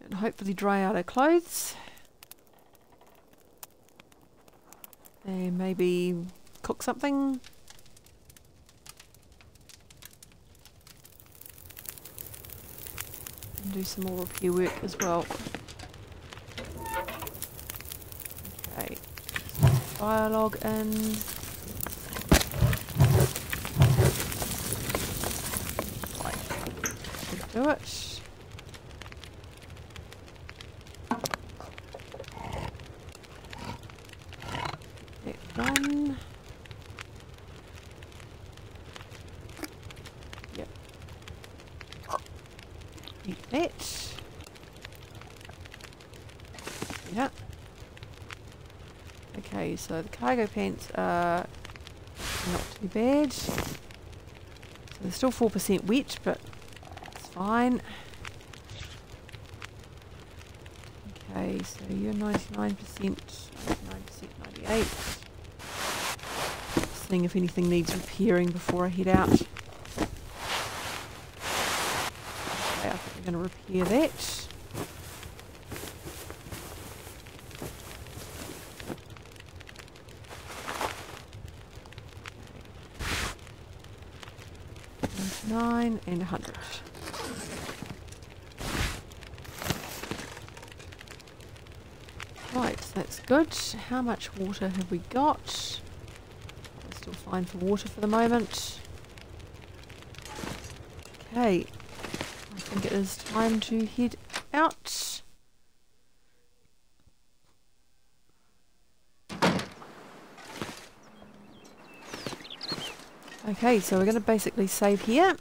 And hopefully dry out our clothes. And maybe cook something. And do some more repair work as well. Okay. Fire log in. Right. Should do it. Done. Yep. Eat that. Yeah. Okay, so the cargo pants are not too bad. So they're still 4% wet, but it's fine. Okay, so you're 99%, 98%. Seeing if anything needs repairing before I head out. Okay, I think we're going to repair that. Okay. 99 and 100. Right, so that's good. How much water have we got? Still fine for water for the moment. Okay, I think it is time to head out. Okay, so we're going to basically save here.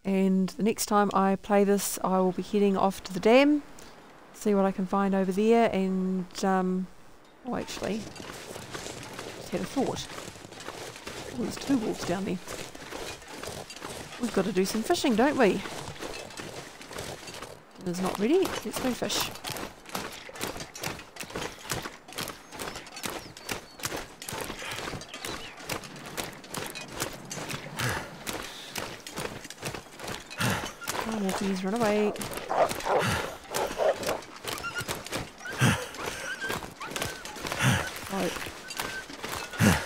And the next time I play this, I will be heading off to the dam, see what I can find over there, and oh, actually, just had a thought. Oh, there's 2 wolves down there. We've got to do some fishing, don't we? Dinner's not ready. Let's go fish. Come on, wolfies, run away.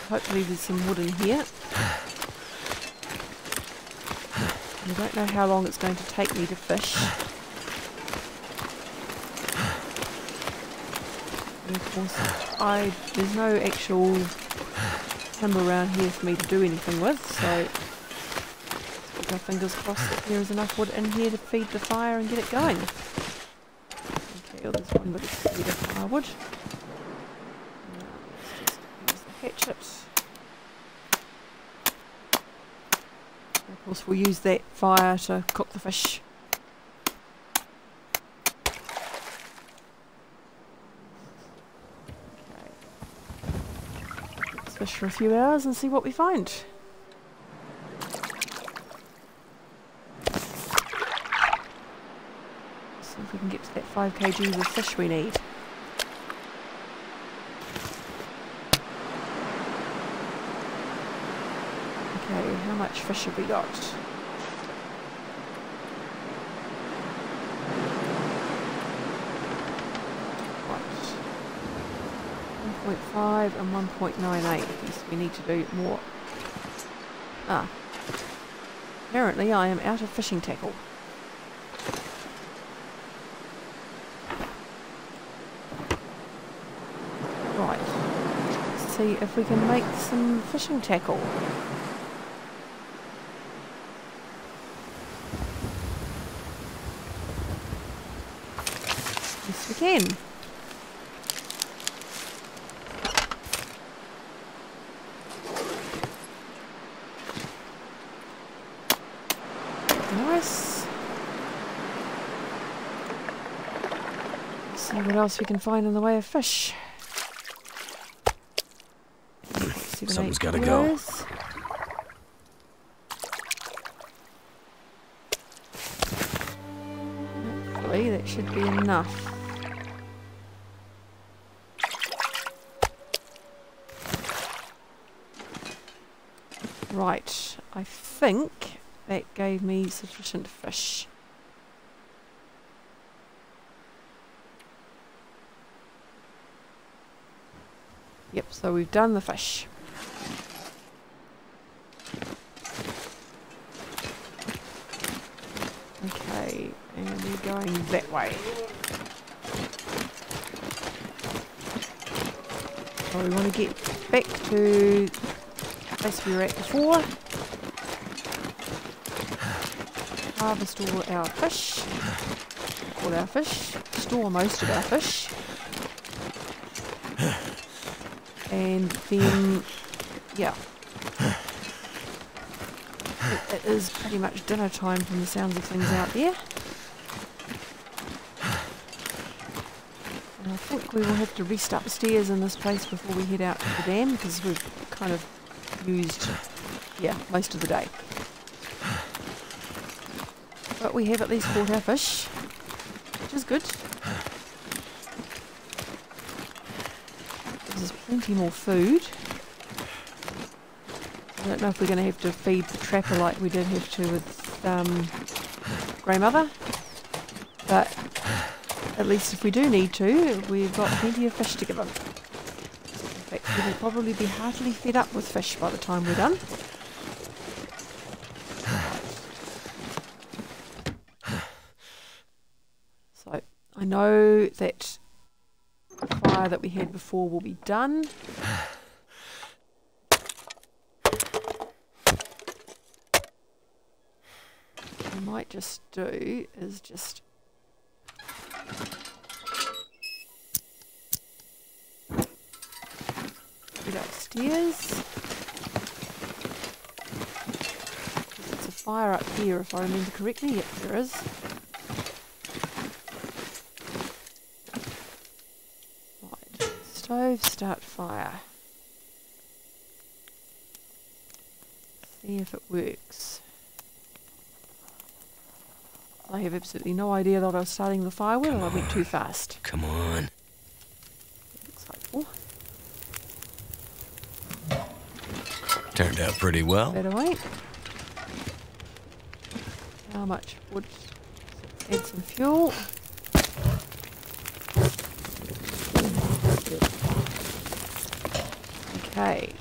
Hopefully there's some wood in here. I don't know how long it's going to take me to fish. And of course, there's no actual timber around here for me to do anything with, so keep our fingers crossed that there is enough wood in here to feed the fire and get it going. Okay, well, there's one bit of cedar firewood. Let's just use the hatchet. And of course we'll use that fire to cook the fish. Fish for a few hours and see what we find. See if we can get to that 5 kg of fish we need. Okay, how much fish have we got? Right. 1.5 and 1.98. Yes, we need to do more. Ah. Apparently I am out of fishing tackle. Right. Let's see if we can make some fishing tackle. Yes, we can. Nice. Let's see what else we can find in the way of fish. Something's gotta go. Hopefully that should be enough. Right, I think that gave me sufficient fish. Yep, so we've done the fish. Okay, and we're going that way. So we want to get back to the place we were at before. Harvest all our fish. All our fish. Store most of our fish. And then, yeah. It is pretty much dinner time from the sounds of things out there. And I think we will have to rest upstairs in this place before we head out to the dam, because we've kind of used, yeah, most of the day. But we have at least caught our fish, which is good. There's plenty more food. I don't know if we're going to have to feed the trapper like we did have to with Grey Mother, but at least if we do need to, we've got plenty of fish to give them. In fact, we'll probably be heartily fed up with fish by the time we're done. So, I know that the fire that we had before will be done. What I might just do is just get upstairs. There's a fire up here if I remember correctly. Yep, there is. Right, stove, start fire. See if it works. I have absolutely no idea that I was starting the fire with, or I went too fast. Come on. Looks like, oh, Turned out pretty well. better wait. How much wood? Add some fuel. Okay.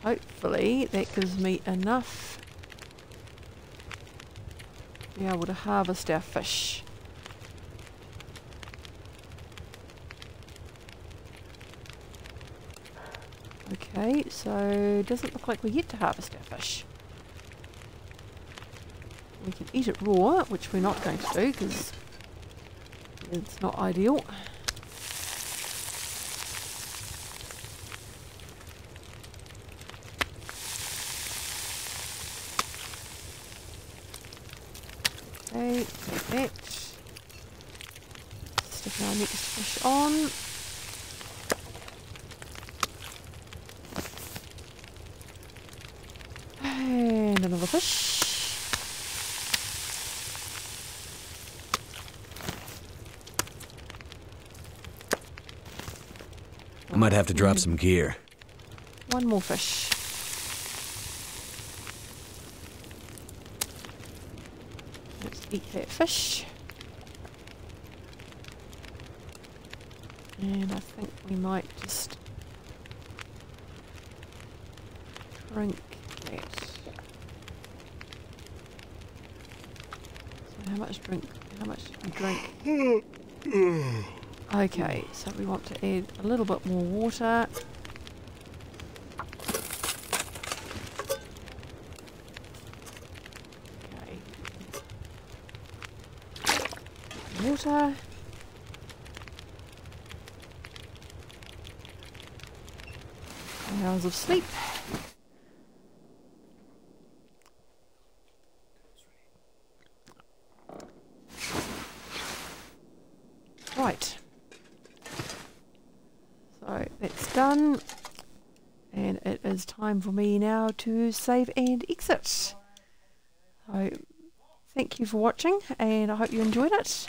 Hopefully that gives me enough to be able to harvest our fish. Okay, so doesn't look like we get to harvest our fish. we can eat it raw, which we're not going to do because it's not ideal. Okay, take that. Stick our next fish on. And another fish. I might have to drop some gear. One more fish. Let's eat that fish. And I think we might just drink that. So how much do we drink? Okay, so we want to add a little bit more water. Okay. Water. Hours of sleep. Right. So that's done. And it is time for me now to save and exit. So thank you for watching and I hope you enjoyed it.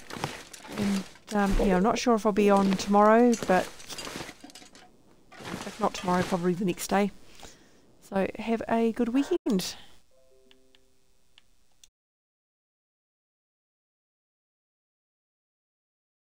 And yeah, I'm not sure if I'll be on tomorrow, but if not tomorrow, probably the next day. So have a good weekend.